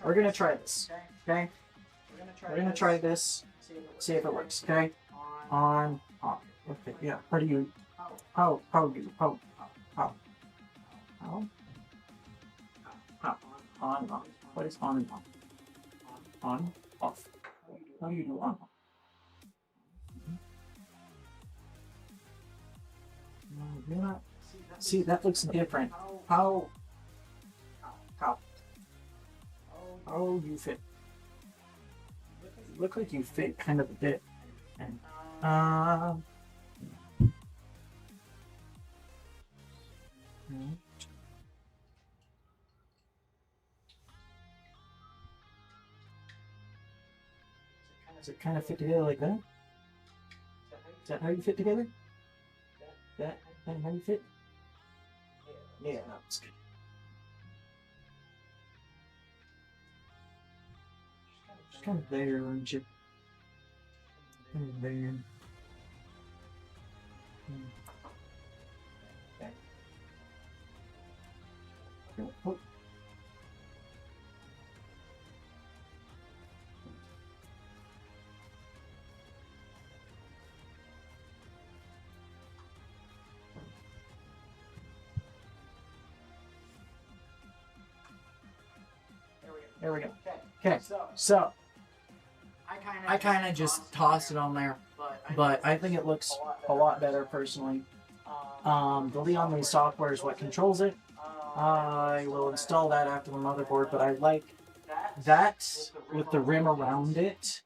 We're gonna try this. Okay? We're gonna try this. See if it works. Okay? On. Okay, yeah. How do you. How? On. What is on and off? On, off. How do you do on? See, that looks different. How you fit? You look like you fit kind of a bit. And, Does it kind of fit together like that? Is that how you fit together? That how you fit? Yeah, that's good. Just kind of there, aren't you? Kind of there. Okay. Oh. There we go. Okay, so I kind of just tossed it on there, but I think it looks a lot better personally. The Leon Lee software is what controls it. I will install that after the motherboard, but I like that with the rim around it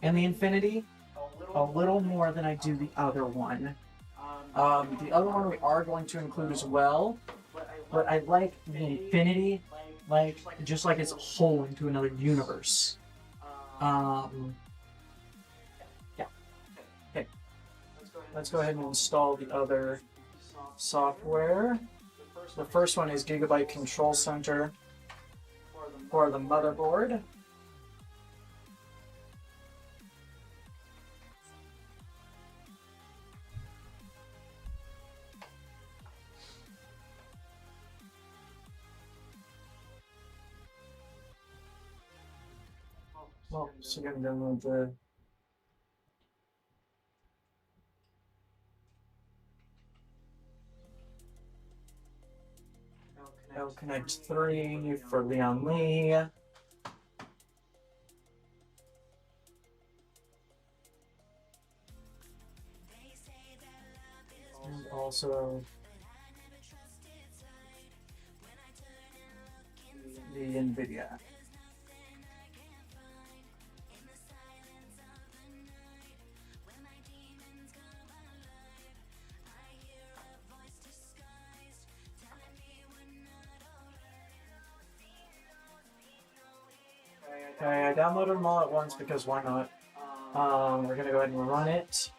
and the Infinity a little more than I do the other one. The other one we are going to include as well, but I like the Infinity. Like, just like it's a hole into another universe. Yeah. Okay. Let's go ahead and install the other software. The first one is Gigabyte Control Center for the motherboard. Well, so we're gonna download the. I'll connect 3 for Leon Lee. And also the NVIDIA. Okay, I downloaded them all at once because why not? We're gonna go ahead and run it.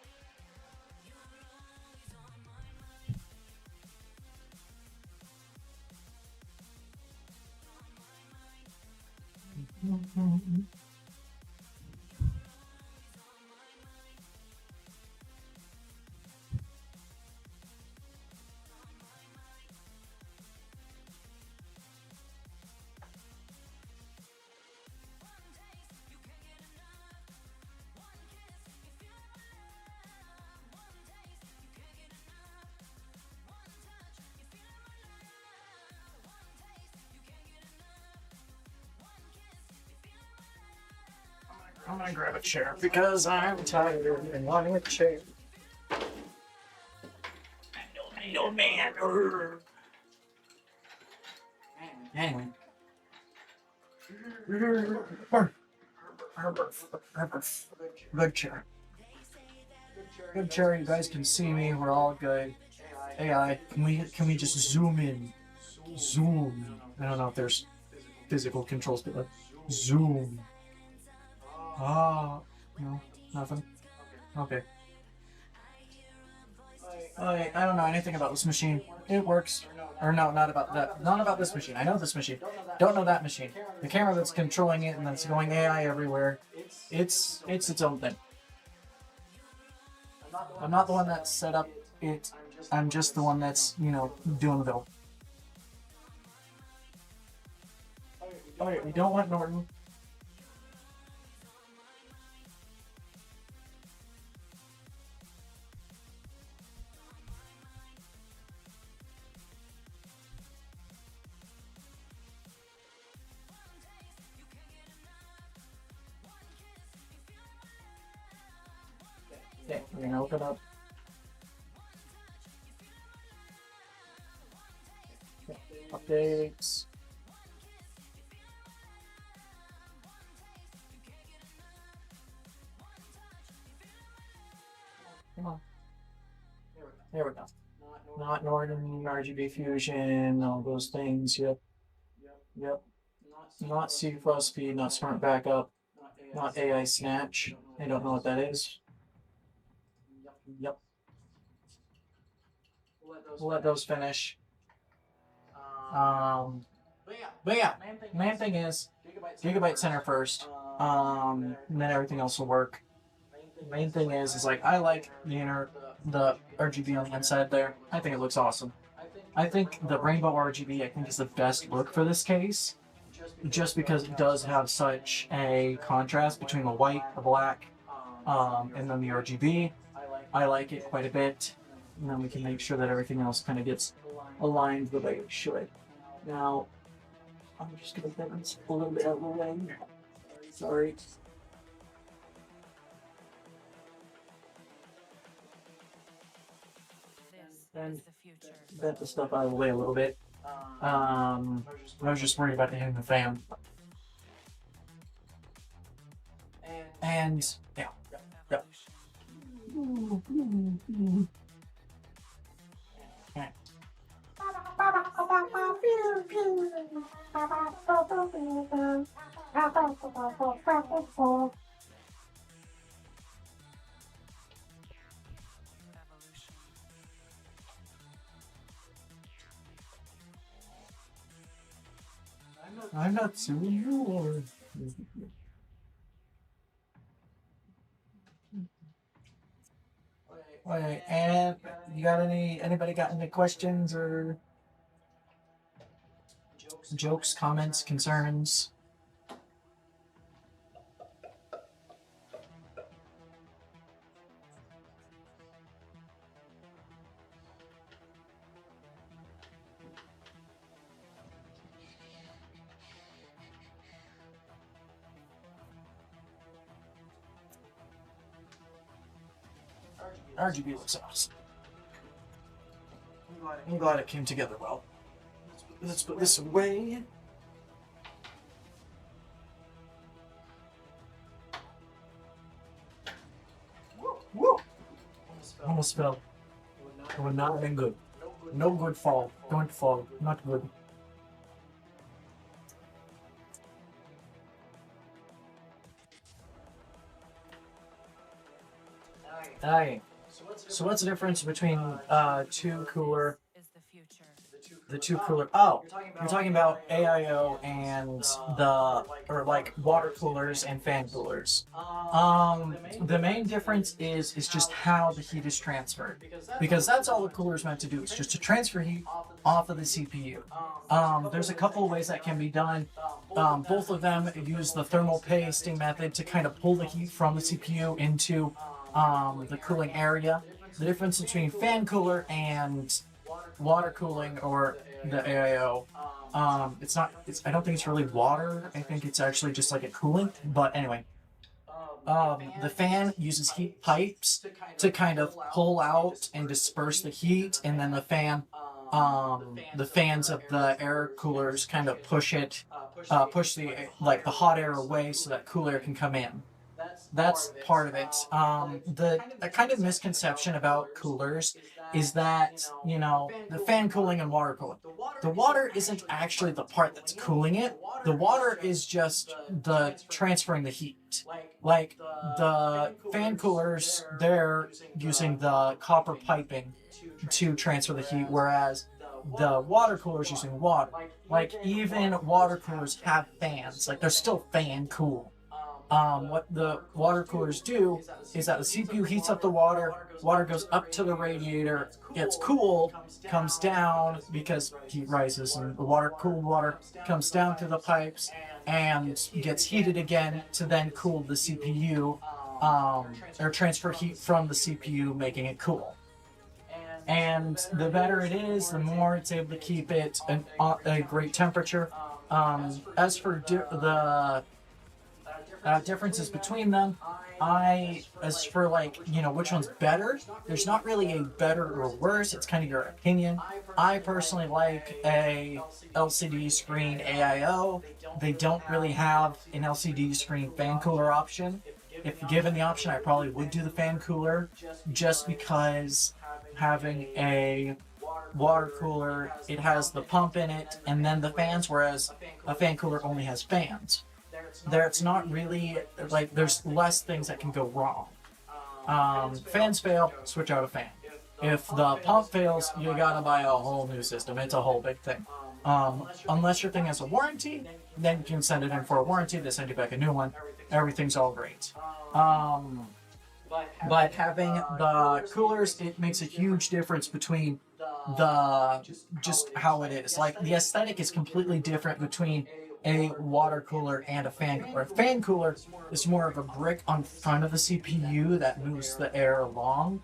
I'm gonna grab a chair because I'm tired and wanting a chair. No man. Anyway. Good chair. Good chair. You guys can see me. We're all good. AI, can we just zoom in? Zoom. I don't know if there's physical controls, but like zoom. Ah, no, nothing. Okay. I don't know anything about this machine. It works. Or no, not about that. Not about this machine. I know this machine. Don't know that machine. The camera that's controlling it and that's going AI everywhere. It's its own thing. I'm not the one that set up it. I'm just the one that's, you know, doing the build. Alright, we don't want Norton. Okay, we're gonna open up. Okay, updates. Come on. There we go. Not Norton, RGB Fusion, all those things. Yep. Yep. Not C flow speed, not smart backup, not AI snatch. I don't know what that is. Yep. We'll let those finish. But yeah, main thing is Gigabyte Center first. And then everything else will work. Main thing is like I like the RGB on the inside there. I think it looks awesome. I think the rainbow RGB I think is the best look for this case, just because it does have such a contrast between the white, the black, and then the RGB. I like it quite a bit, and then we can make sure that everything else kind of gets aligned the way it should. Now, I'm just gonna get this a little bit out of the way. Sorry. Then bent the stuff out of the way a little bit. I was just worried about hitting the fan. And yeah. Okay. I'm not suing you or... Wait, and you got anybody got any questions or jokes, comments, concerns? RGB looks awesome. I'm glad it came together well. Let's put this away. Woo! Almost fell. It would not have been good. No good fall. Don't fall. Not good. Aye. So what's the difference between two cooler, the two cooler. Oh, you're talking about AIO and like water coolers and fan coolers. The main difference is just how the heat is transferred, because that's all the cooler is meant to do. It's just to transfer heat off of the CPU. There's a couple of ways that can be done. Both of them use the thermal pasting method to kind of pull the heat from the CPU into the cooling area. The difference between fan cooler and water cooling, or the AIO, I don't think it's really water. I think it's actually just like a coolant. But anyway, the fan uses heat pipes to kind of pull out and disperse the heat, and then the fans of the air coolers kind of push the hot air away so that cool air can come in. That's part of it. The kind of misconception about coolers is that, the fan cooling and water cooling. The water isn't actually the part that's cooling it. The water is just the transferring the heat. Like the fan coolers, they're using the copper piping to transfer the heat, whereas the water coolers using water. Like even water coolers have fans. Like they're still fan cool. What the water coolers do is that the CPU heats up the water goes up to the radiator, gets cooled, comes down because heat rises, and the cooled water comes down through the pipes and gets heated again to then cool the CPU, or transfer heat from the CPU, making it cool. And the better it is, the more it's able to keep it a great temperature. As for the differences between them, as for which one's better, there's not really a better or worse. It's kind of your opinion. I personally like a LCD screen AIO. They don't really have an LCD screen fan cooler option. If given the option, I probably would do the fan cooler, just because having a water cooler, it has the pump in it and then the fans, whereas a fan cooler only has fans. It's not really, there's less things that can go wrong. Fans fail, switch out a fan. If the pump fails, you gotta buy a whole new system. It's a whole big thing. Unless your thing has a warranty, then you can send it in for a warranty. They send you back a new one. Everything's all great. But having the coolers, it makes a huge difference between just how it is. Like the aesthetic is completely different between a water cooler and a fan cooler. A fan cooler is more of a brick on front of the CPU that moves the air along,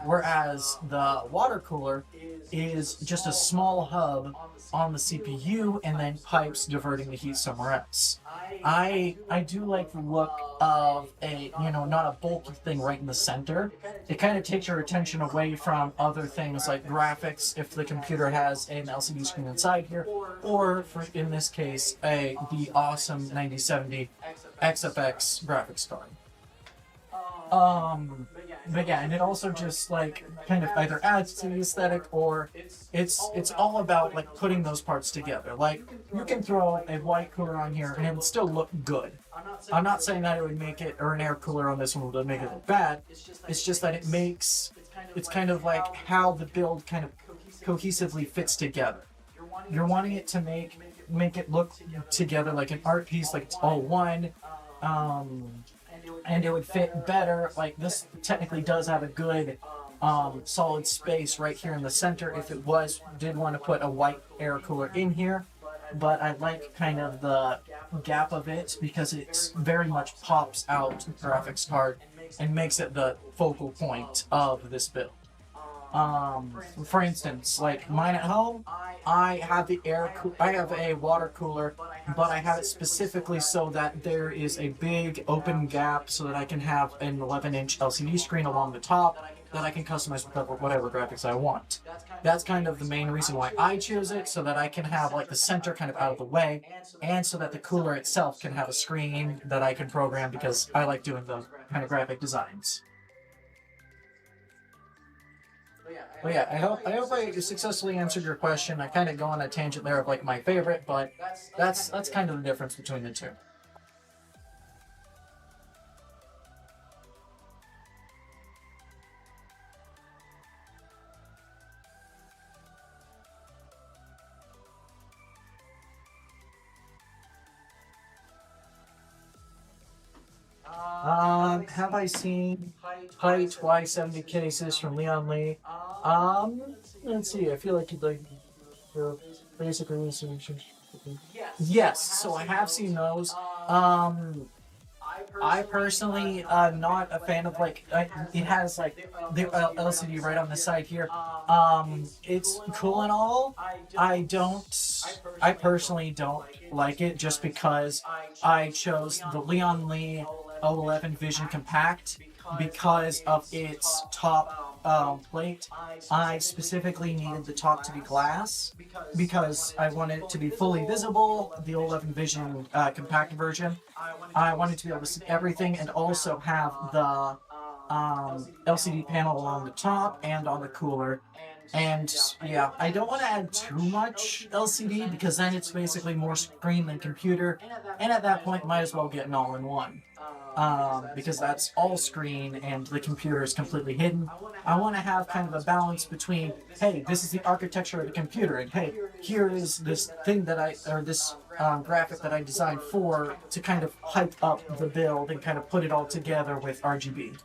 whereas the water cooler is just a small hub on the CPU and then pipes diverting the heat somewhere else. I do like the look of not a bulky thing right in the center. It kind of takes your attention away from other things like graphics, if the computer has an LCD screen inside here, or in this case, the awesome 9070 XFX graphics card. But yeah, and it also just kind of either adds to the aesthetic, or it's all about putting those parts together. Like you can throw a white cooler on here and it would still look good. I'm not saying that it would make it, or an air cooler on this one would make it look bad. It's just that it's kind of like how the build kind of cohesively fits together. You're wanting it to make it look together like an art piece, like it's all one. And it would fit better. Like this technically does have a good solid space right here in the center if it did want to put a white air cooler in here, but I like kind of the gap of it because it very much pops out the graphics card and makes it the focal point of this build. For instance, like mine at home, I have I have a water cooler, but I have it specifically so that there is a big open gap so that I can have an 11-inch LCD screen along the top that I can customize with whatever graphics I want. That's kind of the main reason why I choose it, so that I can have the center kind of out of the way, and so that the cooler itself can have a screen that I can program, because I like doing the kind of graphic designs. But yeah, I hope I successfully answered your question. I kind of go on a tangent there of my favorite, but that's kind of the difference between the two. have I seen height Y70 cases from Leon Lee? Let's see. I feel like you'd like basically. Yes, so I have seen those. I personally not a fan of like it has like the LCD right on the side here. It's cool and all. I personally don't like it just because I chose the Leon Lee 011 Vision Compact because of its top plate. I specifically needed the top to be glass because I wanted it to be fully visible. The 011 Vision Compact version. I wanted to be able to see everything and also have the LCD panel along the top and on the cooler. And yeah, I don't want to add too much LCD because then it's basically more screen than computer. And at that point, might as well get an all-in-one. Because that's all screen and the computer is completely hidden. I want to have kind of a balance between, hey, this is the architecture of the computer, and hey, here is this thing that this graphic that I designed for to kind of hype up the build and kind of put it all together with RGB.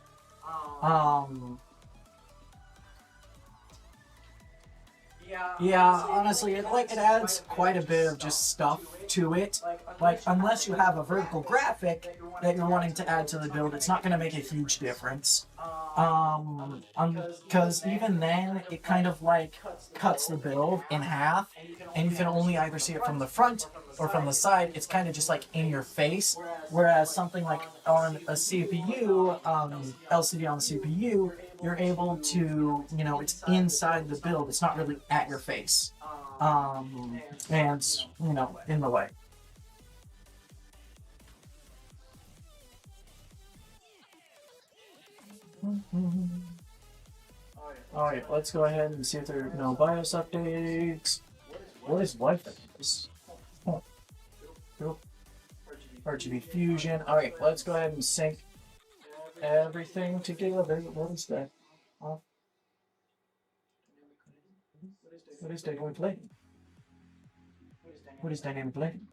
Yeah, honestly, it adds quite a bit of just stuff to it. Like, unless you have a vertical graphic that you're wanting to add to the build, it's not going to make a huge difference. Because even then, it kind of like cuts the build in half, and you can only either see it from the front or from the side. It's kind of just like in your face. Whereas something like on a CPU, LCD on the CPU, you're able to, it's inside the build. It's not really at your face. And, in the way. Alright, let's go ahead and see if there are no BIOS updates. What is Wi-Fi? RGB Fusion. Alright, let's go ahead and sync everything together. What is that? What is dynamic lighting? What is dynamic lighting?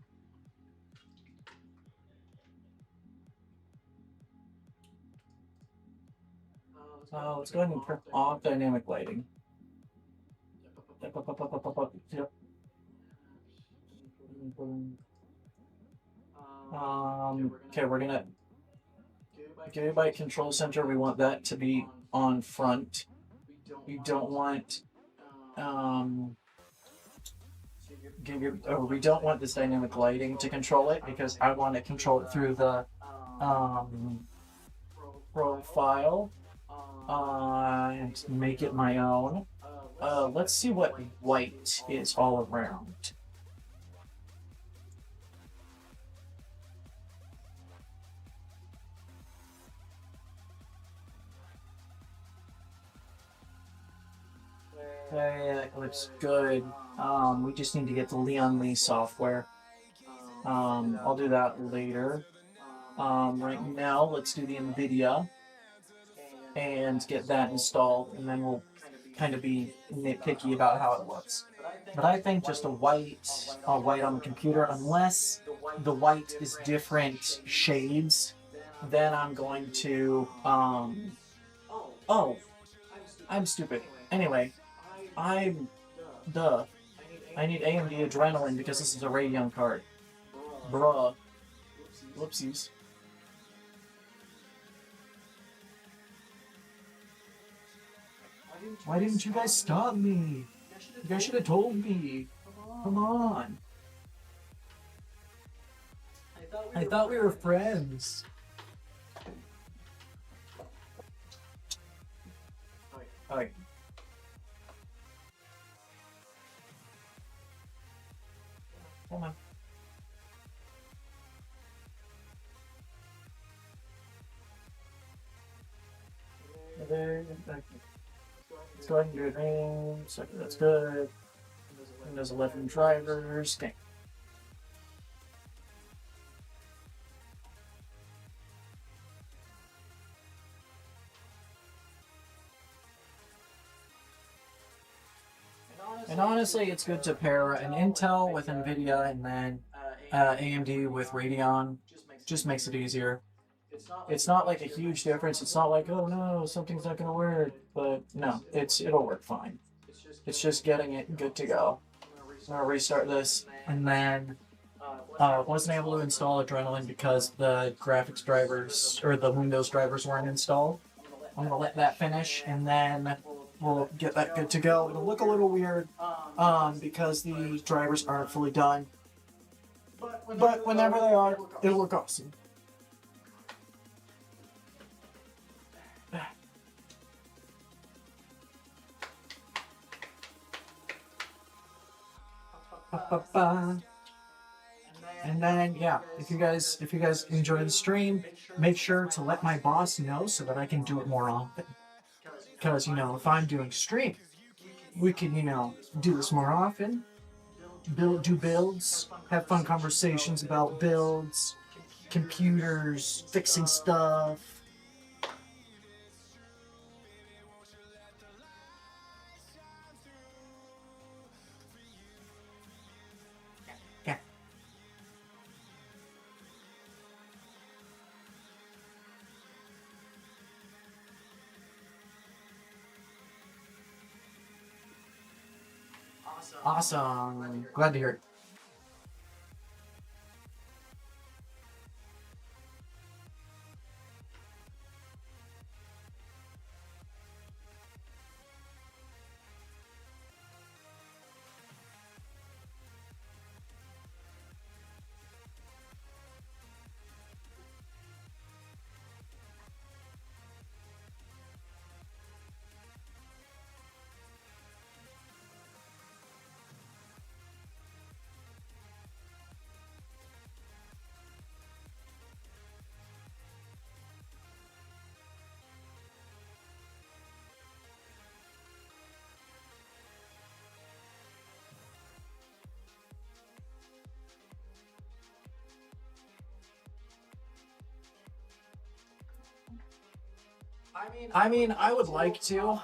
Let's go ahead and turn off dynamic lighting. Yep. Okay, we're gonna give by control center. We want that to be on front. We don't want we don't want this dynamic lighting to control it because I want to control it through the profile and make it my own. Let's see what white is all around. Okay, that looks good. We just need to get the Leon Lee software. I'll do that later. Right now, let's do the NVIDIA and get that installed, and then we'll kind of be nitpicky about how it looks. But I think just a white on the computer, unless the white is different shades, then I'm going to, oh, I'm stupid. Anyway, I need AMD Adrenalin because this is a Radeon card. Bruh. Whoopsies. Why didn't you guys stop me? You guys should have told me. Come on. I thought we were friends. Alright. Come on. Let's go ahead and do it in. So that's good. Windows 11 drivers. Okay. And honestly, it's good to pair an Intel with NVIDIA and then AMD with Radeon. Just makes it easier. It's not like a huge difference. It's not like, oh no, something's not gonna work. But no, it'll work fine. It's just getting it good to go. I'm gonna restart this, and then wasn't able to install Adrenaline because the graphics drivers or the Windows drivers weren't installed. I'm gonna let that finish, and then we'll get that good to go. It'll look a little weird because the drivers aren't fully done, but whenever they are, it'll look awesome. And then yeah, if you guys enjoy the stream, make sure to let my boss know so that I can do it more often. Because if I'm doing stream, we can do this more often. Do builds, have fun conversations about builds, computers, fixing stuff. Yeah. Awesome. Glad to hear it. I would like to.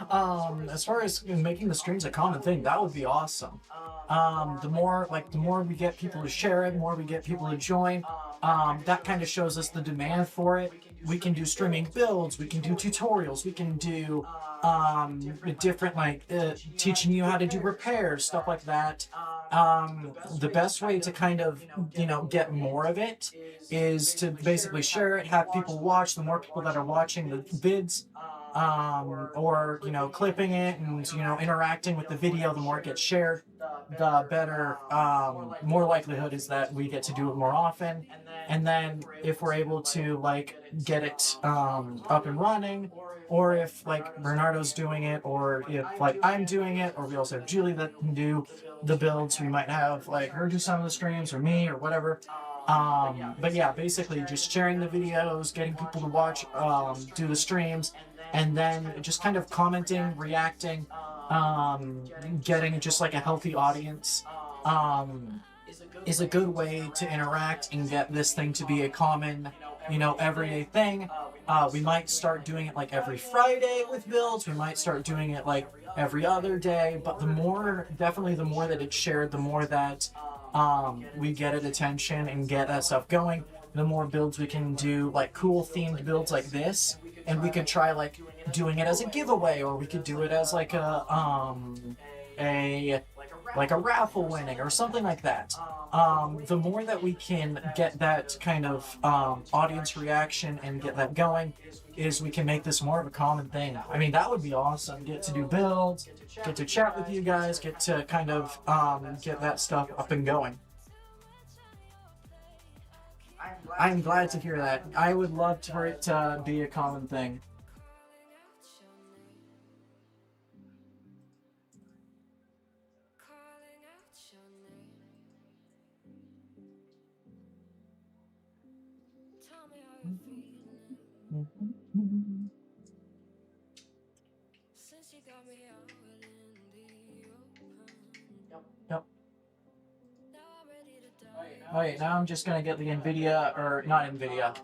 As far as making the streams a common thing, that would be awesome. The more we get people to share it, the more we get people to join. That kind of shows us the demand for it. We can do streaming builds. We can do tutorials. We can do different teaching you how to do repairs, stuff like that. The best way to kind of get more of it is to basically share it, have people watch. The more people that are watching the vids, or clipping it and interacting with the video, the more it gets shared, the better, more likelihood is that we get to do it more often. And then if we're able to get it up and running, or if Bernardo's doing it, or if I'm doing it, or we also have Julie that can do the builds, we might have her do some of the streams, or me, or whatever. But yeah, basically just sharing the videos, getting people to watch, do the streams, and then just kind of commenting, reacting, getting just a healthy audience, is a good way to interact and get this thing to be a common, everyday thing. We might start doing it every Friday with builds. We might start doing it every other day. But the more that it's shared, the more that we get it attention and get that stuff going, the more builds we can do, cool themed builds like this. And we could try doing it as a giveaway, or we could do it as a raffle winning or something like that. The more that we can get that kind of audience reaction and get that going, is we can make this more of a common thing. I mean, that would be awesome. Get to do builds, get to chat with you guys, get to kind of get that stuff up and going. I'm glad to hear that. I would love for it to be a common thing. Yep. Alright, now I'm just gonna get the NVIDIA, or not NVIDIA,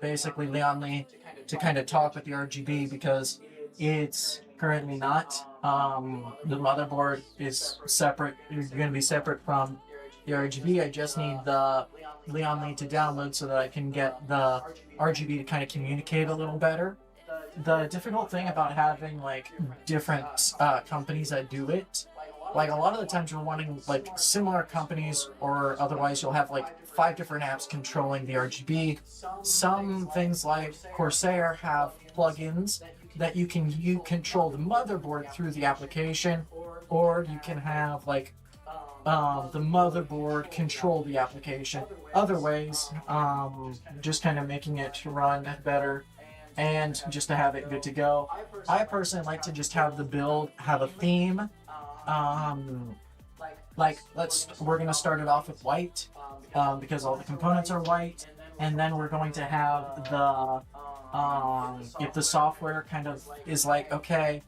basically Leon Lee to kind of talk with the RGB, because it's currently not. The motherboard is separate. It's gonna be separate from the RGB. I just need the Leon Lee to download so that I can get the RGB to kind of communicate a little better. The difficult thing about having like different companies that do it, like a lot of the times you're wanting like similar companies, or otherwise you'll have like 5 different apps controlling the RGB. Some things like Corsair have plugins that you control the motherboard through the application, or you can have like the motherboard control the application. Other ways, just kind of making it run better and just to have it good to go. I personally like to just have the build have a theme. Like we're gonna start it off with white, because all the components are white, and then we're going to have the if the software kind of is like, okay,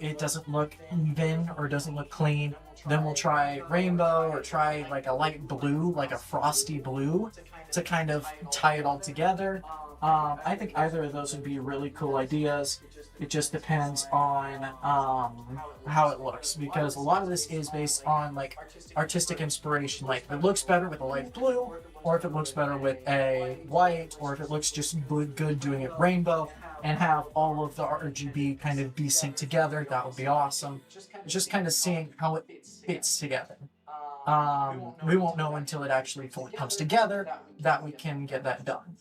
it doesn't look even or doesn't look clean, then we'll try rainbow or try like a light blue, like a frosty blue, to kind of tie it all together. I think either of those would be really cool ideas. It just depends on how it looks, because a lot of this is based on like artistic inspiration. Like if it looks better with a light blue, or if it looks better with a white, or if it looks just good doing it rainbow, and have all of the RGB kind of be synced together, that would be awesome. It's just kind of seeing how it fits together. We won't know until it actually fully comes together that we can get that done.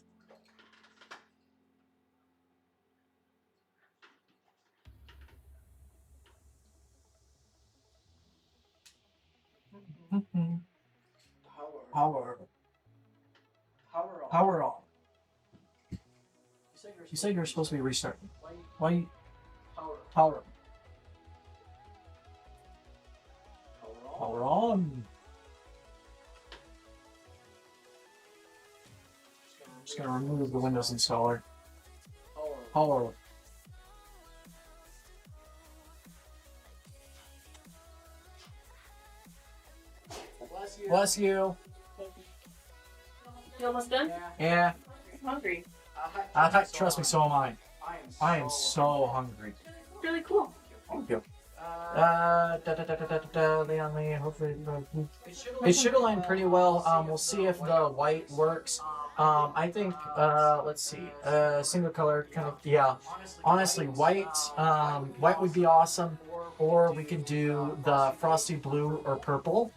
Power on. You said you're supposed to be restarting. Why? Power. Power on. I'm just gonna remove the Windows installer. Power. Bless you. You almost done? Yeah. I'm hungry. Trust me, so am I. I am so hungry. Really cool. Thank you. Leon Lee, hopefully it should align pretty well. We'll see if the white works. I think, let's see, single color kind of, yeah. Honestly, white would be awesome, or we could do the frosty blue or purple.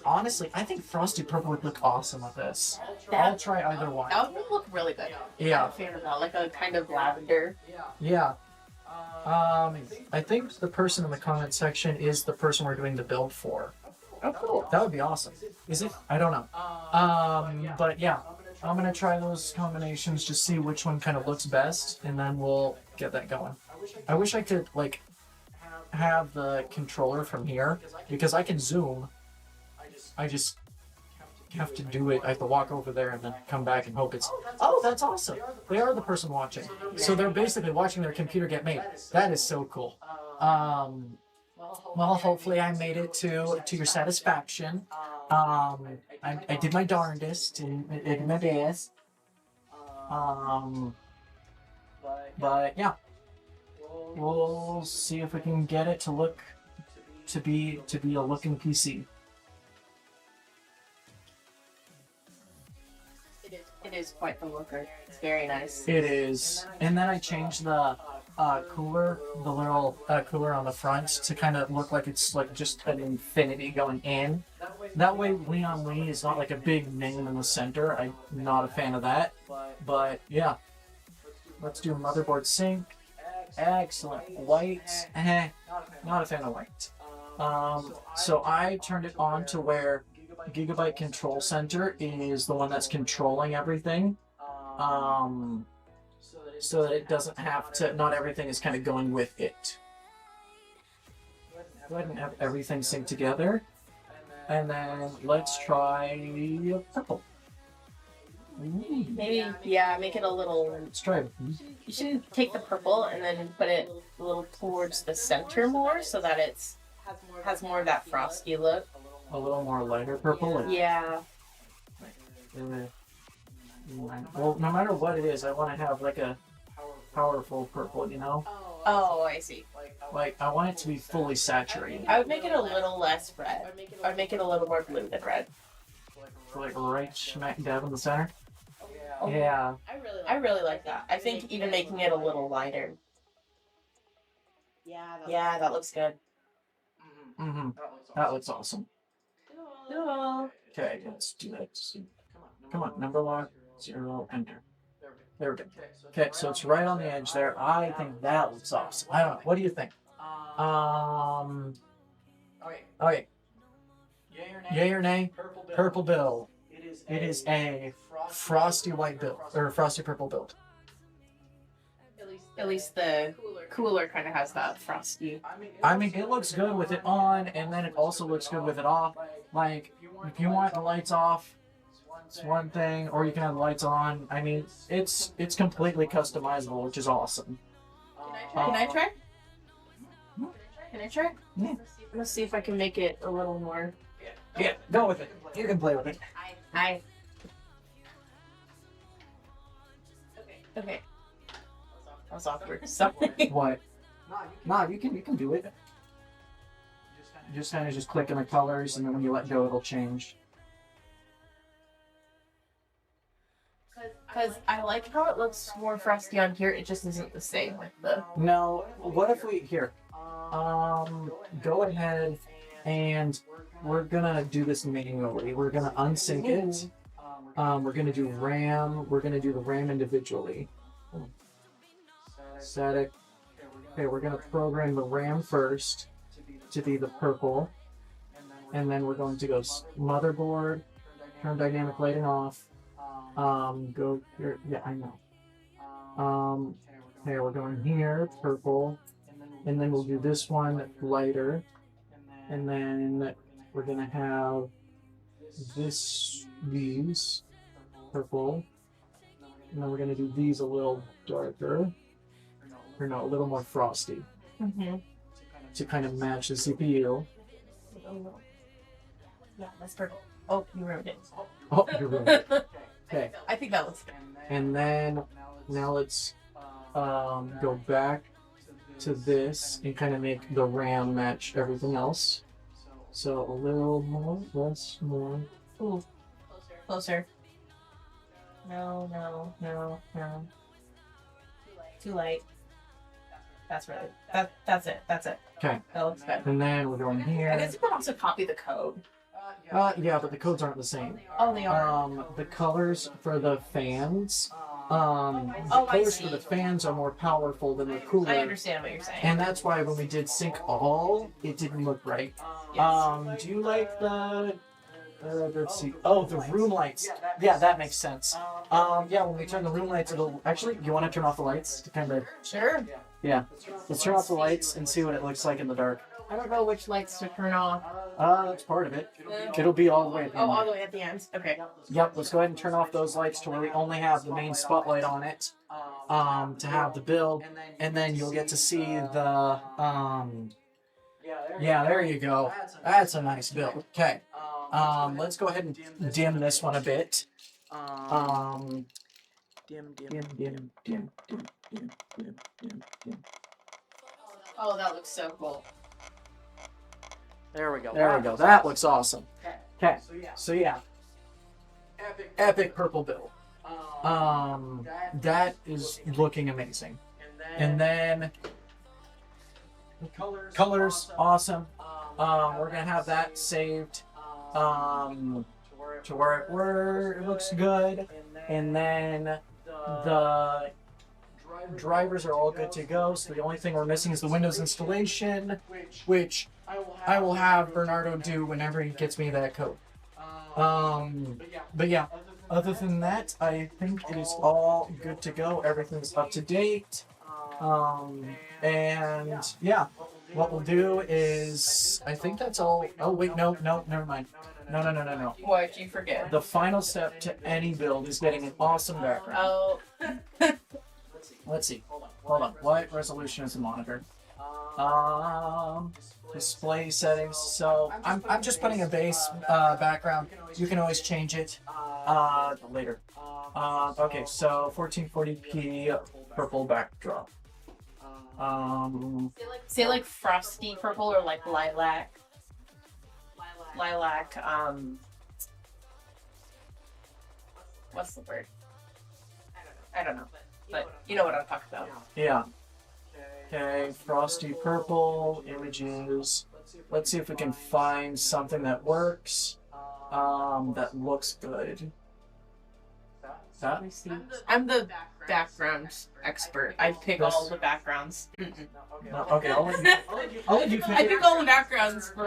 Honestly, I think frosty purple would look awesome with this. I'll try either one. That would look really good. Yeah. I'm a fan of that, like a kind of lavender. Yeah. I think the person in the comment section is the person we're doing the build for. Oh, cool. That would be awesome. Is it? I don't know. But yeah, I'm gonna try those combinations, just see which one kind of looks best, and then we'll get that going. I wish I could like have the controller from here, because I can zoom. I just have to do it. I have to walk over there and then come back and hope it's... Oh, that's awesome. They are the person watching. So they're basically watching their computer get made. That is so cool. Well, hopefully I made it to your satisfaction. I did my darndest and did my best. But yeah. We'll see if we can get it to look... to be a looking PC. It is quite the looker. It's very nice. It is. And then I changed the cooler, the little cooler on the front to kind of look like it's like just an infinity going in. That way Leon Lee is not like a big name in the center. I'm not a fan of that. But yeah. Let's do motherboard sync. Excellent. White. Not a fan of white. So I turned it on to where Gigabyte Control Center is the one that's controlling everything, so that it doesn't have to, not everything is kind of going with it. Go ahead and have everything synced together, and then let's try purple. Maybe, yeah, make it a little... Let's try. You should take the purple and then put it a little towards the center more, so that it's has more of that frosty look. A little more lighter purple? Like, yeah. Well, no matter what it is, I want to have like a powerful purple, you know? Oh, I see. Like, I want it to be fully saturated. I would make it a little less red. I would make it a little more blue than red. like right smack dab in the center. Oh, Yeah. I really like that. I think even making it a little lighter. Yeah, that looks good. Mm-hmm. That looks awesome. Cool. Okay, let's do that. Come on, number one, 0, enter. There we go. Okay, so it's right on the edge there. I think that looks awesome. I don't know. What do you think? Okay. Yay or nay? Purple build. It is a frosty white build or frosty purple build. At least the cooler kind of has that frosty. I mean, it looks good with it on, and then it also looks good with it off. Like, if you want the lights off, it's one thing, or you can have the lights on. I mean, it's completely customizable, which is awesome. Can I try? Can I try? Yeah. Let's see if I can make it a little more. Yeah, go with it. You can play with it. Okay. That was awkward. Sorry. What? Nah, you can do it. Just kind of click in the colors, and then when you let go, it'll change. Because I like how it looks more frosty on here. It just isn't the same with the. No, what if we here? Go ahead, and we're gonna do this manually. We're gonna unsync it. We're gonna do RAM. We're gonna do the RAM individually. Static. Okay, we're gonna program the RAM first to be the purple, and then we're going to go motherboard, turn dynamic lighting off. Go here. Yeah, I know. Okay, we're going here, purple, and then we'll do this one lighter, and then we're gonna have these purple, and then we're gonna do these a little darker, or no, a little more frosty, to kind of match the CPU. Yeah, that's purple. Oh, you ruined it. Oh, you're right. Okay. I think that looks good. And then now let's go back to this and kind of make the RAM match everything else. So a little more, less, more. Ooh. Closer. No. Too light. That's right. That's it. Okay. That looks good. And then we're going I here. guess you can also copy the code. Yeah, but the codes aren't the same. Oh, they are. The colors for the fans, the I colors see. for the fans are more powerful than the cooler. I understand what you're saying. And that's why when we did sync all, it didn't look right. Yes. Do you like the let's see. Oh, the room lights. Yeah, that makes sense. Yeah, when we turn the room lights, it'll actually. You want to turn off the lights to kind of. Sure. Yeah. Let's turn off the lights and see what it looks like in the dark. I don't know which lights to turn off. That's part of it. It'll be all the way at the Oh, end. all the way at the end. Okay. Yep, let's go ahead and turn off those lights to where we only have the main spotlight on it, to have the build, and then you'll get to see the, yeah, there you go. That's a nice build. Okay, let's go ahead and dim this one a bit. Dim. Oh, that looks so cool. There we go. That looks awesome. Okay, so yeah. Epic purple build. That is looking amazing. And then colors, awesome. We're gonna have that saved to where it looks good. And then the drivers are all good to go. So the only thing we're missing is the Windows installation, which I will have Bernardo do whenever he gets me that code. But yeah, other than that, I think it is all good to go. Everything's up to date. And yeah, what we'll do is, I think that's all. Oh wait, no, never mind. No. What'd you forget? The final step to any build is getting an awesome background. Oh. Let's see. Hold on. What resolution is the monitor? Display settings. So I'm just putting a base background. You can always change it later. Okay, so 1440p purple backdrop. Say like frosty purple or like lilac. what's the word? I don't know. But you know what I'm talking about. Yeah. Okay, frosty purple, images. Let's see if we can find something that works. That looks good. That? I'm the background expert. I pick This- all the backgrounds. No, okay, I'll let you I pick all the backgrounds for